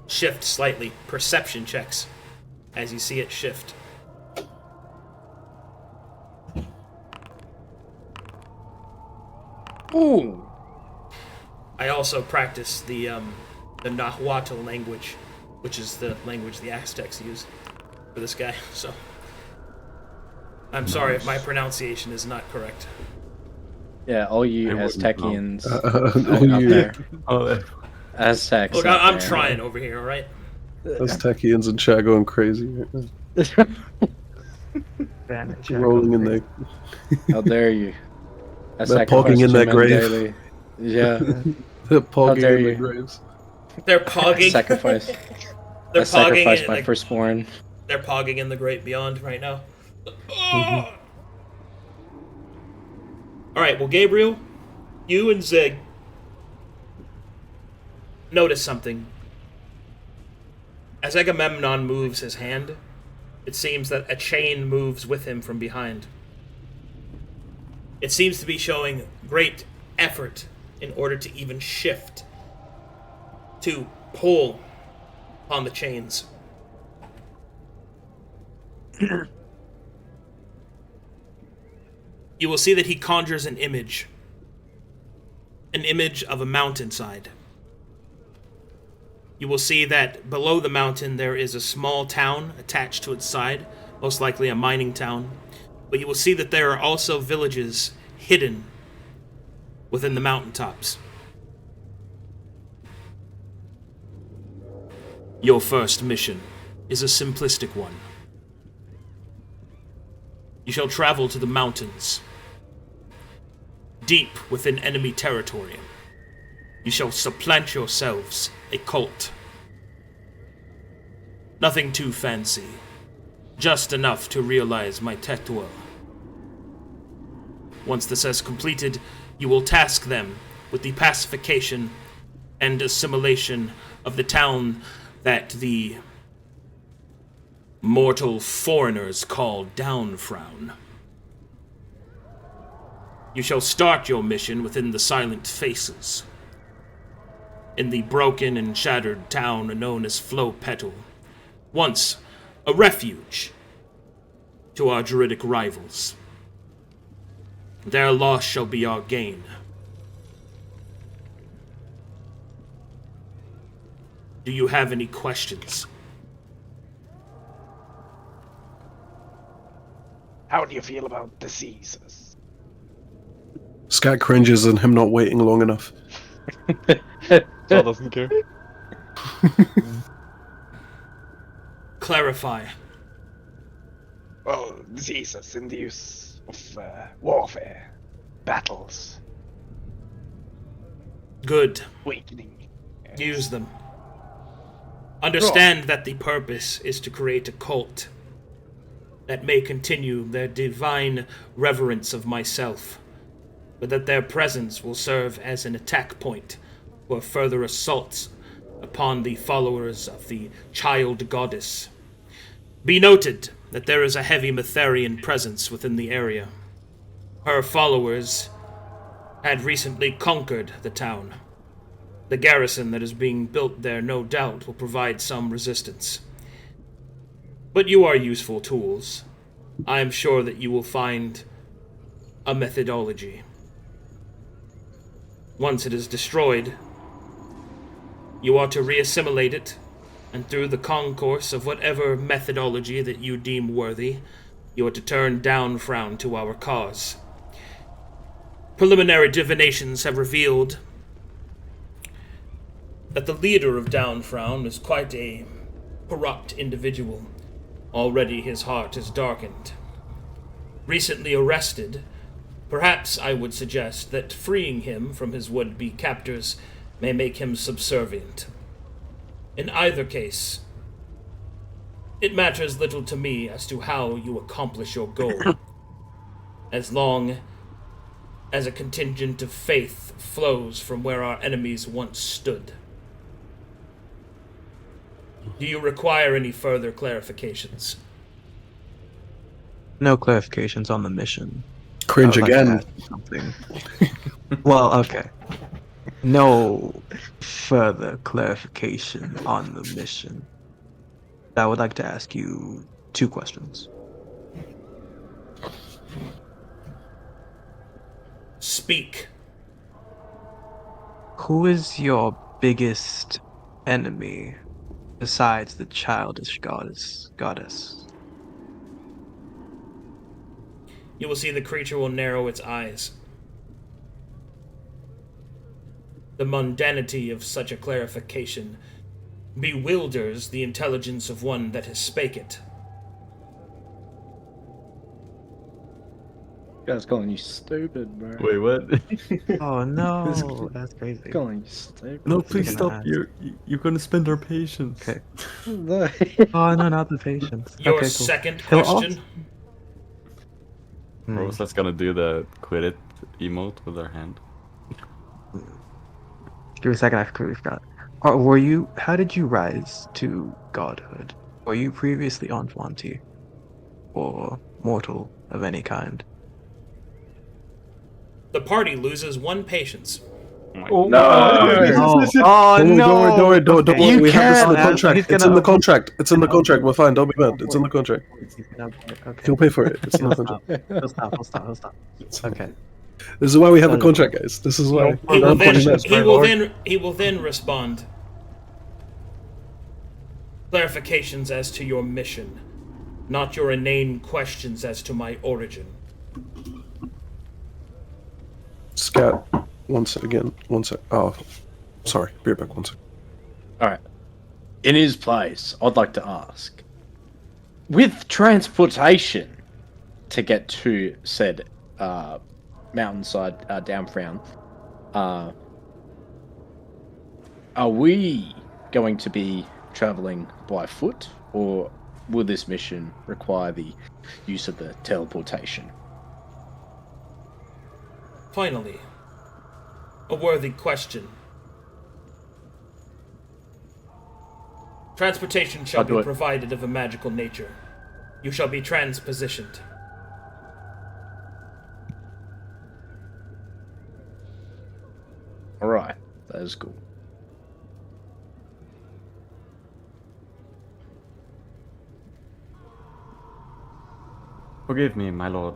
shift slightly. Perception checks as you see it shift. Ooh. I also practice the Nahuatl language, which is the language the Aztecs use for this guy, so I'm sorry if my pronunciation is not correct. Yeah, all you I wouldn't Aztecians all out you there. Oh, Aztecs. Look, out I'm there. trying over here, alright? Aztecians and chat going crazy. Advantage. Rolling in there. How dare you? I They're pogging sacrifice in to their men grave. daily. Yeah. They're pogging dare in their you. graves. They're pogging. Sacrifice. They're I pogging sacrificed in my the, firstborn. They're pogging in the great beyond right now. Alright, well, Gabriel, you and Zig notice something. As Agamemnon moves his hand, it seems that a chain moves with him from behind. It seems to be showing great effort in order to even shift, to pull on the chains. You will see that he conjures an image of a mountainside. You will see that below the mountain there is a small town attached to its side, most likely a mining town. But you will see that there are also villages hidden within the mountaintops. Your first mission is a simplistic one. You shall travel to the mountains, deep within enemy territory. You shall supplant yourselves a cult. Nothing too fancy, just enough to realize my Tetuel. Once this has completed, you will task them with the pacification and assimilation of the town that the mortal foreigners call Downfrown. You shall start your mission within the Silent Faces, in the broken and shattered town known as Flow Petal, once a refuge to our Druidic rivals. Their loss shall be our gain. Do you have any questions? How do you feel about diseases? Scat cringes and him not waiting long enough. Zlade doesn't care. Clarify. Well, diseases in the use of warfare, battles, Good. weakening. Use them. Understand that the purpose is to create a cult that may continue their divine reverence of myself, but that their presence will serve as an attack point for further assaults upon the followers of the child goddess. Be noted that there is a heavy Metherian presence within the area. Her followers had recently conquered the town. The garrison that is being built there no doubt will provide some resistance. But you are useful tools. I am sure that you will find a methodology. Once it is destroyed, you are to reassimilate it, and through the concourse of whatever methodology that you deem worthy, you are to turn Downfrown to our cause. Preliminary divinations have revealed that the leader of Downfrown is quite a corrupt individual. Already his heart is darkened. Recently arrested, perhaps I would suggest that freeing him from his would-be captors may make him subservient. In either case, it matters little to me as to how you accomplish your goal, as long as a contingent of faith flows from where our enemies once stood. Do you require any further clarifications? No clarifications on the mission. Cringe I would like to again. ask you something. Well, okay. No further clarification on the mission. I would like to ask you 2 questions. Speak. Who is your biggest enemy besides the childish goddess? You will see the creature will narrow its eyes. The mundanity of such a clarification bewilders the intelligence of one that has spake it. Guy's calling you stupid, bro. Wait, what? Oh no, that's crazy. Calling you stupid. No, What's he please gonna stop. ask? You're gonna spend our patience. Okay. No. Oh no, not the patience. Your Okay, cool. second He'll question? Hmm. Rosa's gonna do the quit it emote with her hand. Give me a second, I completely forgot. How did you rise to godhood? Were you previously Enfanti? Or mortal of any kind? The party loses 1 patience. Oh, Oh Don't worry. Don't worry. You We have this in the can't. contract. He's It's gonna in the avoid- contract. It's in the contract. We're fine. Don't be mad. It's in the contract. Okay. He'll pay for it. It's in the He'll contract. stop. Okay. This is why we have a No. contract, guys. This is why. He will Not putting then, that. he will then respond. Clarifications as to your mission, not your inane questions as to my origin. Scat. One sec. Oh, sorry. Be right back. 1 sec. Alright. In his place, I'd like to ask, with transportation to get to said mountainside downfrown, are we going to be traveling by foot, or will this mission require the use of the teleportation? Finally, a worthy question. Transportation shall I'll do be it. provided of a magical nature. You shall be transpositioned. Alright, that is cool. Forgive me, my lord.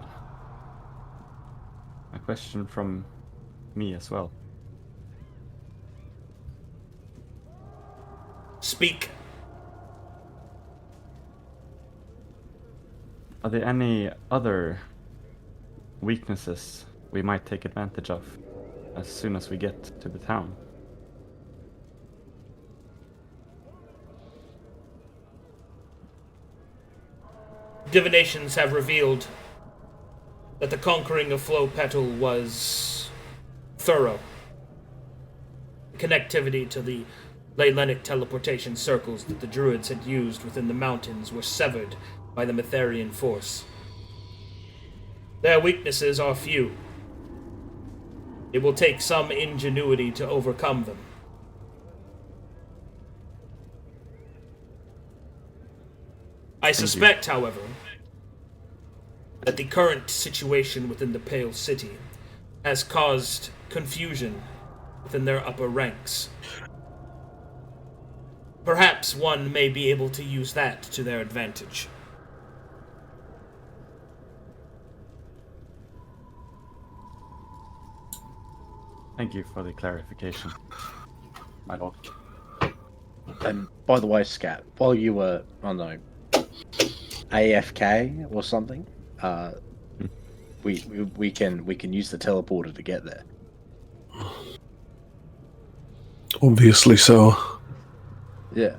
A question from me as well. Speak. Are there any other weaknesses we might take advantage of as soon as we get to the town? Divinations have revealed that the conquering of Flow Petal was thorough. The connectivity to the Leylenic teleportation circles that the druids had used within the mountains were severed by the Metherian force. Their weaknesses are few. It will take some ingenuity to overcome them. I suspect, however, that the current situation within the Pale City has caused confusion within their upper ranks. Perhaps one may be able to use that to their advantage. Thank you for the clarification, my lord. And by the way, Scat, while you were, I don't know, AFK or something, we can use the teleporter to get there. Obviously so. Yeah.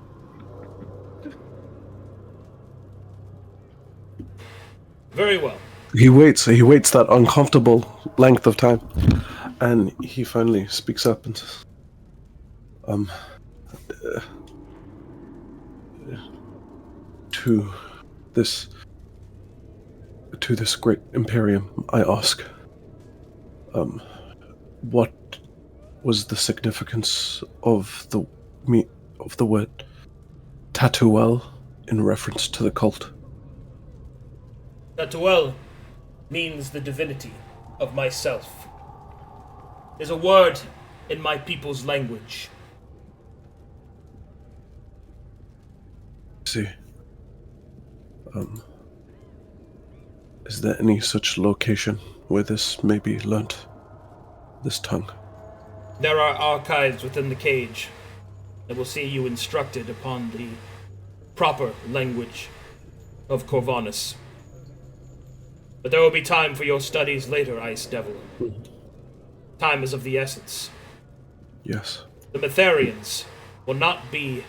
Very well. He waits that uncomfortable length of time, and he finally speaks up and says, to this great Imperium, I ask, what was the significance of the word Tatuel in reference to the cult? Tatuel means the divinity of myself. There's a word in my people's language. See. Is there any such location where this may be learnt? This tongue? There are archives within the cage that will see you instructed upon the proper language of Corvanus. But there will be time for your studies later, Ice Devil. Time is of the essence. Yes. The Metherians will not be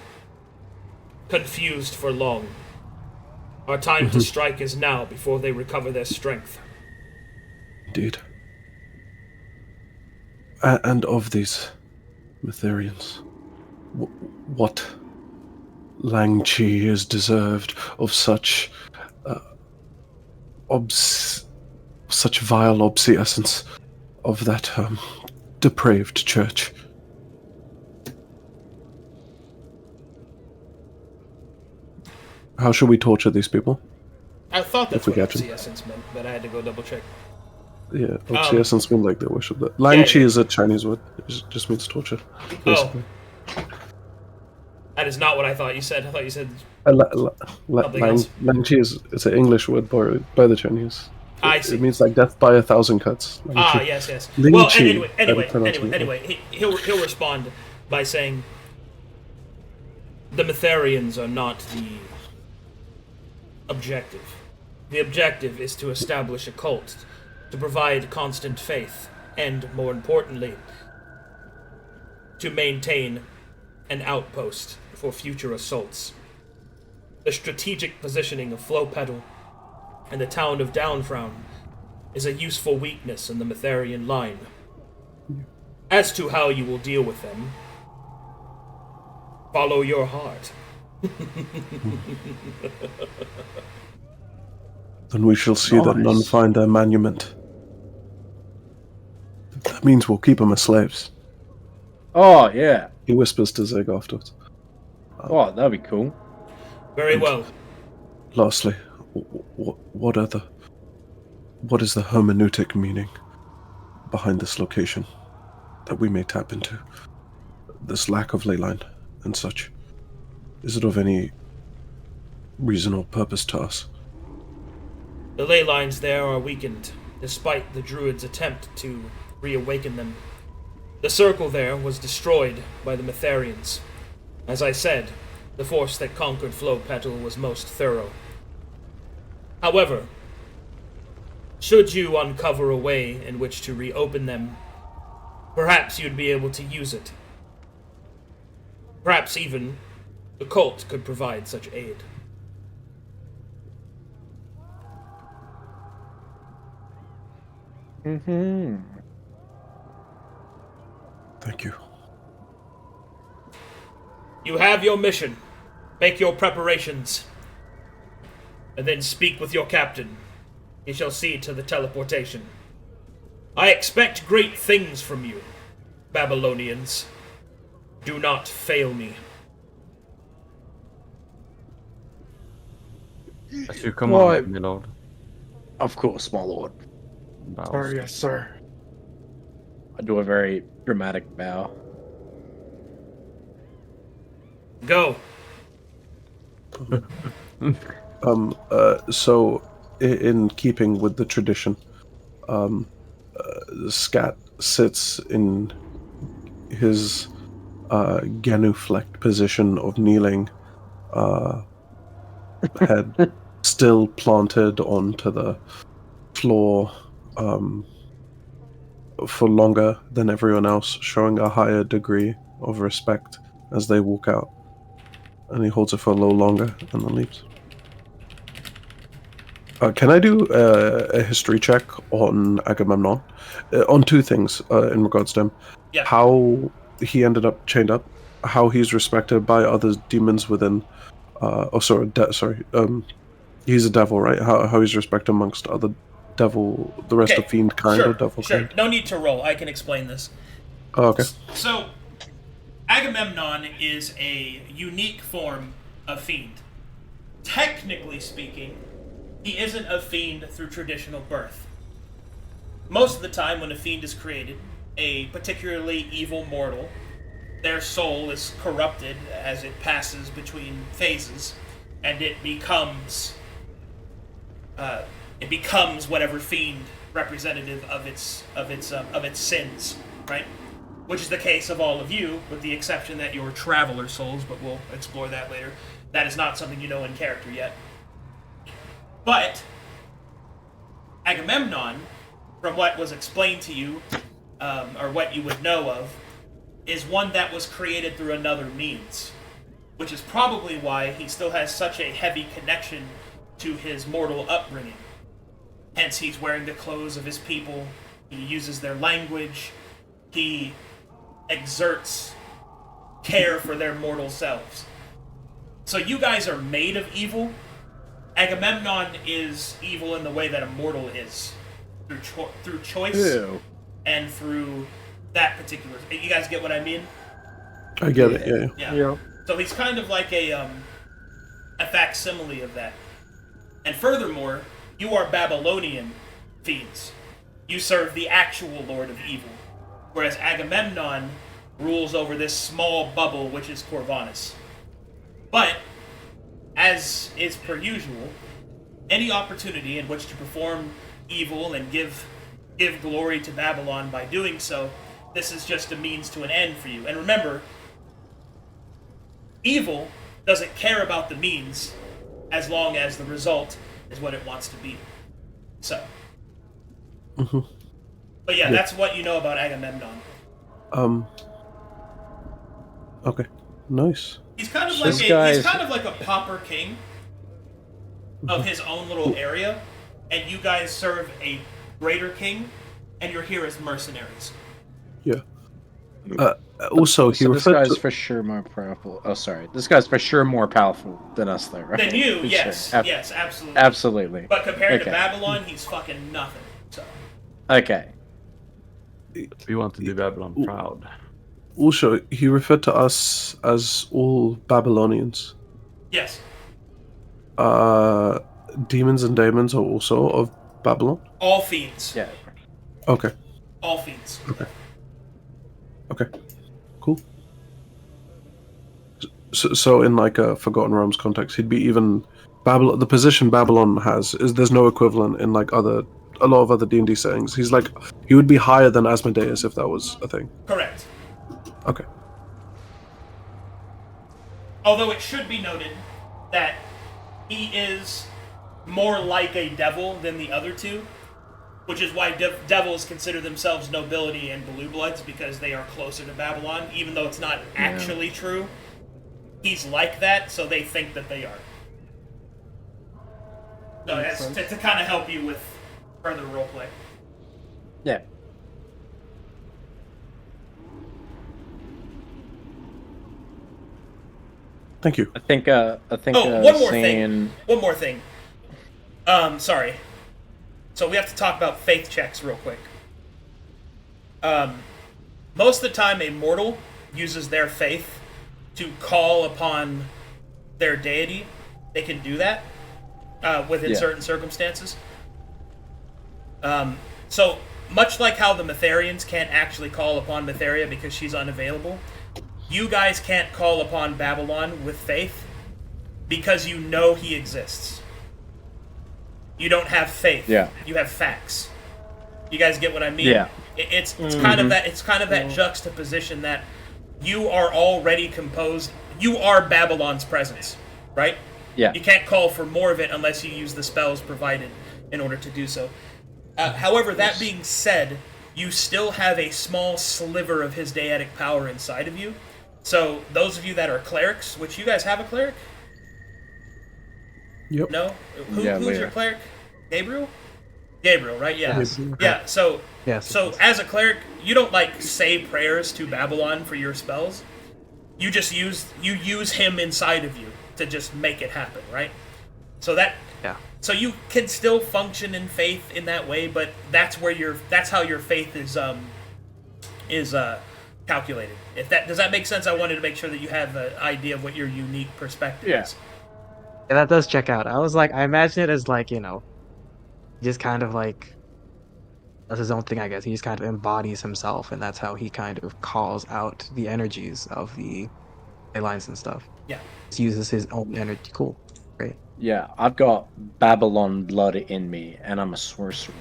confused for long. Our time to strike is now before they recover their strength. Indeed. And of these Metherians, what Lang-Chi is deserved of such such vile obsolescence of that depraved church? How should we torture these people? I thought that's If we what catch 'em. obsolescence meant, but I had to go double check. Yeah, obsolescence means like they worship that. Lang-Chi is a Chinese word. It just means torture, basically. That is not what I thought you said. I thought you said... Lang-Chi is an English word by the Chinese. I see. It means like death by 1,000 cuts. Ah, yes. Ling Well, Chi, anyway, he'll respond by saying, the Metherians are not the objective. The objective is to establish a cult, to provide constant faith, and, more importantly, to maintain an outpost for future assaults. The strategic positioning of Flow Petal and the town of Downfrown is a useful weakness in the Metherian line. As to how you will deal with them, follow your heart. Then we shall see that none find their monument. That means we'll keep them as slaves. Oh, yeah. He whispers to Zig afterwards. Oh, that'd be cool. Very well. Lastly, what is the hermeneutic meaning behind this location that we may tap into? This lack of ley line and such. Is it of any reason or purpose to us? The ley lines there are weakened, despite the druids' attempt to reawaken them. The circle there was destroyed by the Metherians. As I said, the force that conquered Flow Petal was most thorough. However, should you uncover a way in which to reopen them, perhaps you'd be able to use it. Perhaps even the cult could provide such aid. Thank you. You have your mission. Make your preparations. And then speak with your captain. He shall see to the teleportation. I expect great things from you, Babylonians. Do not fail me. As you come on, my lord. Of course, my lord. Bows. Sir, yes, sir. I do a very dramatic bow. Go. So, in keeping with the tradition, Scat sits in his genuflect position of kneeling, head still planted onto the floor for longer than everyone else, showing a higher degree of respect as they walk out. And he holds it for a little longer and then leaves. Can I do a history check on Agamemnon? On two things in regards to him. Yeah. How he ended up chained up, how he's respected by other demons within... he's a devil, right? How he's respected amongst other devil, the rest of fiend kind or devil kind. No need to roll. I can explain this. Oh, okay. So, Agamemnon is a unique form a fiend. Technically speaking, he isn't a fiend through traditional birth. Most of the time when a fiend is created, a particularly evil mortal, their soul is corrupted as it passes between phases, and it becomes whatever fiend representative of its sins, right? Which is the case of all of you, with the exception that you're traveler souls, but we'll explore that later. That is not something you know in character yet. But Agamemnon, from what was explained to you, or what you would know of, is one that was created through another means, which is probably why he still has such a heavy connection to his mortal upbringing. Hence, he's wearing the clothes of his people, he uses their language, he exerts care for their mortal selves. So you guys are made of evil. Agamemnon is evil in the way that a mortal is, through choice. Ew. And through that particular... You guys get what I mean? I get it, yeah. Yeah. So he's kind of like a facsimile of that. And furthermore, you are Babylonian fiends. You serve the actual Lord of Evil. Whereas Agamemnon rules over this small bubble, which is Corvinus. But, as is per usual, any opportunity in which to perform evil and give glory to Babylon by doing so, this is just a means to an end for you. And remember, evil doesn't care about the means as long as the result is what it wants to be. So. Mm-hmm. But yeah, that's what you know about Agamemnon. Okay. Nice. He's kind of This like a pauper king of his own little area, and you guys serve a greater king, and you're here as mercenaries. Yeah. Also, he So this referred guy's to... for sure more powerful. Oh, sorry. This guy's for sure more powerful than us, though, right? Than you, For yes. sure. Yes, absolutely. Absolutely. But compared to Okay. Babylon, he's fucking nothing. So. Okay. We want to do Babylon proud. Also, he referred to us as all Babylonians. Yes. Demons and daemons are also of Babylon? All fiends. Yeah. Okay. All fiends. Okay. Cool. So in like a Forgotten Realms context, he'd be even... Babylon. The position Babylon has is there's no equivalent in like a lot of other D&D settings. He would be higher than Asmodeus if that was a thing. Correct. Okay. Although it should be noted that he is more like a devil than the other two, which is why devils consider themselves nobility and blue bloods, because they are closer to Babylon, even though it's not actually true. He's like that, so they think that they are. So that's to kind of help you with further roleplay. Yeah. Thank you. I think One more thing. Sorry. So we have to talk about faith checks real quick. Most of the time, a mortal uses their faith to call upon their deity. They can do that within certain circumstances. So much like how the Metherians can't actually call upon Metheria because she's unavailable, you guys can't call upon Babylon with faith because you know he exists. You don't have faith. Yeah. You have facts. You guys get what I mean? Yeah. It's kind of that juxtaposition that you are already composed. You are Babylon's presence, right? Yeah. You can't call for more of it unless you use the spells provided in order to do so. However, that being said, you still have a small sliver of his deity power inside of you. So those of you that are clerics, which you guys have a cleric? Yep. No? Who's later. your cleric? Gabriel? Gabriel, right? Yeah. Yes. Yeah, so Yes. so as a cleric, you don't like say prayers to Babylon for your spells. You just use him inside of you to just make it happen, right? So so you can still function in faith in that way, but that's how your faith is calculated. Does that make sense? I wanted to make sure that you have an idea of what your unique perspective is. Yeah, that does check out. I was like, I imagine it as like, just kind of like that's his own thing, I guess. He just kind of embodies himself, and that's how he kind of calls out the energies of the lines and stuff. Yeah. He uses his own energy. Cool. Great. Yeah, I've got Babylon blood in me, and I'm a sorcerer.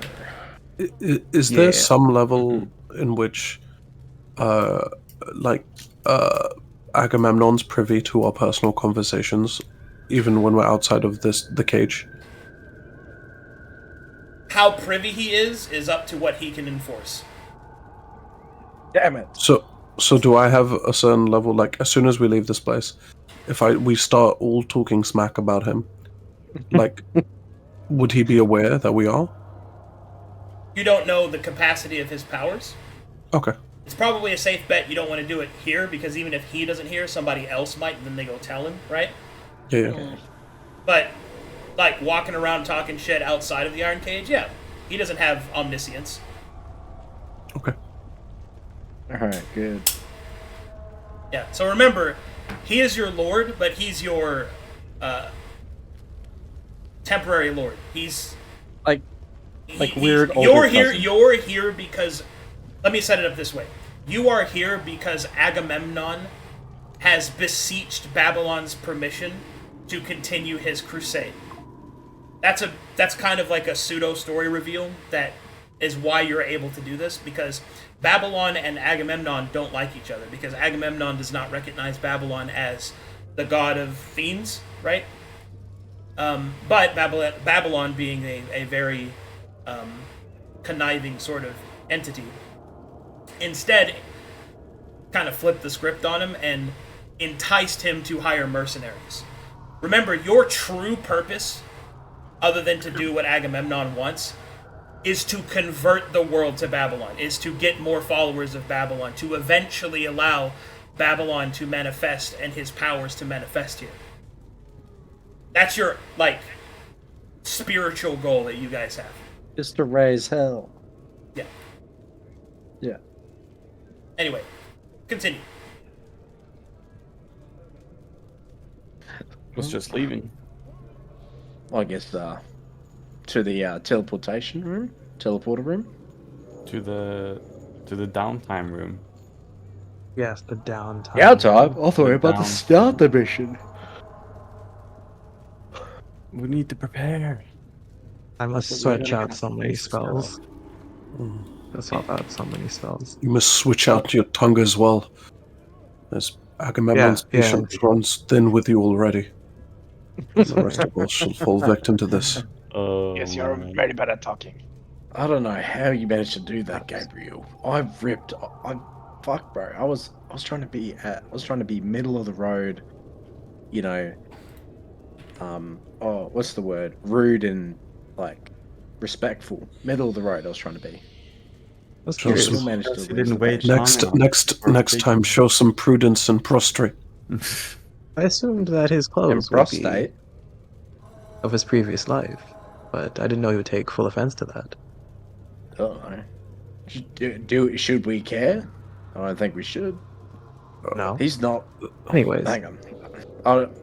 Is there some level in which, Agamemnon's privy to our personal conversations, even when we're outside of the cage? How privy he is up to what he can enforce. Damn it. So do I have a certain level, like, as soon as we leave this place, if we start all talking smack about him, like, would he be aware that we are? You don't know the capacity of his powers. Okay. It's probably a safe bet you don't want to do it here, because even if he doesn't hear, somebody else might, and then they go tell him, right? Yeah. But, like, walking around talking shit outside of the Iron Cage, yeah. He doesn't have omniscience. Okay. Alright, good. Yeah, so remember, he is your lord, but he's your temporary lord. He's weird older You're here because, let me set it up this way. You are here because Agamemnon has beseeched Babylon's permission to continue his crusade. That's kind of like a pseudo story reveal that is why you're able to do this, because Babylon and Agamemnon don't like each other, because Agamemnon does not recognize Babylon as the god of fiends, right? But Babylon being a very conniving sort of entity, instead kind of flipped the script on him and enticed him to hire mercenaries. Remember, your true purpose, other than to do what Agamemnon wants, is to convert the world to Babylon, is to get more followers of Babylon, to eventually allow Babylon to manifest and his powers to manifest here. That's your, spiritual goal that you guys have. Just to raise hell. Yeah. Yeah. Anyway, continue. Was just leaving. I guess, to the teleportation room? Teleporter room? To the downtime room. Yes, the downtime. Downtime? I thought we were about to Down. start the mission. We need to prepare. I must We're switch gonna out have so to many face the spells. Let's swap out so many spells. You must switch out your tongue as well, as Agamemnon's Yeah, patience runs thin with you already. The rest of us shall fall victim to this. Yes, you're very bad at talking. I don't know how you managed to do that, Gabriel. Fuck, bro. I was trying to be middle of the road, what's the word? Rude and respectful. Middle of the road I was trying to be. That's Sure, curious. so- Still managed to He lose didn't the wait patient. Next time, show some prudence and prostrate. I assumed that his And clothes would be prostate. of his previous life, but I didn't know he would take full offense to that. I don't know. Should we care? I don't think we should. No. He's not. Anyways. Hang on.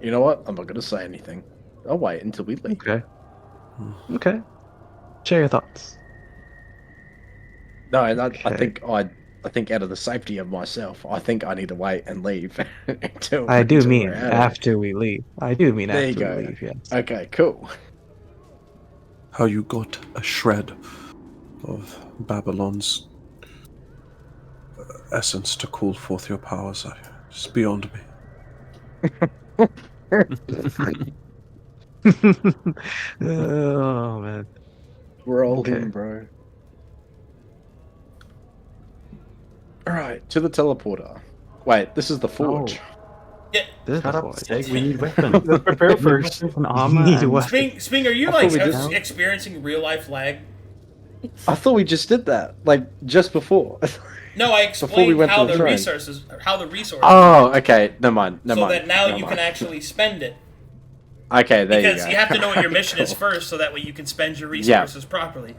You know what? I'm not going to say anything. I'll wait until we leave. Okay. Okay. Share your thoughts. No, Okay. I think out of the safety of myself, I think I need to wait and leave until. I do until mean we're out of after we leave. I do mean There you after go. we leave, yes. here. Okay, cool. How you got a shred of Babylon's essence to call forth your powers, it's beyond me. Oh, man. We're all Okay. in, bro. Alright, to the teleporter. Wait, this is the forge. Yeah. This is Shut the up, forge. Steg. We need weapons. Let's prepare first. An armor Need and- weapons. Sping, are you I thought we just- experiencing real life lag? I thought we just did that, just before. No, I Before we explained went to how the the throne. resources Oh, okay. Never mind. so that now you can actually spend it. Okay, there you Because go. you have to know what your mission is first, so that way you can spend your resources properly.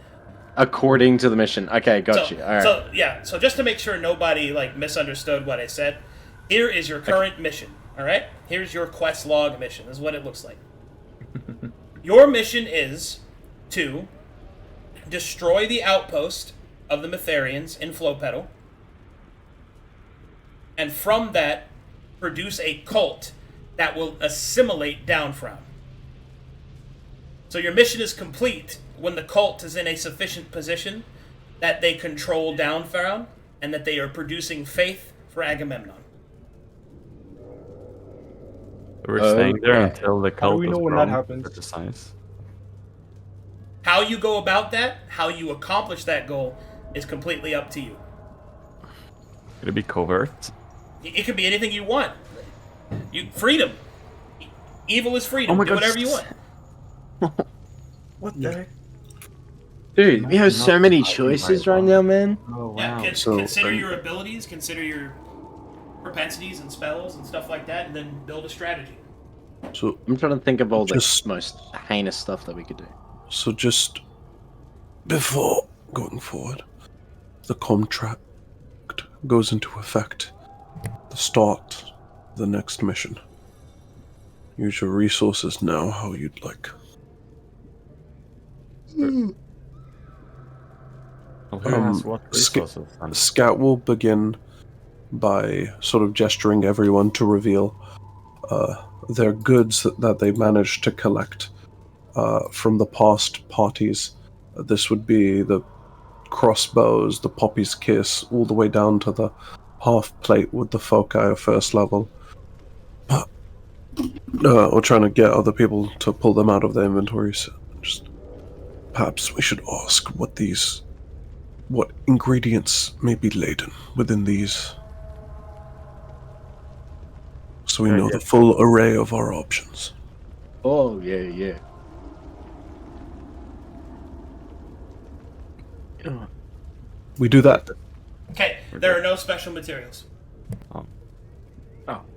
According to the mission. Okay, got you. All right. So yeah, so just to make sure nobody like misunderstood what I said, here is your current mission. All right, here's your quest log mission. This is what it looks like. Your mission is to destroy the outpost of the Mytharians in Flowpetal, and from that, produce a cult that will assimilate Downfrown. So your mission is complete when the cult is in a sufficient position that they control Downfrown and that they are producing faith for Agamemnon. We're staying there until the How do cult we is know when grown that happens? to size. How you go about that, how you accomplish that goal, is completely up to you. Could it be covert? It could be anything you want. Freedom. Evil is freedom. Oh my Do God. whatever you want. What the heck? Dude, we have so many choices right now, man. Oh wow. Yeah, So, consider your abilities, consider your propensities and spells and stuff like that, and then build a strategy. So, I'm trying to think of all the Just- most heinous stuff that we could do. so just before going forward, the contract goes into effect. The start of the next mission. Use your resources now how you'd like. Well, who has what resources? And Scat will begin by sort of gesturing everyone to reveal their goods that they managed to collect from the past parties. This would be the crossbows, the Poppy's Kiss, all the way down to the half plate with the foci of first level. But we're trying to get other people to pull them out of their inventories. Just, perhaps we should ask what ingredients may be laden within these, so we know the full array of our options. Oh, yeah. We do that. Okay, there are no special materials.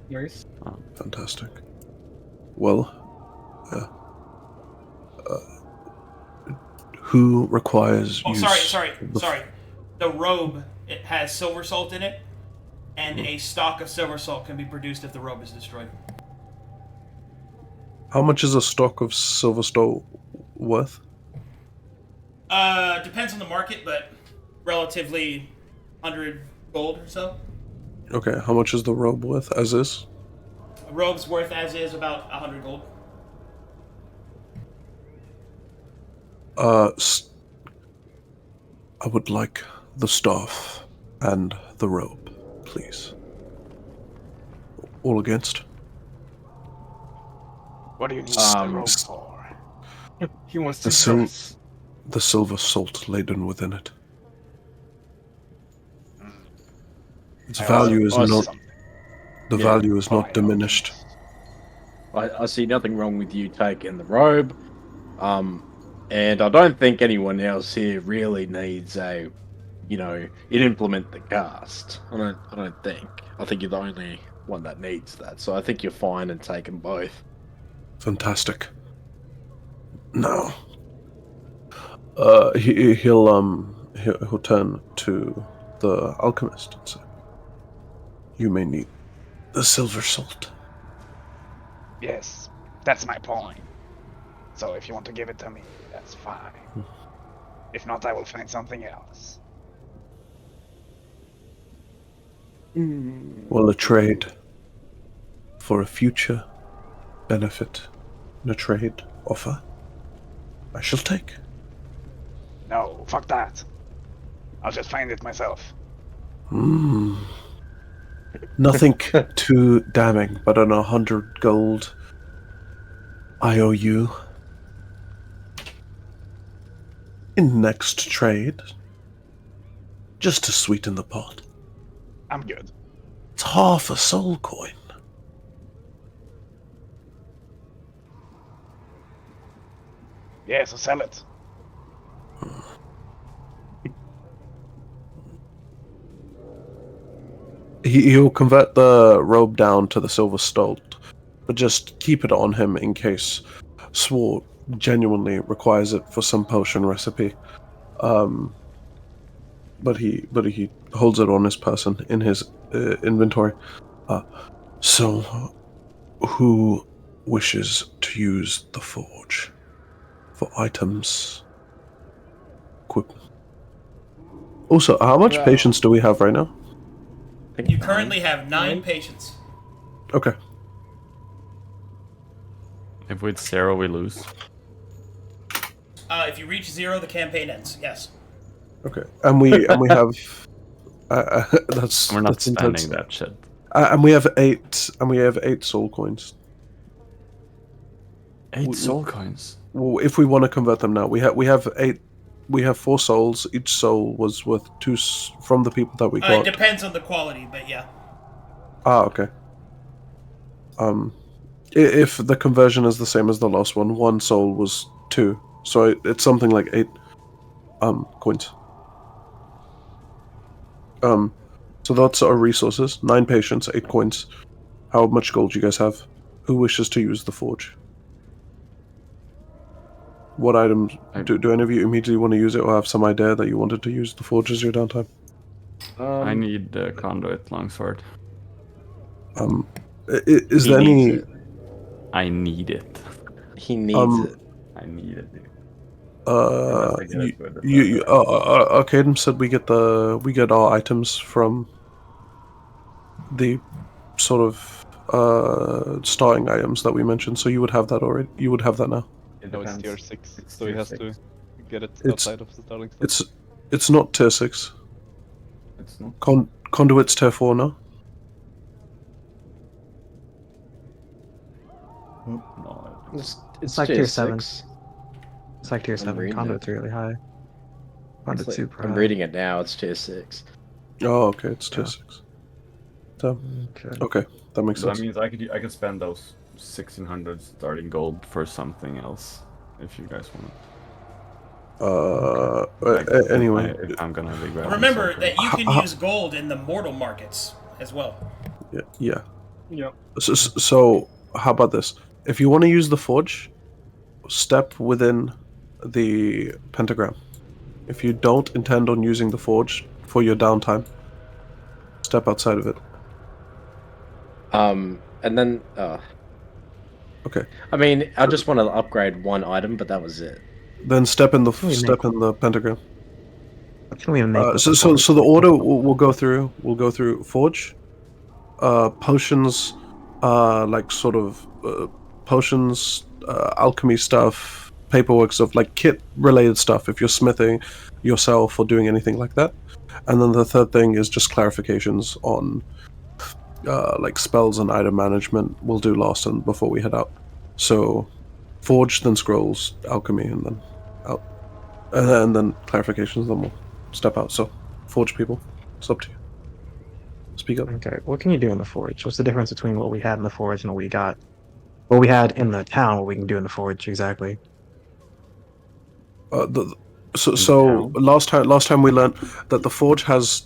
Nice. Fantastic. Well, who requires Oh, use? sorry. The robe, it has silver salt in it, and a stock of silver salt can be produced if the robe is destroyed. How much is a stock of silver stone worth? Depends on the market, but relatively 100 gold or so. Okay, how much is the robe worth as is? A robe's worth as is about 100 gold. I would like the staff and the robe, please. All against? What do you need the rope s- for? He wants The to sil- dress. the silver salt laden within it. Its value is not. The value is not diminished. I see nothing wrong with you taking the robe. And I don't think anyone else here really needs an implement the cast. I don't think. I think you're the only one that needs that. So I think you're fine in taking both. Fantastic. Now, he'll turn to the alchemist and say, "You may need the silver salt." Yes, that's my point. So if you want to give it to me, that's fine. If not, I will find something else. Well, a trade for a future benefit and a trade offer I shall take. No, fuck that. I'll just find it myself. Nothing too damning, but an 100 gold IOU in next trade, just to sweeten the pot. I'm good. It's half a soul coin. Yeah, so sell it. He'll convert the robe down to the silver stolt, but just keep it on him in case Swar genuinely requires it for some potion recipe. But he holds it on his person in his inventory. So, who wishes to use the forge for items? Equipment. Also, how much patience do we have right now? You currently have 9 patience. Okay. If with 0 we lose. If you reach 0, the campaign ends. Yes. Okay, and we have that's We're not that's intense. spending that shit. And we have 8 soul coins. 8 soul coins. Well, if we want to convert them now, we have 8. We have 4 souls. Each soul was worth 2 from the people that we got. It depends on the quality, but yeah. Okay. If the conversion is the same as the last one soul was 2, so it's something like 8 coins. So that's our resources. 9 patience, 8 coins. How much gold do you guys have? Who wishes to use the forge? What items do any of you immediately want to use it, or have some idea that you wanted to use the forge as your downtime? I need the conduit longsword. Is there any? I need it. He needs it. I need it, dude. Arcadum said we get our items from the sort of starting items that we mentioned. So you would have that already. You would have that now. No, it's tier 6, so he has to get it outside of the starting stuff. It's not tier 6. It's not. Conduit's tier 4 now. No, It's like tier 7. 6. It's like tier 7. Conduit's really high. Conduit's super high. I'm reading it now. It's tier 6. Oh, okay, it's tier 6. So, okay, that makes sense. That means I could spend those 1600 starting gold for something else, if you guys want. Anyway, if I'm gonna be grabbing Remember something. that you can use gold in the mortal markets as well. Yeah. Yep. So how about this? If you want to use the forge, step within the pentagram. If you don't intend on using the forge for your downtime, step outside of it. And then Okay. I mean, I just want to upgrade one item, but that was it. Then step in the pentagram. What can we make? So the order we'll go through. We'll go through forge, potions, like sort of potions, alchemy stuff, paperwork stuff, like kit related stuff. If you're smithing yourself or doing anything like that, and then the third thing is just clarifications on like spells and item management. We'll do last and before we head out. So forge, then scrolls, alchemy, and then out, and then clarifications. Then we'll step out. So forge people, it's up to you. Speak up. Okay, what can you do in the forge? What's the difference between what we had in the forge and what we got? What we had in the town, what we can do in the forge exactly? So last time we learned that the forge has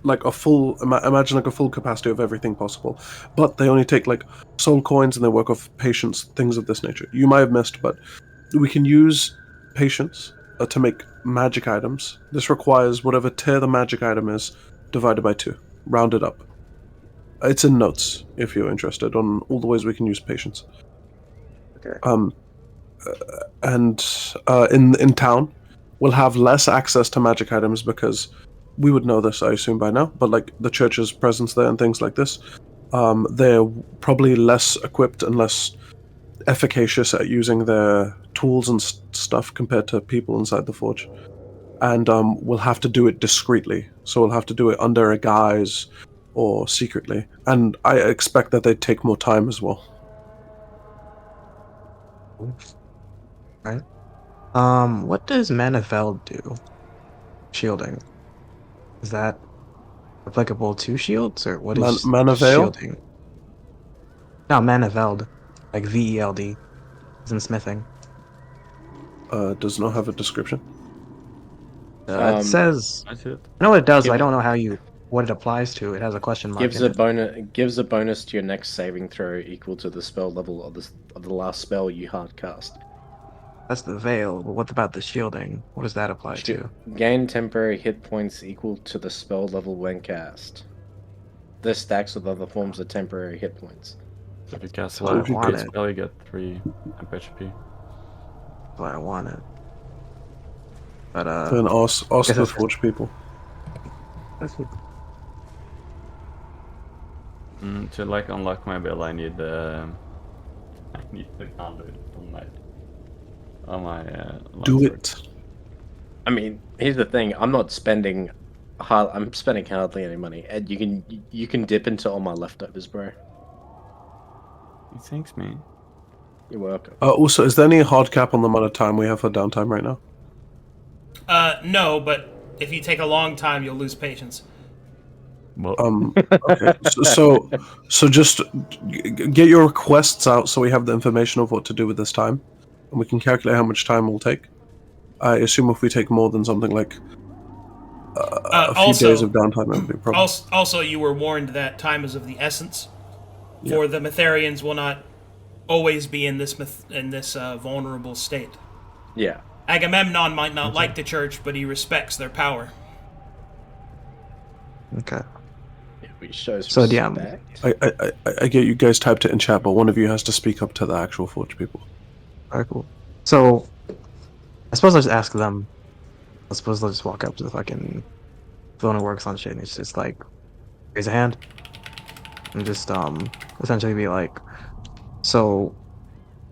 a full imagine like a full capacity of everything possible, but they only take like soul coins and they work off patience, things of this nature. You might have missed, but we can use patience to make magic items. This requires whatever tier the magic item is divided by 2, rounded up. It's in notes if you're interested on all the ways we can use patience. Okay. In town, we'll have less access to magic items because we would know this, I assume, by now, but like the church's presence there and things like this, they're probably less equipped and less efficacious at using their tools and stuff compared to people inside the forge. And we'll have to do it discreetly, so we'll have to do it under a guise or secretly. And I expect that they'd take more time as well. Right. What does Maniveld do? Shielding. Is that applicable to shields, or what is Manivale? shielding? No, Maniveld. Like VELD. It's in smithing. Does not have a description. It says... I see it. I know what it does, but I don't know what it applies to. It has a question mark. Gives a bonus to your next saving throw equal to the spell level of the last spell you hard cast. That's the veil, but what about the shielding? What does that apply to? Gain temporary hit points equal to the spell level when cast. This stacks with other forms of temporary hit points. So if you cast So I a want it. spell, you get 3 temp HP. But I want it. But Then ask guess the that's- Forge people. that's what- To like unlock my bill, I need the conduit on my Do longsword. it. I mean, here's the thing: I'm spending hardly any money, and you can dip into all my leftovers, bro. Thanks, man. You're welcome. Also, is there any hard cap on the amount of time we have for downtime right now? No, but if you take a long time, you'll lose patience. Well, Okay. So just get your requests out so we have the information of what to do with this time, and we can calculate how much time it will take. I assume if we take more than something like a few days of downtime, it would be a problem. Also, you were warned that time is of the essence. For the Mytharians will not always be in this vulnerable state. Yeah. Agamemnon might not like the church, but he respects their power. Okay. He shows So, yeah. respect. I get you guys typed it in chat, but one of you has to speak up to the actual Forge people. Alright, cool. So, I suppose I'll just ask them. I suppose they'll just walk up to the fucking... If it only works on shit, and it's just like... Raise a hand. And just, essentially be like... So,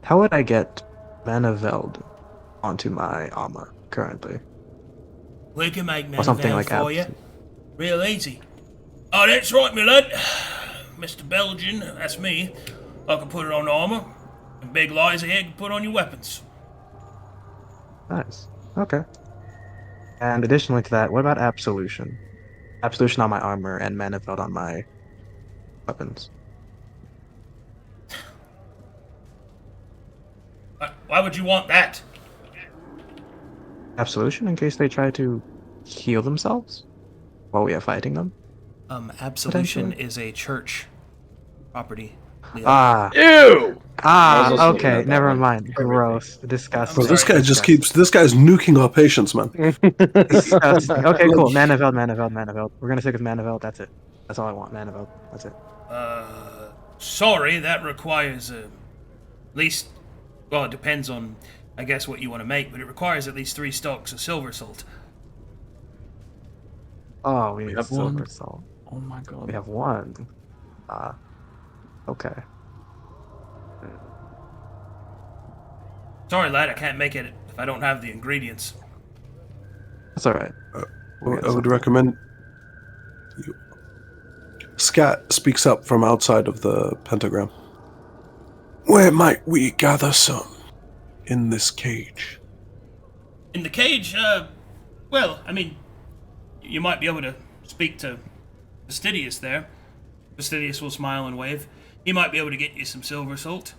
how would I get Mana Veld onto my armor, currently? We can make Or something Manavale like for you. that. Real easy. Oh, that's right, my lad. Mr. Belgian, that's me. I can put it on armor. And Big Liza here can put on your weapons. Nice. Okay. And additionally to that, what about Absolution? Absolution on my armor and Mana Veld on my weapons. Why would you want that? Absolution in case they try to heal themselves while we are fighting them? Absolution is a church property. Leo. Ah. Ew! Okay, never mind. Gross. Disgusting. Bro, this guy just keeps. This guy's nuking our patience, man. Disgusting. Okay, cool. Mana Veld. We're gonna stick with Mana Veld. That's it. That's all I want. Mana Veld. That's it. Sorry, that requires at least... Well, it depends on, I guess, what you want to make, but it requires at least 3 stalks of silver salt. Oh, we need have silver one. salt. oh my god. We have 1. Okay. Sorry, lad, I can't make it if I don't have the ingredients. That's alright. I would recommend. Scat speaks up from outside of the pentagram. Where might we gather some in this cage? In the cage, well, I mean, you might be able to speak to Fastidious there. Fastidious will smile and wave. He might be able to get you some silver salt.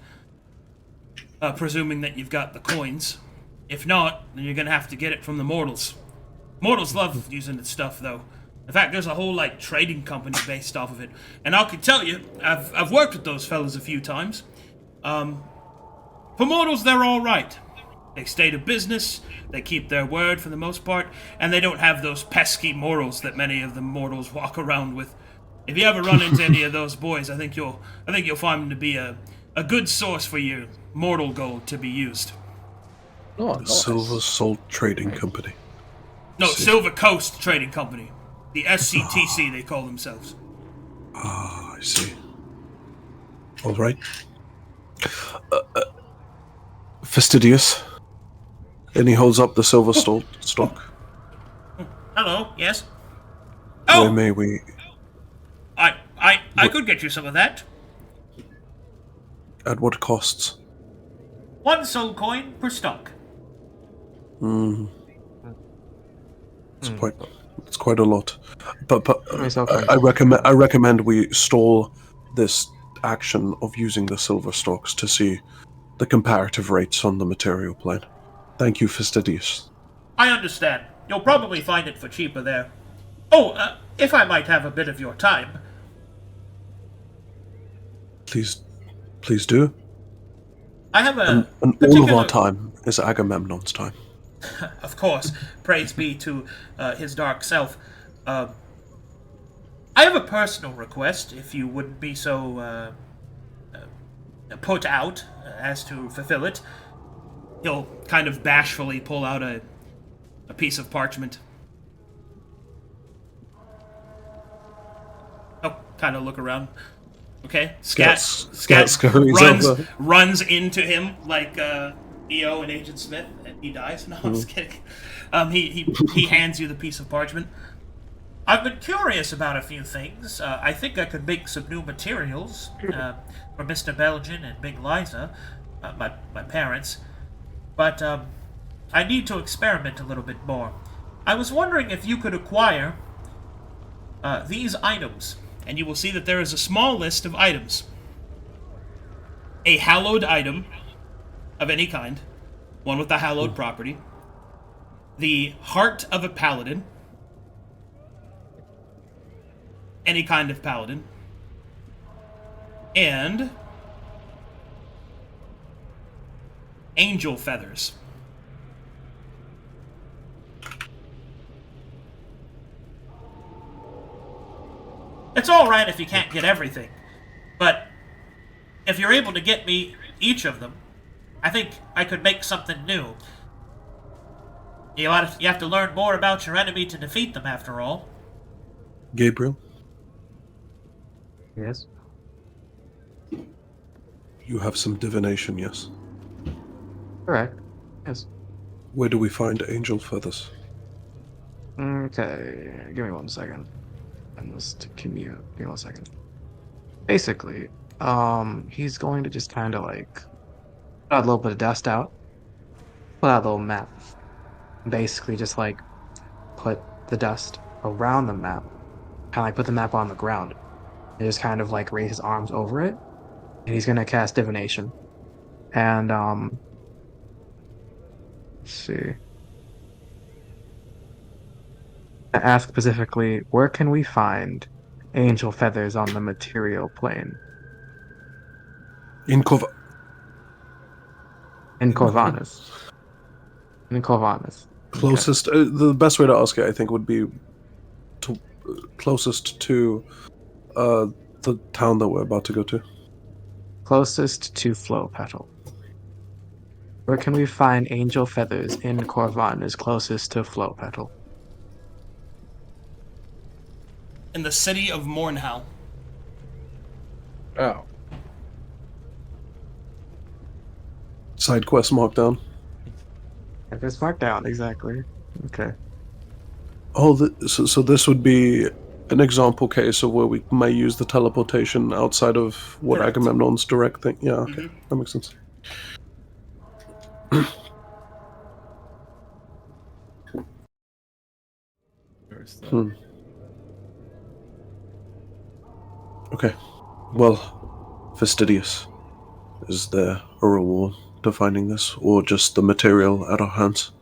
Presuming that you've got the coins. If not, then you're gonna have to get it from the mortals. Mortals love using this stuff, though. In fact, there's a whole, trading company based off of it. And I can tell you, I've worked with those fellas a few times. For mortals, they're alright. They stay to business, they keep their word for the most part, and they don't have those pesky morals that many of the mortals walk around with. If you ever run into any of those boys, I think you'll find them to be a good source for your mortal gold to be used. Oh, The nice. Silver Salt Trading Company. No, See. Silver Coast Trading Company. The SCTC, they call themselves. Ah, I see. All right. Fastidious. And he holds up the silver stock. Hello, yes? Where Oh, may we? I could get you some of that. At what costs? 1 soul coin per stock. It's quite a lot. But Nice, okay. I recommend we stall this action of using the silver stocks to see the comparative rates on the material plane. Thank you, Fastidious. I understand. You'll probably find it for cheaper there. Oh, if I might have a bit of your time. Please do. I have a And all particular... of our time is Agamemnon's time. Of course, praise be to his dark self. I have a personal request, if you wouldn't be so put out as to fulfill it. He'll kind of bashfully pull out a piece of parchment. Oh, kind of look around. Okay, Scat runs into him like EO and Agent Smith, and he dies. No, I'm just kidding. He hands you the piece of parchment. I've been curious about a few things. I think I could make some new materials for Mr. Belgian and Big Liza, my parents. But I need to experiment a little bit more. I was wondering if you could acquire these items, and you will see that there is a small list of items. A hallowed item of any kind, one with a hallowed property, the heart of a paladin, any kind of paladin, and angel feathers. It's alright if you can't get everything, but if you're able to get me each of them, I think I could make something new. You have to learn more about your enemy to defeat them, after all. Gabriel? Yes? You have some divination, yes? Correct. Yes. Where do we find angel feathers? Okay, give me 1 second. And just commute. Give me 1 second. Basically, he's going to just kind of like put a little bit of dust out, put out a little map. Basically, just like put the dust around the map, kind of like put the map on the ground, and just kind of like raise his arms over it. And he's gonna cast divination, and let's see. I ask specifically, where can we find angel feathers on the material plane? In Corvanus. In Corvanus. Closest, the best way to ask it, I think, would be closest to the town that we're about to go to. Closest to Flow Petal. Where can we find angel feathers in Corvanus closest to Flow Petal? In the city of Mornhal. Oh. Side quest markdown. It's marked down, exactly. Okay. Oh, so this would be an example case of where we may use the teleportation outside of what Correct. Agamemnon's direct thing. Yeah, okay. That makes sense. Okay. Well, Fastidious, is there a reward to finding this, or just the material at our hands?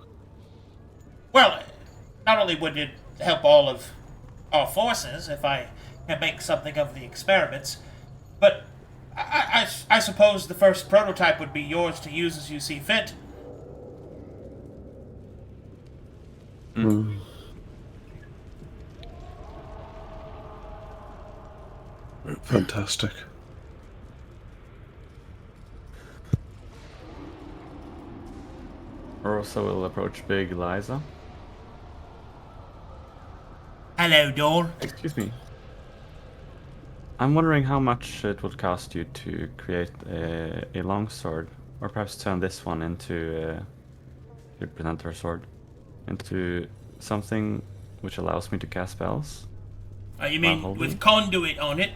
Well, not only would it help all of our forces if I can make something of the experiments, but I suppose the first prototype would be yours to use as you see fit. Fantastic. Morosa will approach Big Liza. Hello, Dawn. Excuse me. I'm wondering how much it would cost you to create a longsword, or perhaps turn this one into the presenter sword, into something which allows me to cast spells. You mean with conduit on it?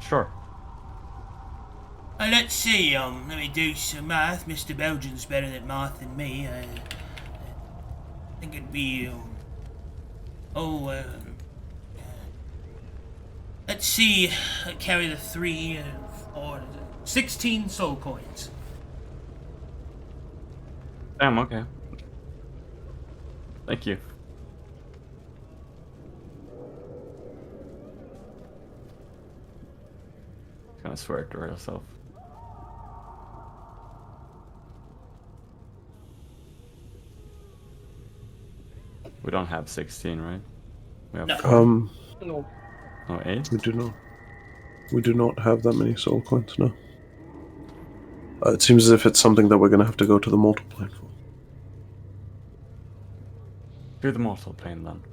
Sure. Let's see, let me do some math. Mr. Belgian's better at math than me. I think it'd be, let's see, carry the 3, 4, 16 soul coins. Damn, okay. Thank you. Kind of swear to herself. We don't have 16, right? We have No. 4. No. Oh, 8? We do not. We do not have that many soul coins, no. It seems as if it's something that we're going to have to go to the mortal plane for. Do the mortal plane then.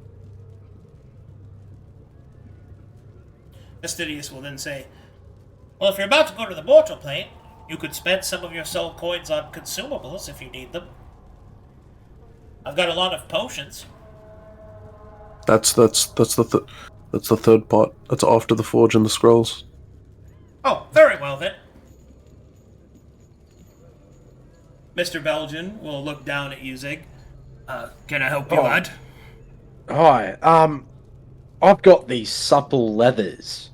Fastidious will then say, well, if you're about to go to the mortal plane, you could spend some of your soul coins on consumables if you need them. I've got a lot of potions. That's the third part. That's after the forge and the scrolls. Oh, very well then. Mr. Belgian will look down at you, Zig. Can I help you, lad? Hi, I've got these supple leathers,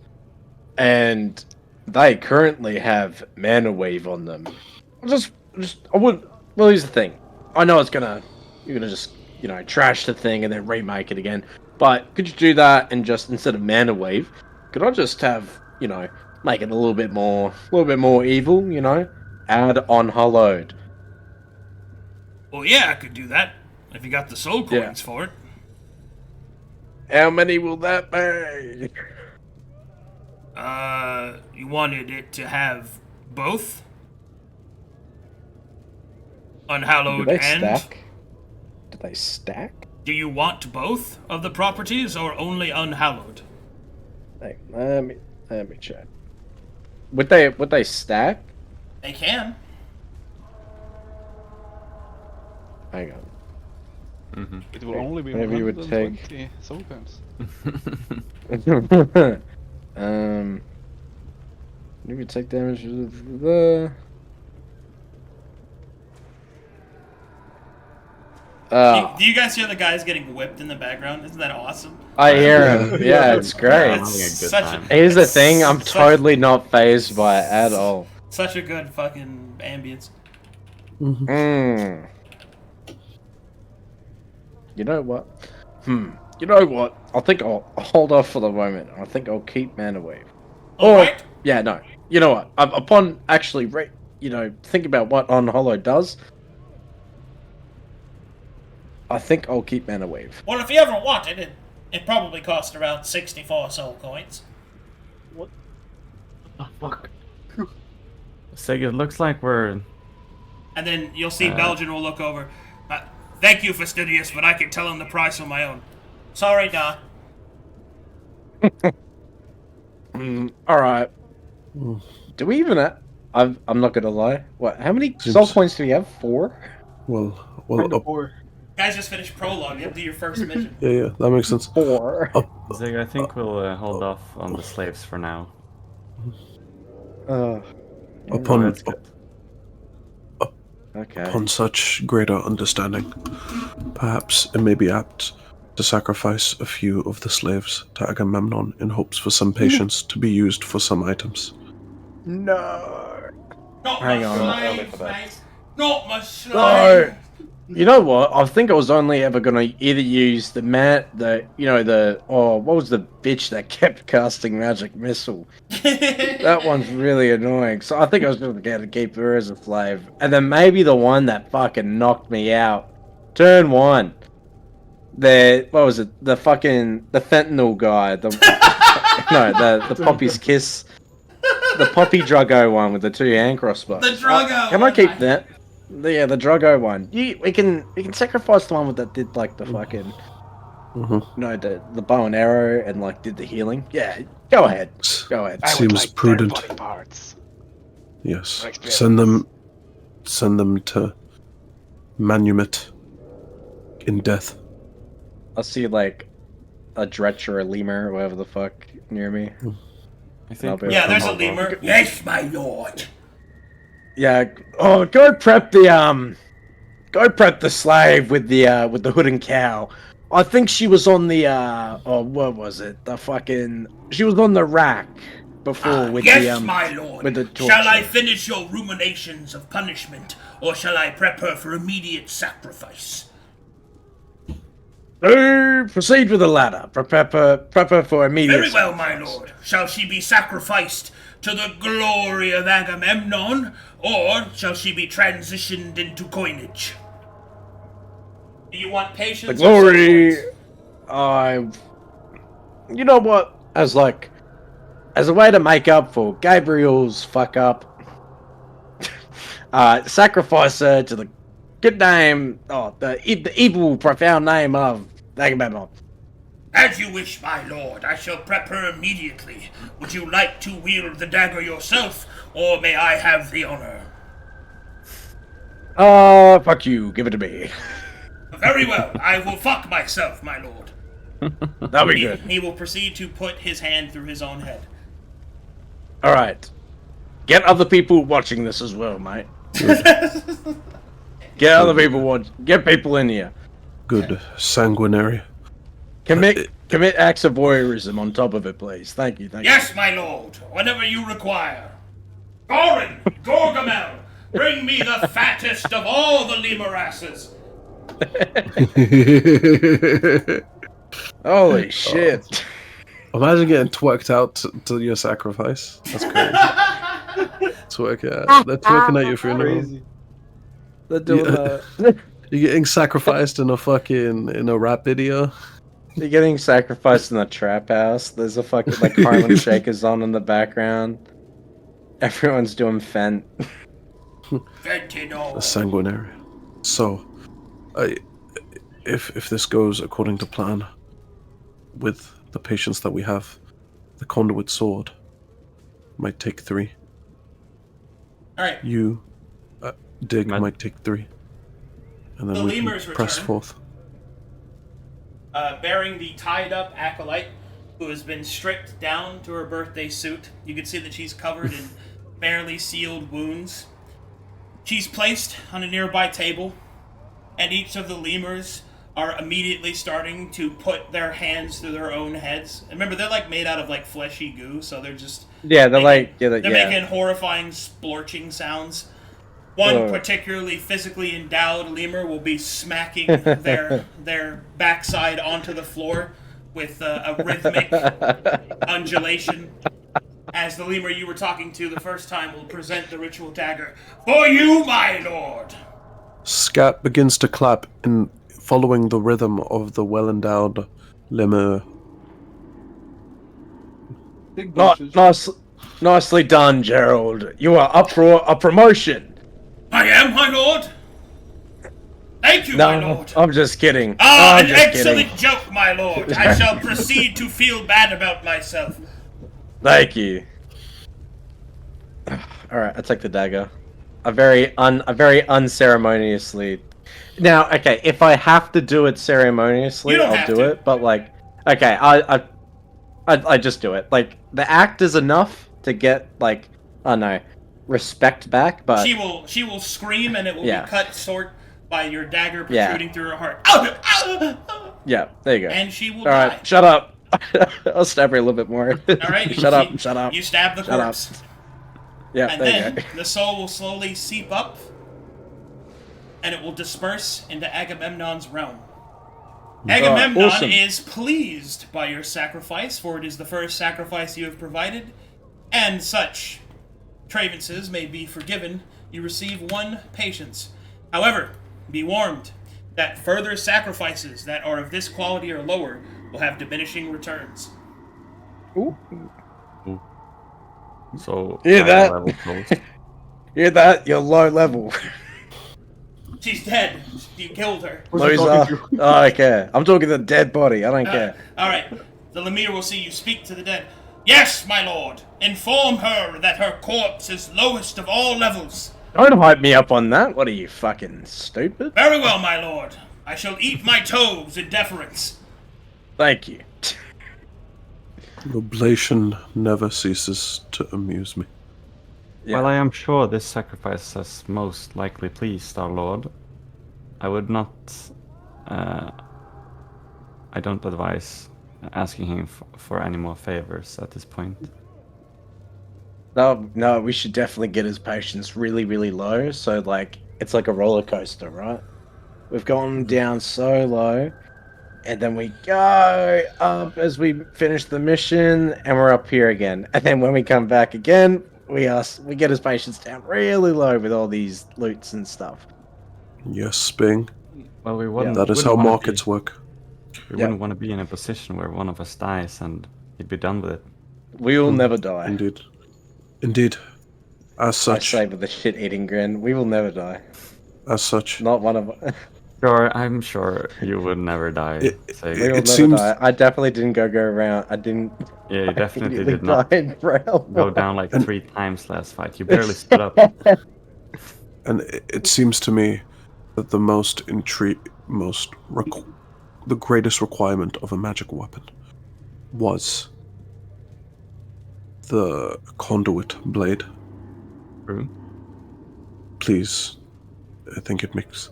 and they currently have mana weave on them. I wouldn't. Well, here's the thing. I know you're gonna just, trash the thing and then remake it again. But could you do that and just, instead of mana weave, could I just have, make it a little bit more evil, add on hollowed. Well, yeah, I could do that if you got the soul coins for it. How many will that be? You wanted it to have both? Unhallowed Do they and... stack? Do they stack? Do you want both of the properties or only unhallowed? Hey, let me check. Would they stack? They can. Hang on. Mm-hmm. It will only be Maybe you would 120 soul coins. Maybe take damage of the. Do you guys hear the guys getting whipped in the background? Isn't that awesome? I hear him. Yeah, it's great. Here's the thing, I'm totally not phased by it at all. Such a good fucking ambience. Mm. You know what? You know what? I think I'll hold off for the moment. I think I'll keep Mana Wave. Alright. Yeah, no. You know what? Upon actually, think about what On Hollow does, I think I'll keep Mana Wave. Well, if you ever wanted it, it probably cost around 64 soul coins. What the fuck? Sig, it looks like we're... And then you'll see Belgian will look over. Thank you, Fastidious, but I can tell him the price on my own. Sorry, nah. Alright. Do we even have... I'm not gonna lie. What? How many soul coins do we have? 4? Well, 4. Guys, just finished prologue. You have to do your first mission. Yeah, that makes sense. 4. Zig, I think we'll hold off on the slaves for now. Upon Okay. such greater understanding, perhaps it may be apt to sacrifice a few of the slaves to Agamemnon in hopes for some patience to be used for some items. No. Not Hang my on. slaves, mate. Not my slaves. No. You know what? I think I was only ever gonna either use what was the bitch that kept casting magic missile? That one's really annoying. So I think I was just gonna keep her as a slave, and then maybe the one that fucking knocked me out, turn 1. The fentanyl guy. The Poppy's Kiss. The Poppy Druggo one with the 2 hand crossbows. The Druggo. Can I keep that? The Druggo one. We can sacrifice the one that did like the fucking the bow and arrow and like did the healing. Yeah, go ahead. Seems prudent. Body parts. Yes. Send them to Manumit in death. I see like a Dretch or a lemur or whatever the fuck near me. I think there's a lemur. Yes, my lord. Yeah. Oh, go prep the slave with the hood and cow. I think she was on the what was it? She was on the rack before with my lord. with the torture. Shall I finish your ruminations of punishment, or shall I prep her for immediate sacrifice? Proceed with the latter. Prep her for immediate. Very well, my lord. Shall she be sacrificed to the glory of Agamemnon, or shall she be transitioned into coinage? Do you want patience? The glory. You know what? As a way to make up for Gabriel's fuck up, sacrifice her to the good name, the evil, profound name of Agamemnon. As you wish, my lord. I shall prep her immediately. Would you like to wield the dagger yourself, or may I have the honor? Fuck you. Give it to me. Very well. I will fuck myself, my lord. That'll be good. He will proceed to put his hand through his own head. All right. Get other people watching this as well, mate. Get other people Get people in here. Good sanguinary. Commit acts of voyeurism on top of it, please. Thank you. Yes, my lord. Whatever you require. Gorin, Gorgamel, bring me the fattest of all the lemur asses. Holy shit. Imagine getting twerked out to your sacrifice. That's crazy. They're twerking at your funeral. Crazy. They're doing that. You're getting sacrificed in a rap video. You're getting sacrificed in the trap house. There's a fucking Harlem Shakers on in the background. Everyone's doing Fent. Fentanyl. The sanguinary. So, if this goes according to plan, with the patience that we have, the conduit sword might take 3. All right. You, Dig, might take 3, and then we can press forth. Bearing the tied-up acolyte, who has been stripped down to her birthday suit. You can see that she's covered in barely sealed wounds. She's placed on a nearby table, and each of the lemurs are immediately starting to put their hands through their own heads. And remember, they're made out of fleshy goo, so they're just making horrifying splorching sounds. One particularly physically endowed lemur will be smacking their backside onto the floor with a rhythmic undulation. As the lemur you were talking to the first time will present the ritual dagger. For you, my lord! Scat begins to clap in following the rhythm of the well-endowed lemur. Nicely done, Gerald. You are up for a promotion. I am, my lord. Thank you, my lord. I'm just kidding. An excellent joke, my lord. I shall proceed to feel bad about myself. Thank you. All right, I take the dagger. A very unceremoniously. Now, okay, if I have to do it ceremoniously, I'll do it. But okay, I just do it. The act is enough to get respect back. But she will scream, and it will be cut short by your dagger protruding through her heart. Yeah, there you go. And she will All die. right, shut up. I'll stab her a little bit more. All right, shut up. You stab the corpse. Yeah, and then the soul will slowly seep up, and it will disperse into Agamemnon's realm. Agamemnon is pleased by your sacrifice, for it is the first sacrifice you have provided, and such travances may be forgiven. You receive 1 patience. However, be warned that further sacrifices that are of this quality or lower will have diminishing returns. Ooh. So hear that? Hear that? You're low level. She's dead. You killed her. Okay. I'm talking the dead body. I don't care. Alright. The Lemire will see you speak to the dead. Yes, my lord. Inform her that her corpse is lowest of all levels. Don't hype me up on that. What are you, fucking stupid? Very well, my lord. I shall eat my toes in deference. Thank you. The oblation never ceases to amuse me. Yeah. While I am sure this sacrifice has most likely pleased our lord, I would not. I don't advise asking him for any more favors at this point. No, we should definitely get his patience really, really low. So it's like a roller coaster, right? We've gone down so low, and then we go up as we finish the mission, and we're up here again. And then when we come back again, we get his patience down really low with all these loots and stuff. Yes, Sping. Well, we wouldn't. That is how markets work. We wouldn't want to be in a position where one of us dies and he'd be done with it. We will never die. Indeed. As such. I say with a shit-eating grin, we will never die. As such. Not one of us. Sure, I'm sure you would never die. We will never die. I definitely didn't go around. I didn't. Yeah, you definitely did not go down like 3 times last fight. You barely stood up. And it seems to me that the the greatest requirement of a magic weapon was the conduit blade. True. Please, I think it makes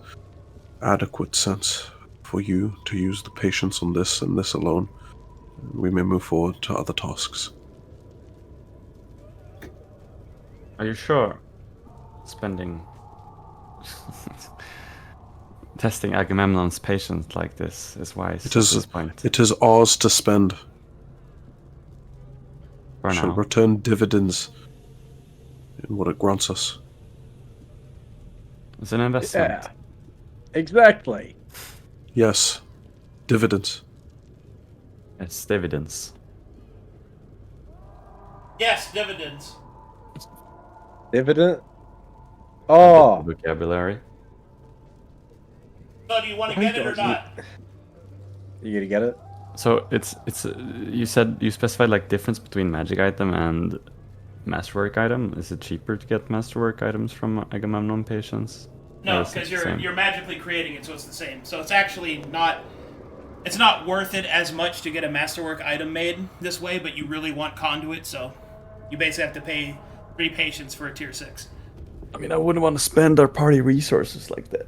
adequate sense for you to use the patience on this and this alone. We may move forward to other tasks. Are you sure? Spending... testing Agamemnon's patience like this is wise at this point. It is ours to spend. For Shall now. return dividends in what it grants us. It's an investment. Yeah. Exactly. Yes. Dividends. It's dividends. Yes, dividends. Dividend? Oh! Vocabulary. So do you want to get it or not? You gonna get it? So it's you said you specified like difference between magic item and masterwork item. Is it cheaper to get masterwork items from Agamemnon patients? No, because you're magically creating it, so it's the same. So it's actually not. It's not worth it as much to get a masterwork item made this way, but you really want conduit, so you basically have to pay 3 patience for a tier 6. I mean, I wouldn't want to spend our party resources like that.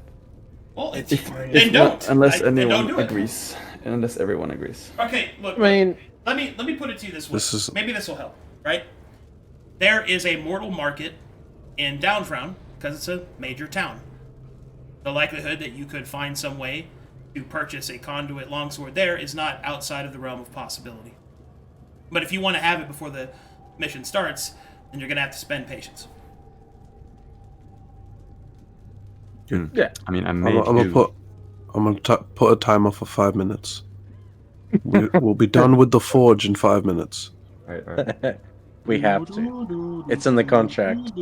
Well, unless anyone anyone do it. agrees, unless everyone agrees. Okay, look. I mean, let me put it to you this way. Maybe this will help, right? There is a mortal market in Downfrown because it's a major town. The likelihood that you could find some way to purchase a conduit longsword there is not outside of the realm of possibility. But if you want to have it before the mission starts, then you're going to have to spend patience. Yeah. I mean, I'm gonna put a timer for 5 minutes. We'll be done with the forge in 5 minutes. Right. We have to. It's in the contract.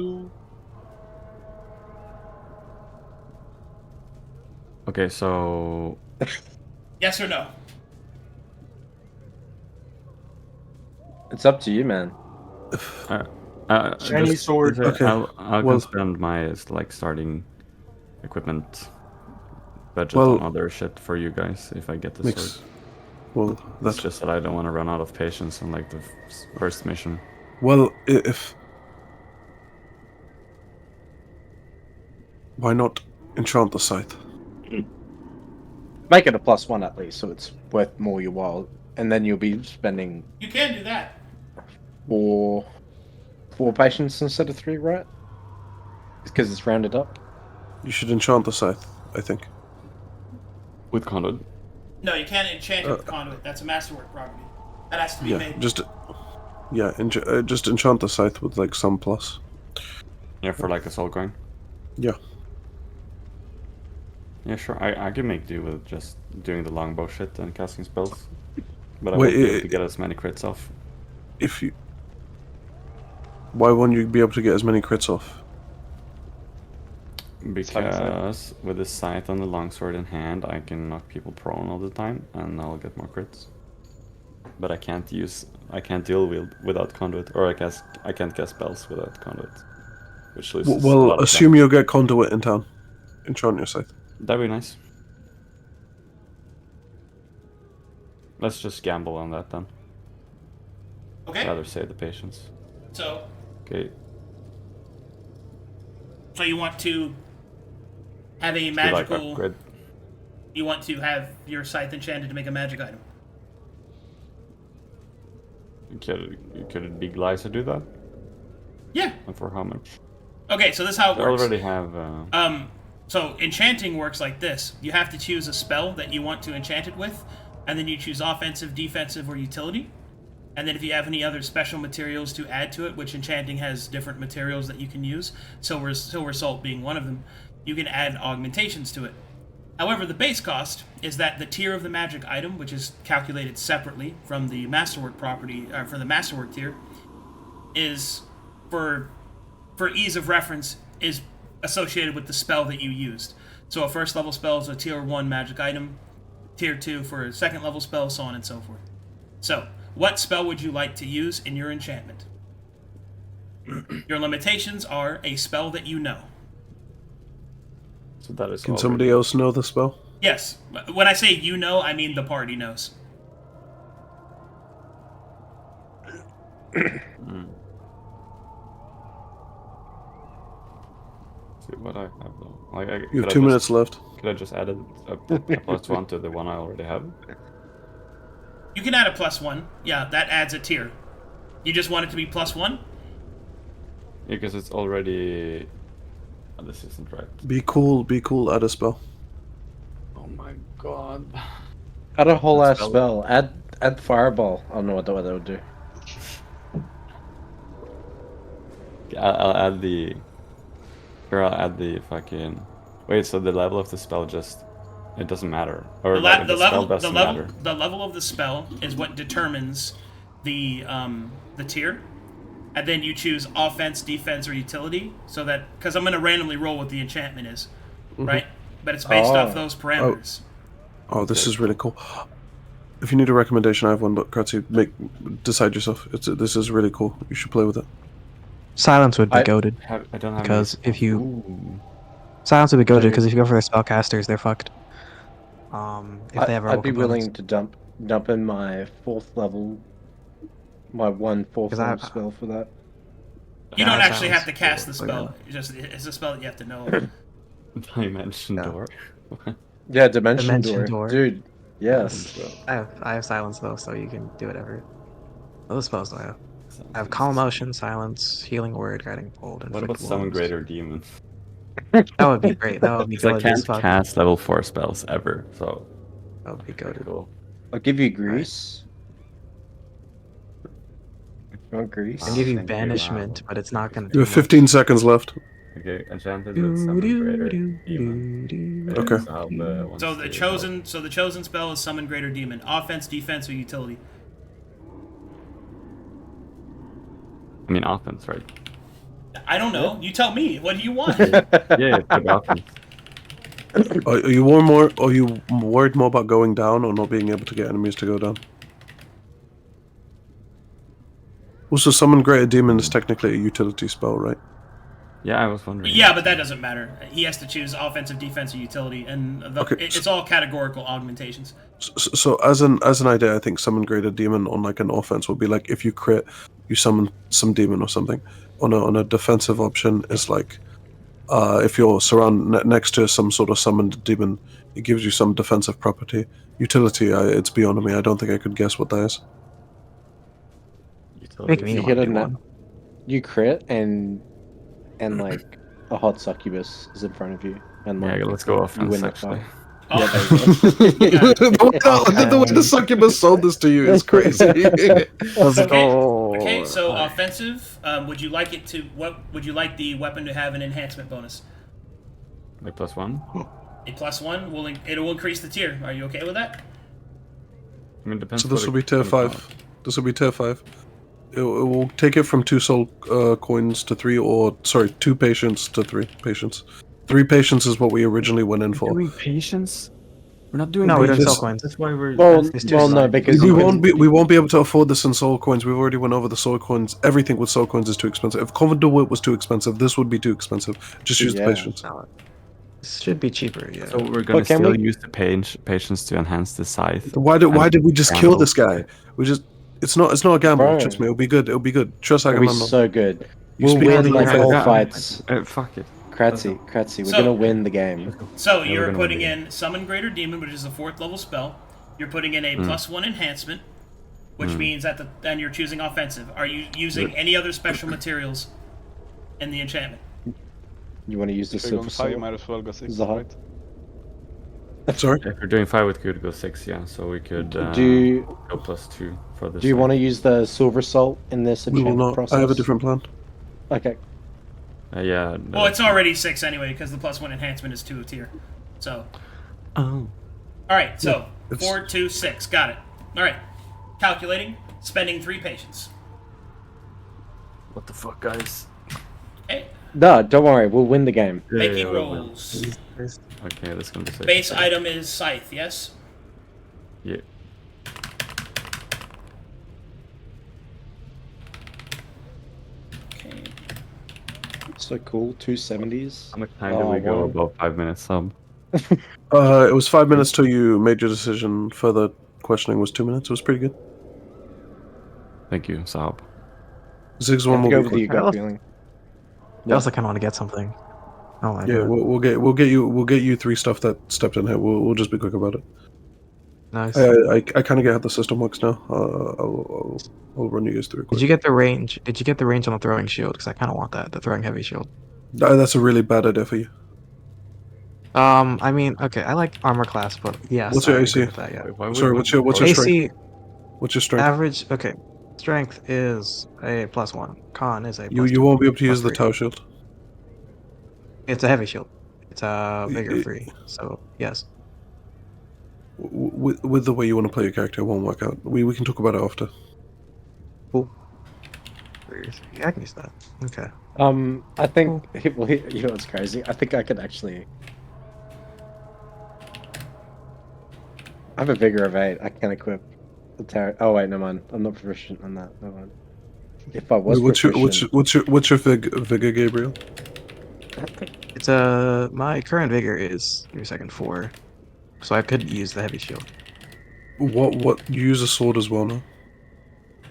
Okay, so... Yes or no? It's up to you, man. Shiny sword. Okay. I can spend my starting equipment budget on other shit for you guys if I get the sword. Well, that's just that I don't want to run out of patience on the first mission. Well, why not enchant the scythe? Make it a +1 at least, so it's worth more your while, and then you'll be spending. You can do that. 4 patience instead of 3, right? Because it's rounded up. You should enchant the scythe, I think. With conduit? No, you can't enchant it with conduit. That's a masterwork property. That has to be made. Just enchant the scythe with some plus. Yeah, for a soul coin. Yeah. Yeah, sure. I can make do with just doing the longbow shit and casting spells, but I won't be able to get as many crits off. Why won't you be able to get as many crits off? Because with the scythe and the longsword in hand, I can knock people prone all the time, and I'll get more crits. But I can't deal without conduit, or I can't cast spells without conduit, which loses. Well, assume you'll get conduit in town. Enchant your scythe. That'd be nice. Let's just gamble on that then. Okay. Rather save the patience. So. Okay. So you want to have a magical. You want to have your scythe enchanted to make a magic item. Could it be Glyza do that? Yeah. And for how much? Okay, so this is how it works. I already have. So enchanting works like this. You have to choose a spell that you want to enchant it with, and then you choose offensive, defensive, or utility. And then if you have any other special materials to add to it, which enchanting has different materials that you can use, silver salt being one of them, you can add augmentations to it. However, the base cost is that the tier of the magic item, which is calculated separately from the masterwork property, for the masterwork tier, is for ease of reference is associated with the spell that you used. So a first level spell is a tier 1 magic item, tier 2 for a second level spell, so on and so forth. So, what spell would you like to use in your enchantment? Your limitations are a spell that you know. So that is. Can somebody else know the spell? Yes. When I say you know, I mean the party knows. See what I have though. You have 2 minutes left. Could I just add a +1 to the one I already have? You can add a +1. Yeah, that adds a tier. You just want it to be +1? Because it's already. Oh, this isn't right. Be cool, add a spell. Oh my god. Add a whole ass spell. Add fireball. I don't know what that would do. I'll add the. Sure, I'll add the fucking. Wait, so the level of the spell just. It doesn't matter. Or the spell doesn't matter. The level of the spell is what determines the tier. And then you choose offense, defense, or utility. So that. Because I'm going to randomly roll what the enchantment is. Right? But it's based off those parameters. Oh, this is really cool. If you need a recommendation, I have one, but Cratzzy, decide yourself. This is really cool. You should play with it. Silence would be goated. I don't have. Because if you. Silence would be goated because if you go for their spellcasters, they're fucked. If they ever. I'd be willing to dump in my 4th level. My 4th level spell for that. You don't actually have to cast the spell. It's a spell that you have to know. Dimension Door. Yeah, Dimension Door. Dude, yes. I have Silence though, so you can do whatever. Other spells do I have? I have Calm Motion, Silence, Healing Word, Guiding Bolt, and What about Summon Greater Demon? That would be great. That would be good. I can't cast level 4 spells ever, so that would be good. Cool. I'll give you Grease. You want Grease? I'll give you Banishment, but it's not gonna. You have 15 seconds left. Okay, enchanted with Summon Greater Demon. Okay. So the chosen spell is Summon Greater Demon. Offense, defense, or utility. I mean offense, right? I don't know. You tell me. What do you want? Yeah, offense. Are you worried more about going down or not being able to get enemies to go down? Also, Summon Greater Demon is technically a utility spell, right? Yeah, I was wondering. Yeah, but that doesn't matter. He has to choose offensive, defense, or utility, and it's all categorical augmentations. So as an idea, I think Summon Greater Demon on like an offense would be like if you crit, you summon some demon or something. On a defensive option is like if you're surrounded next to some sort of summoned demon, it gives you some defensive property. Utility, it's beyond me. I don't think I could guess what that is. Make me you crit and like a hot succubus is in front of you, and like let's go offense actually. Oh. The way the succubus sold this to you is crazy. Okay, so offensive. Would you like the weapon to have an enhancement bonus? Like +1? A +1 it will increase the tier. Are you okay with that? I mean, depends. So this will be tier 5. This will be tier 5. It will take it from 2 soul coins to 3, or sorry, 2 patience to 3 patience. 3 patience is what we originally went in for. Doing patience? We're not doing. No, we don't patience. soul coins. That's why we're. Well, no, because we won't be able to afford this in soul coins. We've already went over the soul coins. Everything with soul coins is too expensive. If Conduit was too expensive, this would be too expensive. Just use the patience. No, this should be cheaper. Yeah. So we're gonna still use the patience to enhance the scythe. Why did we just kill this guy? It's not a gamble. Bro. Trust me, it'll be good. Trust It'll be Agamemnon. so good. You We'll speak win on like the all faith. fights. Fuck it. Cratzzy, we're gonna win the game. So you're putting in Summon Greater Demon, which is a 4th level spell. You're putting in a +1 enhancement, which means then you're choosing offensive. Are you using any other special materials in the enchantment? You want to use the If you're going silver 5, you sword? might as well go 6, Zahaab? right? Sorry. If we're doing 5, we could go 6. Yeah, so we could go +2 for this. Do you want to use the silver salt in this We will enchantment not. process? I have a different plan. Okay. Yeah. Well, it's already 6 anyway, because the +1 enhancement is 2 tier. So. Oh. All right, so Yeah, 4, 2, 6. Got it. All right. Calculating. Spending 3 patience. What the fuck, guys? Okay. No, don't worry. We'll win the game. Making we'll win. rolls. Okay, that's gonna be safe. Base item is scythe, yes? Yeah. Okay. So cool. 270s. How much time did we go above 5 minutes sub? It was 5 minutes till you made your decision. Further questioning was 2 minutes. It was pretty good. Thank you, Zahaab. Zig's You one have to will go be with the quick. gut feeling. I also kind of want to get something. Oh my Yeah, god. we'll get you 3 stuff that stepped in here. We'll just be quick about it. Nice. I kind of get how the system works now. I'll run you guys through it quick. Did you get the range? Did you get the range on the throwing shield? Because I kind of want that, the throwing heavy shield. That's a really bad idea for you. I mean, okay, I like armor class, but yes. What's your I AC? agree with that, yeah. Sorry, what's your AC strength? What's your strength? average? Okay, strength is a +1. Con is a You +2, won't be able to use the +3. Tau shield. It's a heavy shield. It's a vigor free. So yes. With the way you want to play your character, it won't work out. We can talk about it after. Cool. Yeah, I can use that. Okay. I think well, you know what's crazy? I think I could actually. I have a vigor of 8. I can equip the tarot. Oh wait, never mind. I'm not proficient on that. Never mind. If I was proficient, what's your vigor, Gabriel? It's my current vigor is 4, so I could use the heavy shield. What you use a sword as well now?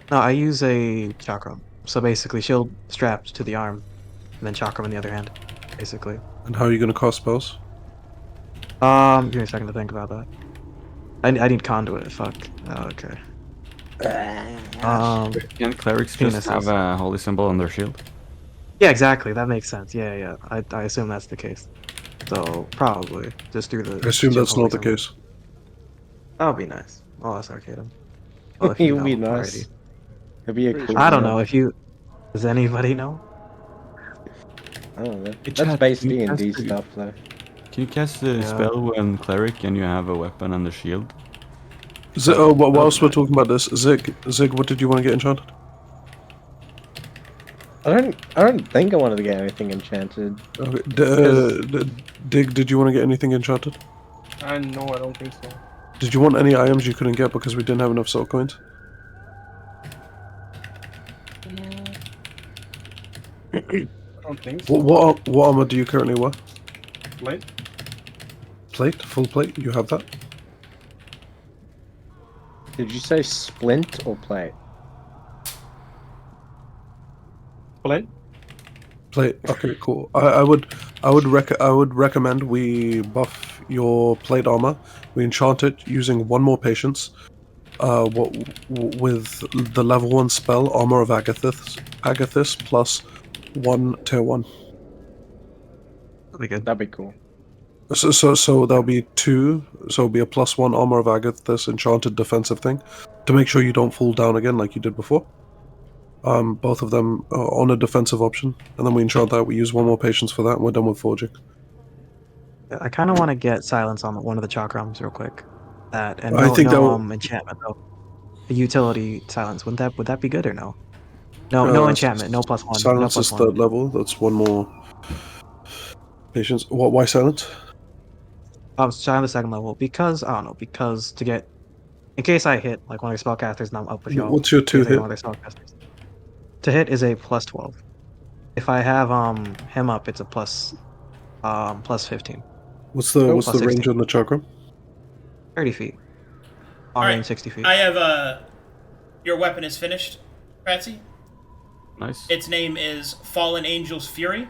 No, I use a chakram. So basically, shield strapped to the arm, and then chakram in the other hand, basically. And how are you going to cast spells? Give me a second to think about that. I need conduit. Fuck. Oh, okay. Can clerics just penises. have a holy symbol on their shield? Yeah, exactly. That makes sense. Yeah. I assume that's the case. So probably just do the. I assume that's holy not the symbol. case. That would be nice. I'll ask Arcadum. Well, if it you would be know nice. already. It'd be a cool. I don't know if you. Does anybody know? I don't know. Hey, That's chat, base can you D&D cast stuff, though. Can you cast the spell when cleric and you have a weapon and the shield? Whilst we're talking about this, Zig, what did you want to get enchanted? I don't think I wanted to get anything enchanted. Okay. Dig, did you want to get anything enchanted? No, I don't think so. Did you want any items you couldn't get because we didn't have enough soul coins? I don't think so. What armor do you currently wear? Plate? Plate? Full plate? You have that? Did you say splint or plate? Plate? Plate. Okay, cool. I would recommend we buff your plate armor. We enchant it using 1 more patience. With the level 1 spell Armor of Agathis plus 1 tier 1. That'd be good. That'd be cool. So there'll be 2. So it'll be a +1 Armor of Agathis enchanted defensive thing to make sure you don't fall down again like you did before. Both of them on a defensive option, and then we enchant that. We use 1 more patience for that, and we're done with forging. I kind of want to get silence on one of the chakrams real quick. And I think that will... enchantment though. The utility silence would that be good or no? No enchantment, no +1. Silence no is 3rd level. That's 1 more patience. Why silence? Silence 2nd level because I don't know, because to get in case I hit like one of your spellcasters and I'm up with y'all. What's your 2 hit? To hit is a +12. If I have him up, it's a +15. What's the range 16. on the chakram? 30 feet. All right. 60 feet. I have your weapon is finished, Cratzzy. Nice. Its name is Fallen Angel's Fury.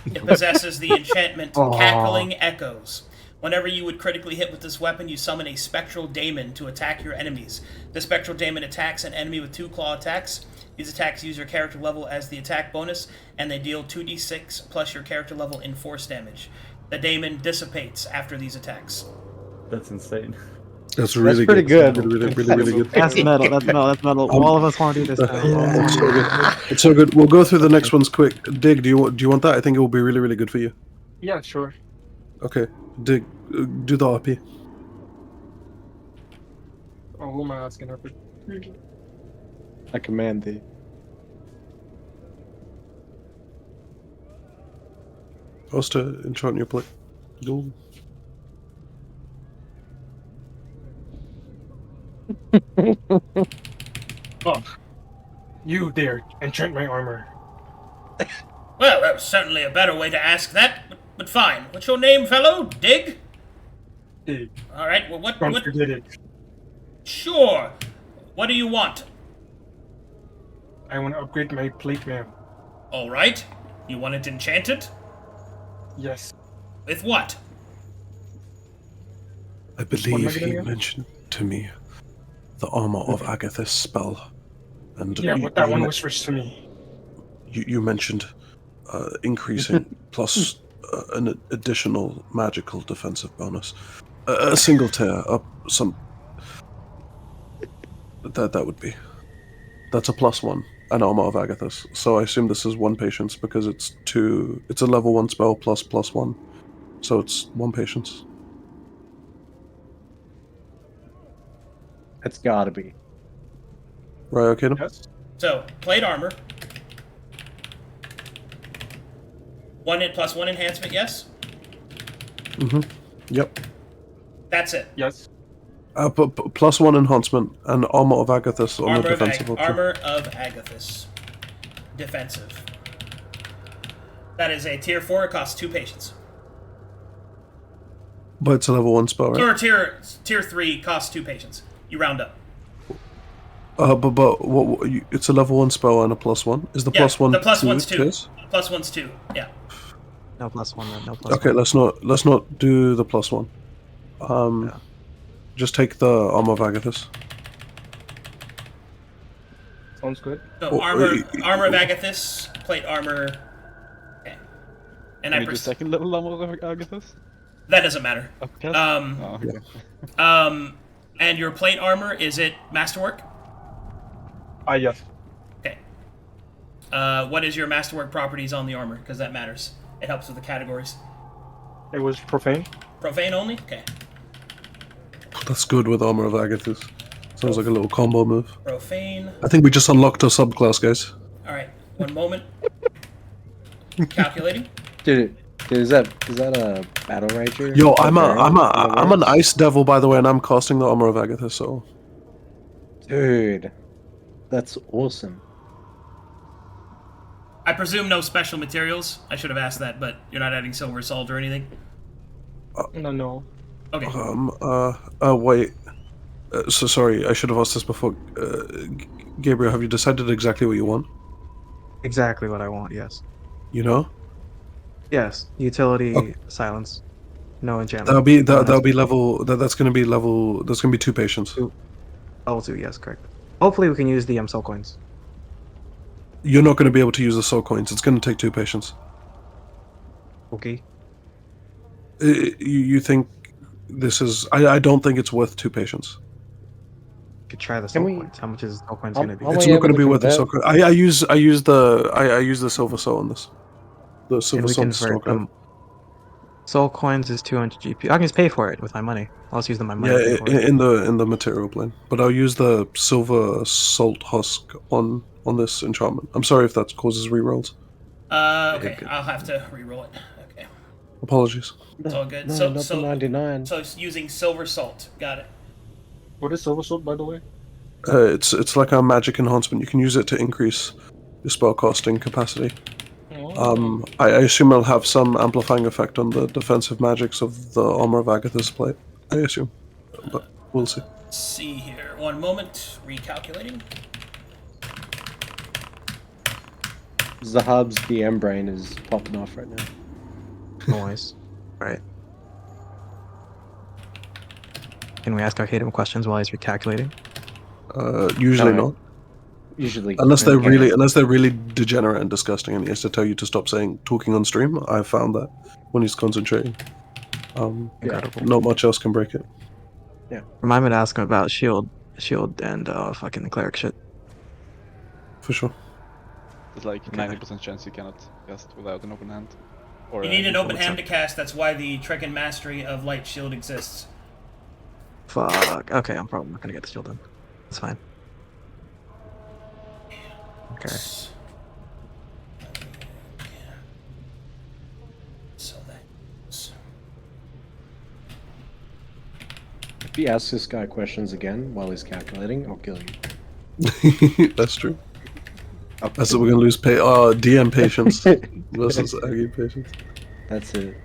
It possesses the enchantment Cackling Echoes. Whenever you would critically hit with this weapon, you summon a spectral daemon to attack your enemies. The spectral daemon attacks an enemy with 2 claw attacks. These attacks use your character level as the attack bonus, and they deal 2d6 plus your character level in force damage. The daemon dissipates after these attacks. That's insane. That's really pretty good. Really good. That's metal. That's metal. All of us want to do this now. It's so good. It's so good. We'll go through the next ones quick. Dig, do you want that? I think it will be really good for you. Yeah, sure. Okay. do the RP. Oh, who am I asking her for? I command thee. Poster enchant your plate. Go. Oh, you dare enchant my armor. Well, that was certainly a better way to ask that, but fine. What's your name, fellow? Dig? Dig. All right, well, what... Don't forget it. Sure. What do you want? I want to upgrade my plate mail. All right. You want it enchanted? Yes. With what? I believe he mentioned to me the Armor of Agathis spell. And yeah, but that one was first to me. You mentioned increasing plus an additional magical defensive bonus. A single tear up some... That would be... That's a +1, an Armor of Agathis. So I assume this is 1 patience because it's a level 1 spell plus +1. So it's 1 patience. It's gotta be. Right, Arcadum? Yes. So, plate armor. 1 hit plus 1 enhancement, yes? Mm-hmm. Yep. That's it. Yes. +1 enhancement and Armor of Agathis on the defensive option. Armor of Agathis. Defensive. That is a tier 4, it costs 2 patience. But it's a level 1 spell, right? Or tier 3 costs 2 patience. You round up. But it's a level 1 spell and a +1. Is the +1 the +1's 2. Tiers? +1's 2. Yeah. No +1 then. No +1. Okay, let's not do the +1. Yeah. Just take the Armor of Agathis. Sounds good. So armor of Agathis, plate armor. Okay. And Can we do second level Armor of Agathis? That doesn't matter. Okay. Yeah. And your plate armor, is it masterwork? Yes. Okay. What is your masterwork properties on the armor? Because that matters. It helps with the categories. It was profane. Profane only? Okay. That's good with Armor of Agathis. Sounds like a little combo move. Profane. I think we just unlocked a subclass, guys. Alright, 1 moment. Calculating. Dude, is that a battle rager? Yo, I'm an ice devil, by the way, and I'm casting the Armor of Agathis, so... Dude, that's awesome. I presume no special materials. I should have asked that, but you're not adding silver salt or anything? No. Okay. Wait. So sorry, I should have asked this before. Gabriel, have you decided exactly what you want? Exactly what I want, yes. You know? Yes. Utility, silence. No enchantment. That'll be level... That's gonna be level... That's gonna be 2 patience. Level 2, yes, correct. Hopefully we can use the soul coins. You're not gonna be able to use the soul coins. It's gonna take 2 patience. Okay. You think this is... I don't think it's worth 2 patience. Could try the soul coins. How much is the soul coins going to be? It's not going to be worth the soul coin. I use the silver soul on this. The silver soul. Soul coins is 200 GP. I can just pay for it with my money. I'll just use my money. Yeah, in the material plane. But I'll use the silver salt husk on this enchantment. I'm sorry if that causes rerolls. Okay. I'll have to reroll it. Okay. Apologies. It's all good. No, not the 99. So it's using silver salt. Got it. What is silver salt, by the way? It's like a magic enhancement. You can use it to increase your spellcasting capacity. I assume it'll have some amplifying effect on the defensive magics of the Armor of Agathis plate. I assume, but we'll see. Let's see here. 1 moment. Recalculating. Zahaab's DM brain is popping off right now. Noise. Right. Can we ask Arcadum questions while he's recalculating? Usually not. Usually, unless they're really degenerate and disgusting, and he has to tell you to stop talking on stream. I've found that when he's concentrating, not much else can break it. Yeah. Remind me to ask him about shield, and fucking the cleric shit. For sure. There's like 90% chance you cannot cast without an open hand. You need an open hand to cast. That's why the trick and mastery of Light Shield exists. Fuck. Okay, I'm probably not gonna get the shield then. That's fine. Okay. So that's... If he asks this guy questions again while he's calculating, I'll kill you. That's true. That's what we're gonna lose. DM patience versus Aggie patience. That's it.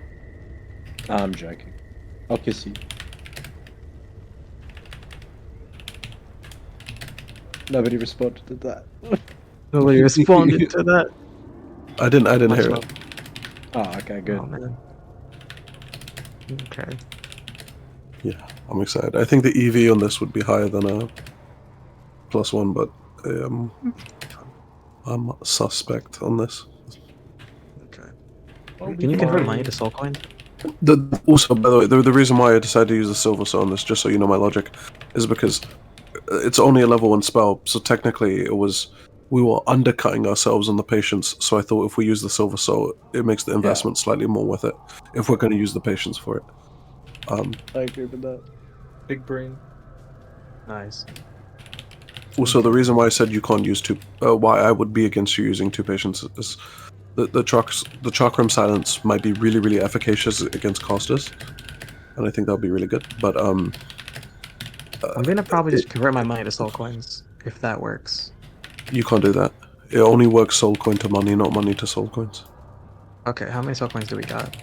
I'm joking. I'll kiss you. Nobody responded to that. Nobody responded to that. I didn't hear it. Oh, okay, good. Oh, man. Okay. Yeah, I'm excited. I think the EV on this would be higher than a +1, but I'm suspect on this. Okay. Can you convert money to soul coin? Also, by the way, the reason why I decided to use the silver soul on this, just so you know my logic, is because it's only a level 1 spell, so technically we were undercutting ourselves on the patience, so I thought if we use the silver soul, it makes the investment slightly more worth it, if we're going to use the patience for it. I agree with that. Big brain. Nice. Also, the reason why I said you can't use why I would be against you using 2 patience is the Chakram Silence might be really, really efficacious against casters, and I think that would be really good, but I'm gonna probably just convert my money to soul coins, if that works. You can't do that. It only works soul coin to money, not money to soul coins. Okay, how many soul coins do we got?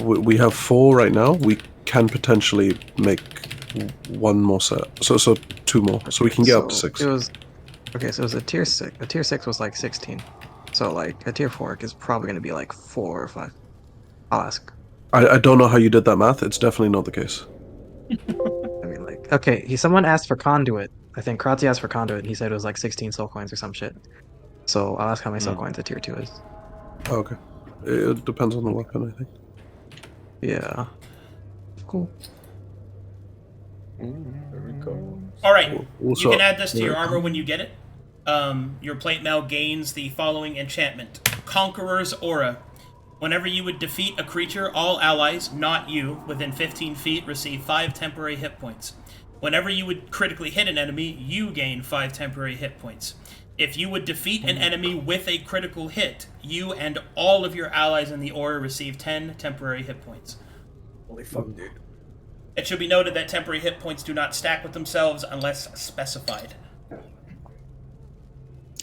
We have 4 right now. We can potentially make 1 more set. So 2 more. So we can get up to 6. It was a tier 6. A tier 6 was like 16. So like a tier 4 is probably gonna be like 4 or 5. I'll ask. I don't know how you did that math. It's definitely not the case. I mean, like, okay, someone asked for conduit. I think Cratzzy asked for conduit, and he said it was like 16 soul coins or some shit. So I'll ask how many soul coins a tier 2 is. Oh, okay. It depends on the weapon, I think. Yeah. Cool. There we go. Alright, Also, you can add this to your armor when you get it. Your plate mail gains the following enchantment. Conqueror's Aura. Whenever you would defeat a creature, all allies, not you, within 15 feet receive 5 temporary hit points. Whenever you would critically hit an enemy, you gain 5 temporary hit points. If you would defeat an enemy with a critical hit, you and all of your allies in the aura receive 10 temporary hit points. Holy fuck, dude. It should be noted that temporary hit points do not stack with themselves unless specified.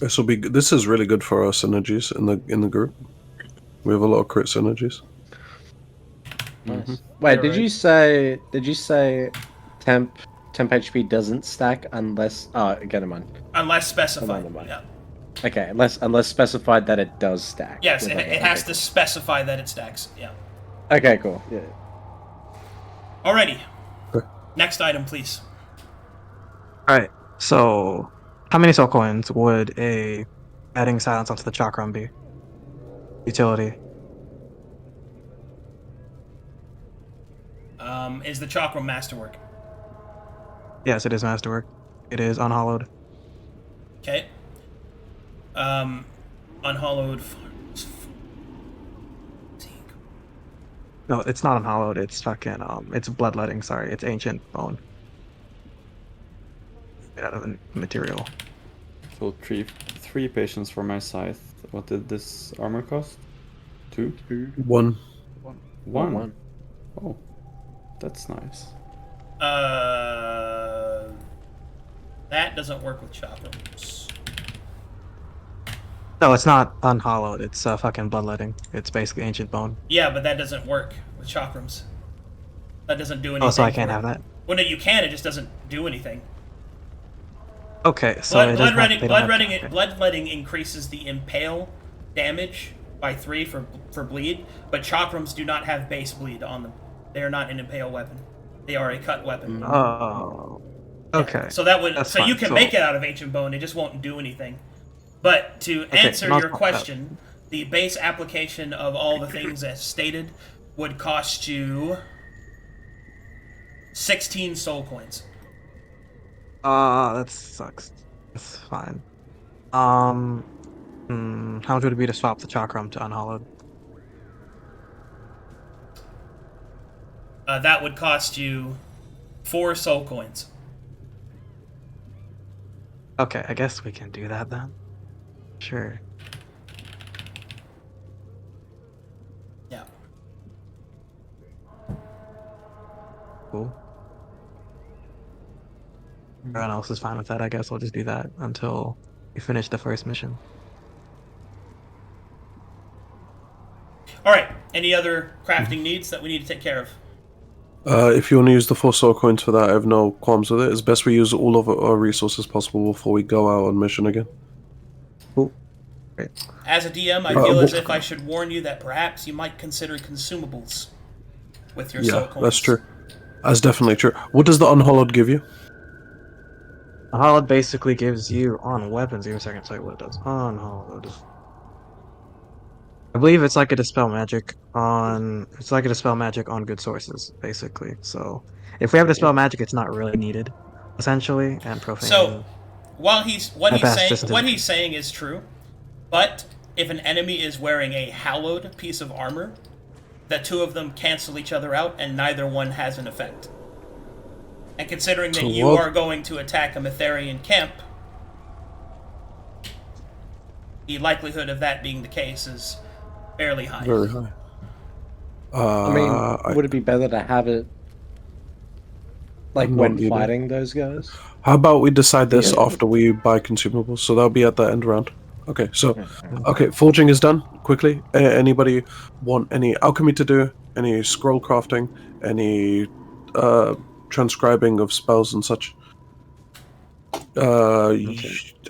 This is really good for our synergies in the group. We have a lot of crit synergies. Nice. Wait, did you say temp HP doesn't stack unless get him on. Unless specified. Yeah. Okay, unless specified that it does stack. Yes, it has to specify that it stacks. Yeah. Okay, cool. Yeah. Alrighty. Next item, please. Alright, so how many soul coins would adding silence onto the chakram be? Utility. Is the chakram masterwork? Yes, it is masterwork. It is unhollowed. Okay. Unhollowed. No, it's not unhollowed. It's fucking it's bloodletting. Sorry, it's ancient bone. Made out of a material. So three patients for my scythe. What did this armor cost? 2? 1. 1. Oh, that's nice. That doesn't work with chakrams. No, it's not unhollowed. It's fucking bloodletting. It's basically ancient bone. Yeah, but that doesn't work with chakrams. That doesn't do anything. Oh, so I can't have that? Well, no, you can. It just doesn't do anything. Okay, so bloodletting increases the impale damage by 3 for bleed, but chakrams do not have base bleed on them. They are not an impale weapon. They are a cut weapon. Oh, okay. Yeah. So that would That's so fine. you can make it out of ancient bone. It just won't do anything. But to answer your question, the base application of all the things as stated would cost you 16 soul coins. That sucks. It's fine. How much would it be to swap the chakram to unhollowed? That would cost you 4 soul coins. Okay, I guess we can do that then. Sure. Yeah. Cool. Everyone else is fine with that. I guess we'll just do that until we finish the first mission. All right. Any other crafting needs that we need to take care of? If you want to use the 4 soul coins for that, I have no qualms with it. It's best we use all of our resources possible before we go out on mission again. Cool. Great. As a DM, I feel as if I should warn you that perhaps you might consider consumables with your soul coins. Yeah, that's true. That's definitely true. What does the unhollowed give you? Unhollowed basically gives you on weapons. Give me a second to tell you what it does. Unhollowed. I believe it's like a dispel magic on. It's like a dispel magic on good sources, basically. So if we have dispel magic, it's not really needed, essentially, and profane. So while what he's saying is true, but if an enemy is wearing a hallowed piece of armor, the two of them cancel each other out, and neither one has an effect. And considering that you are going to attack a Metherian camp, the likelihood of that being the case is fairly high. Very high. I mean, would it be better to have it like when fighting those guys? How about we decide this after we buy consumables? So that'll be at the end round. Okay, so forging is done quickly. Anybody want any alchemy to do? Any scroll crafting? Any transcribing of spells and such? I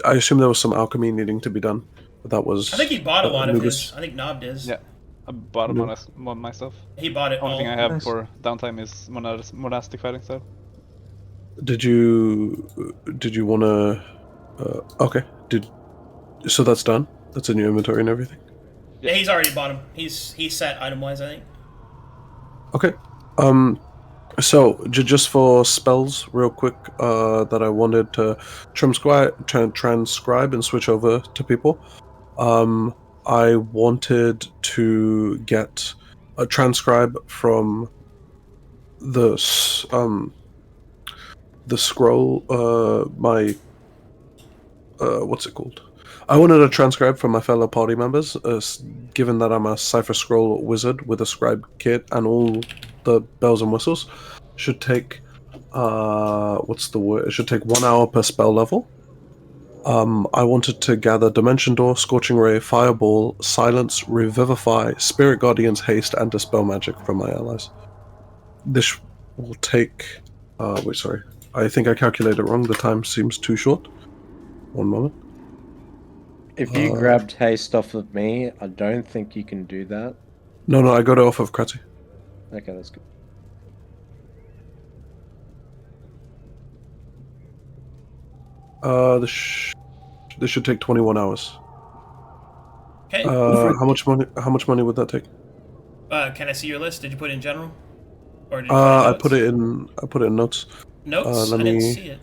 assume there was some alchemy needing to be done, but that was. I think he bought a lot of his. I think Nob does. Yeah, I bought one myself. He bought it. Only thing I have for downtime is monastic fighting style. Did you want to? Okay. So that's done. That's in your inventory and everything. Yeah, he's already bought them. He's set item wise, I think. Okay. So just for spells, real quick, that I wanted to transcribe and switch over to people. I wanted to get a transcribe from the scroll. What's it called? I wanted a transcribe from my fellow party members, given that I'm a Cipher Scroll wizard with a scribe kit and all the bells and whistles. Should take, what's the word? It should take 1 hour per spell level. I wanted to gather Dimension Door, Scorching Ray, Fireball, Silence, Revivify, Spirit Guardians, Haste, and Dispel Magic from my allies. This will take, wait, sorry. I think I calculated wrong. The time seems too short. 1 moment. If you grabbed haste off of me, I don't think you can do that. No, I got it off of Cratzzy. Okay, that's good. This should take 21 hours. Okay. How much money would that take? Can I see your list? Did you put it in general? Or did you I put it in notes. Notes? I didn't see it.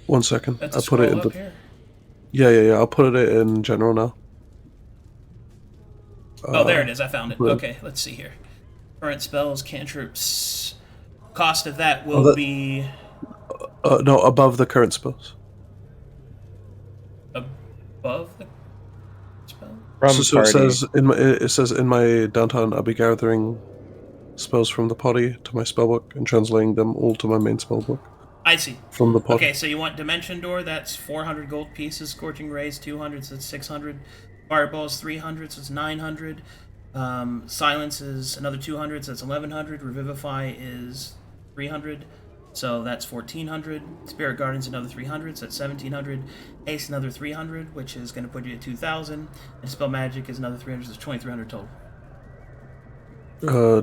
1 second. That's I put it in the. Here. Yeah. I'll put it in general now. Oh, there it is. I found it. Okay, let's see here. Current spells, cantrips. Cost of that will be. No, above the current spells. Above the spell. So it says in my downtown, I'll be gathering spells from the party to my spellbook and translating them all to my main spellbook. I see. From the party. Okay, so you want Dimension Door? That's 400 gold pieces. Scorching Rays 200, so it's 600. Fireballs 300, so it's 900. Silence is another 200, so that's 1100. Revivify is 300, so that's 1400. Spirit Guardian's another 300, so that's 1700. Haste another 300, which is going to put you at 2000. And Spell Magic is another 300, so it's 2300 total.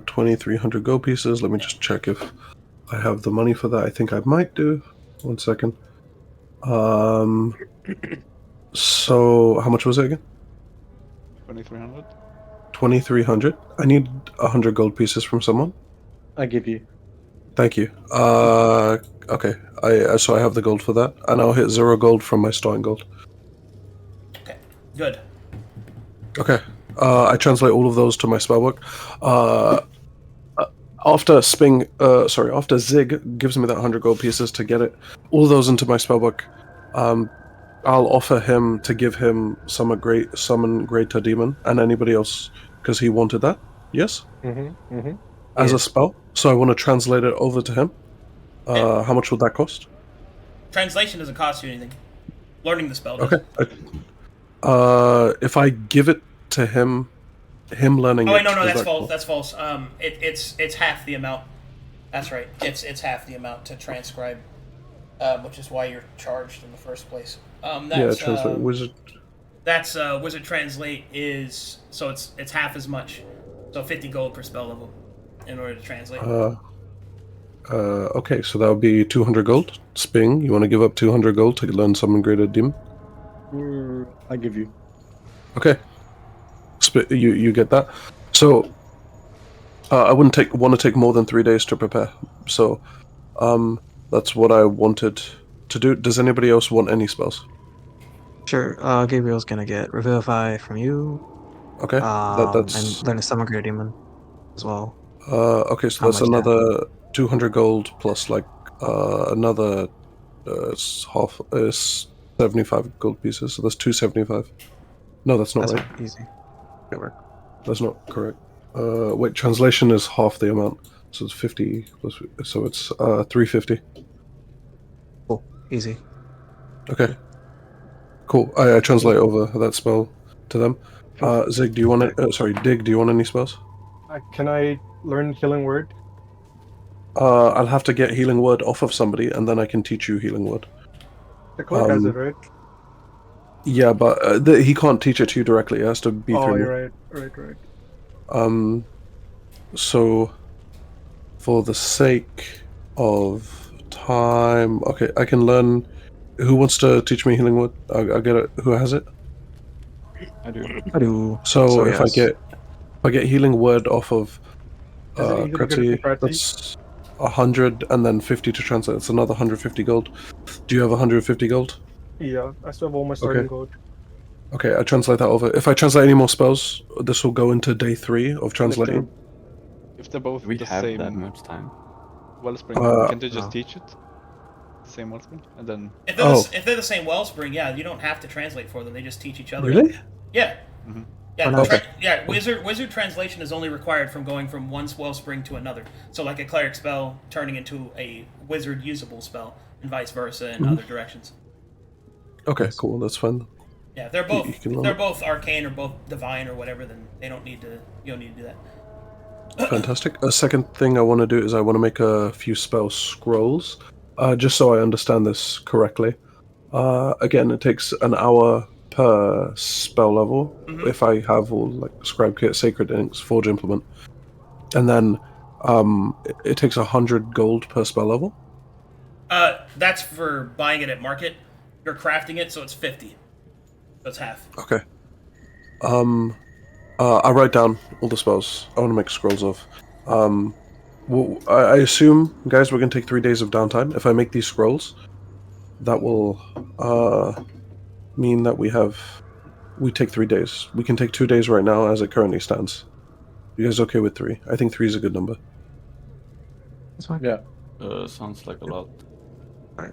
2300 gold pieces. Let me just check if I have the money for that. I think I might do. 1 second. So how much was it again? 2300. 2300. I need 100 gold pieces from someone. I give you. Thank you. Okay. So I have the gold for that, and I'll hit 0 gold from my starting gold. Okay, good. Okay. I translate all of those to my spellbook. After after Zig gives me that 100 gold pieces to get it, all those into my spellbook, I'll offer him to give him summon Greater Demon, and anybody else, because he wanted that. Yes? As a spell. So I want to translate it over to him. How much would that cost? Translation doesn't cost you anything. Learning the spell does. Okay. If I give it to him learning. Oh wait, no, that's false. That's false. It's half the amount. That's right. It's half the amount to transcribe, which is why you're charged in the first place. Translate wizard. That's wizard translate is so it's half as much, so 50 gold per spell level, in order to translate. Okay, so that would be 200 gold. Sping, you want to give up 200 gold to learn Summon Greater Demon? I give you. Okay. You get that. So I wouldn't want to take more than 3 days to prepare. So that's what I wanted to do. Does anybody else want any spells? Sure. Gabriel's gonna get Revivify from you. Okay. And learn a Summon Greater Demon as well. Okay, so that's another 200 gold plus like another half 75 gold pieces. So that's 275. No, that's not right. Easy. Good work. That's not correct. Wait, translation is half the amount, so it's 50 plus. So it's 350. Cool. Easy. Okay. Cool. I translate over that spell to them. Zig, do you want it? Dig, do you want any spells? Can I learn Healing Word? I'll have to get Healing Word off of somebody, and then I can teach you Healing Word. The cleric has it, right? Yeah, but he can't teach it to you directly. It has to be through me. Right. So, for the sake of time, okay, I can learn. Who wants to teach me Healing Word? I'll get it. Who has it? I do. So if yes. I get Healing Word off of Cratzzy, that's 100, and then 50 to translate. It's another 150 gold. Do you have 150 gold? Yeah, I still have all my starting gold. Okay, I translate that over. If I translate any more spells, this will go into day 3 of translating. If they're both we the have same that much time. Wellspring, can't they just teach it? Same Wellspring, and then if they're the same Wellspring, yeah, you don't have to translate for them. They just teach each other. Really? Yeah. Mm-hmm. Yeah. Wizard translation is only required from going from one Wellspring to another. So like a cleric spell turning into a wizard usable spell, and vice versa in other directions. Okay, cool. That's fine. Yeah, they're both arcane or both divine or whatever. Then you don't need to do that. Fantastic. A second thing I want to do is I want to make a few spell scrolls, just so I understand this correctly. Again, it takes an hour per spell level if I have all like Scribe Kit, Sacred Inks, Forge Implement, and then it takes 100 gold per spell level. That's for buying it at market. You're crafting it, so it's 50. So it's half. Okay. I write down all the spells I want to make scrolls of. I assume, guys, we're going to take 3 days of downtime. If I make these scrolls, that will mean that we take 3 days. We can take 2 days right now as it currently stands. You guys okay with 3? I think 3 is a good number. That's fine. Yeah. Sounds like a lot. Alright.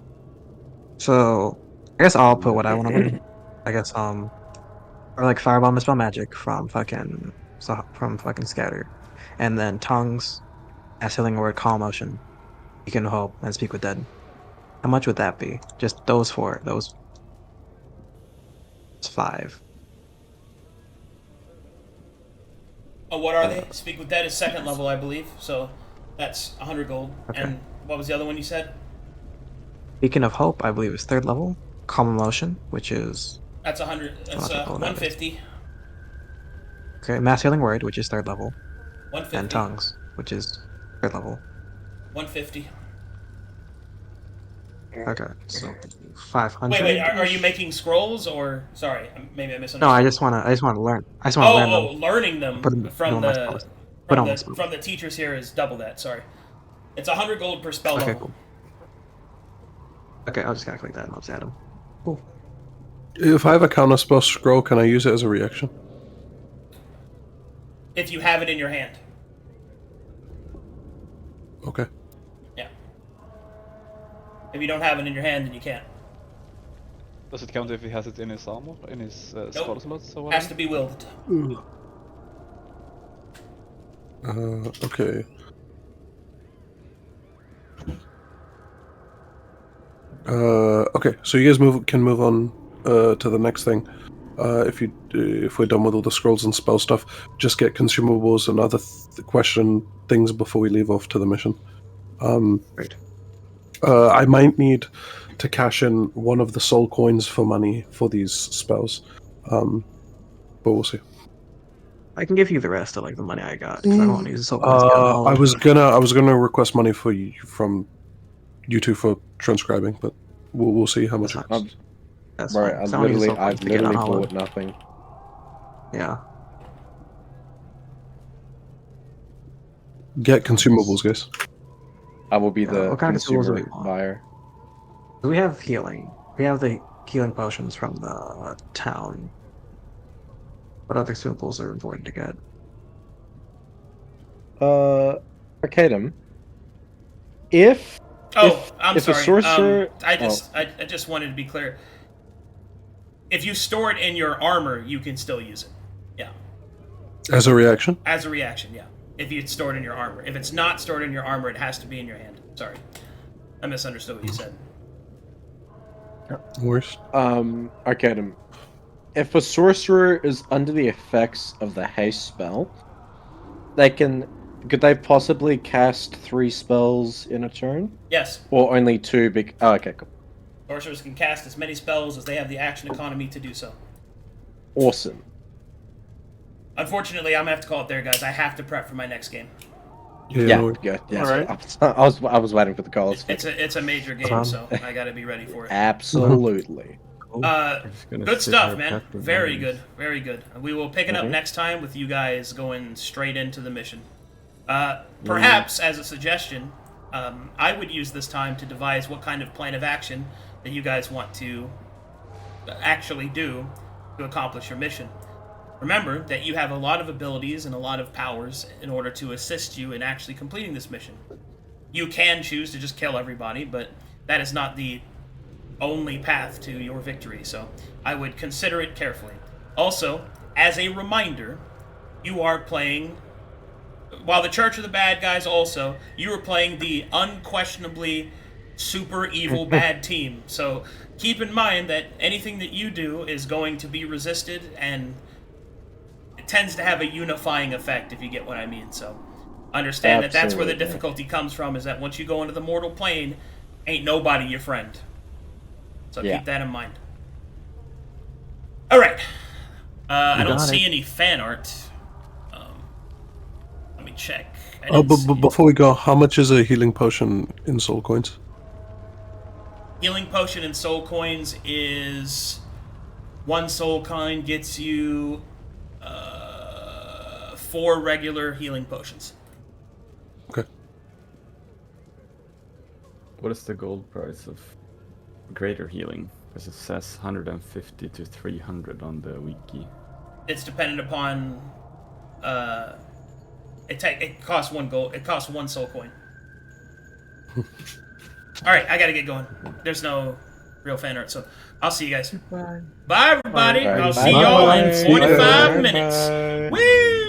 So, I guess I'll put what I want to learn. I guess, or like Firebomb Dispel Magic from fucking Scatter. And then Tongues, as Healing Word, Calm Motion, You Can Hope, and Speak with Dead. How much would that be? Just those 4. Those. It's 5. Oh, what are they? Speak with Dead is 2nd level, I believe. So that's 100 gold. Okay. And what was the other one you said? Beacon of Hope, I believe, is 3rd level. Calm Emotion, which is... That's 100. That's 150. Okay, Mass Healing Word, which is 3rd level. 150. And Tongues, which is 3rd level. 150. Okay, so 500. Wait, are you making scrolls or sorry? Maybe I misunderstood. No, I just want to learn. I just want to learn them. Learning them from the teachers here is double that. Sorry, it's 100 gold per spell level. Cool. Okay, I'll just calculate that and I'll just add them. Cool. If I have a counter spell scroll, can I use it as a reaction? if you have it in your hand. Okay. Yeah. If you don't have it in your hand, then you can't. Does it count if he has it in his armor, in his Nope. spell slots or Has whatever? to be wielded. Okay. Okay, so you guys can move on to the next thing. If we're done with all the scrolls and spell stuff, just get consumables and other question things before we leave off to the mission. Right. I might need to cash in one of the soul coins for money for these spells, but we'll see. I can give you the rest of like the money I got. 'Cause I don't want to use the soul coins again. I was gonna request money from you two for transcribing, but we'll see how much. That's It fine. costs. That's Right, fine. 'Cause I don't use soul coins I've to get literally on Hollow. bought nothing. Yeah. Get consumables, guys. I will be the what kind of tools do we consumer want? buyer. We have healing. We have the healing potions from the town. What other consumables are important to get? Arcadum. If I'm if sorry. a sorcerer, I just wanted to be clear. If you store it in your armor, you can still use it. Yeah. As a reaction? As a reaction, yeah. If you store it in your armor. If it's not stored in your armor, it has to be in your hand. Sorry. I misunderstood what you said. Worst. Arcadum. If a sorcerer is under the effects of the haste spell, could they possibly cast 3 spells in a turn? Yes. Or only 2? Okay, cool. Sorcerers can cast as many spells as they have the action economy to do so. Awesome. Unfortunately, I'm gonna have to call it there, guys. I have to prep for my next game. Yeah. No, Yes. Alright. I was waiting for the calls. It's a major game, so I gotta be ready for it. Absolutely. Good stuff, man. Very good, very good. We will pick it up next time with you guys going straight into the mission. Perhaps, as a suggestion, I would use this time to devise what kind of plan of action that you guys want to actually do to accomplish your mission. Remember that you have a lot of abilities and a lot of powers in order to assist you in actually completing this mission. You can choose to just kill everybody, but that is not the only path to your victory, so I would consider it carefully. Also, as a reminder, you are playing, while the Church of the Bad Guys also, you are playing the unquestionably super evil bad team, so keep in mind that anything that you do is going to be resisted, and it tends to have a unifying effect, if you get what I mean. So understand that that's where the difficulty comes from, is that once you go into the mortal plane, ain't nobody your friend. So keep that in mind. Alright. I don't see any fan art. Let me check. But before we go, how much is a healing potion in soul coins? Healing potion in soul coins is 1 soul coin gets you 4 regular healing potions. Okay. What is the gold price of greater healing? Because it says 150 to 300 on the wiki. It's dependent upon. It costs 1 gold. It costs 1 soul coin. All right, I gotta get going. There's no real fan art, so I'll see you guys. Bye, everybody. I'll see y'all in 45 minutes. Woo!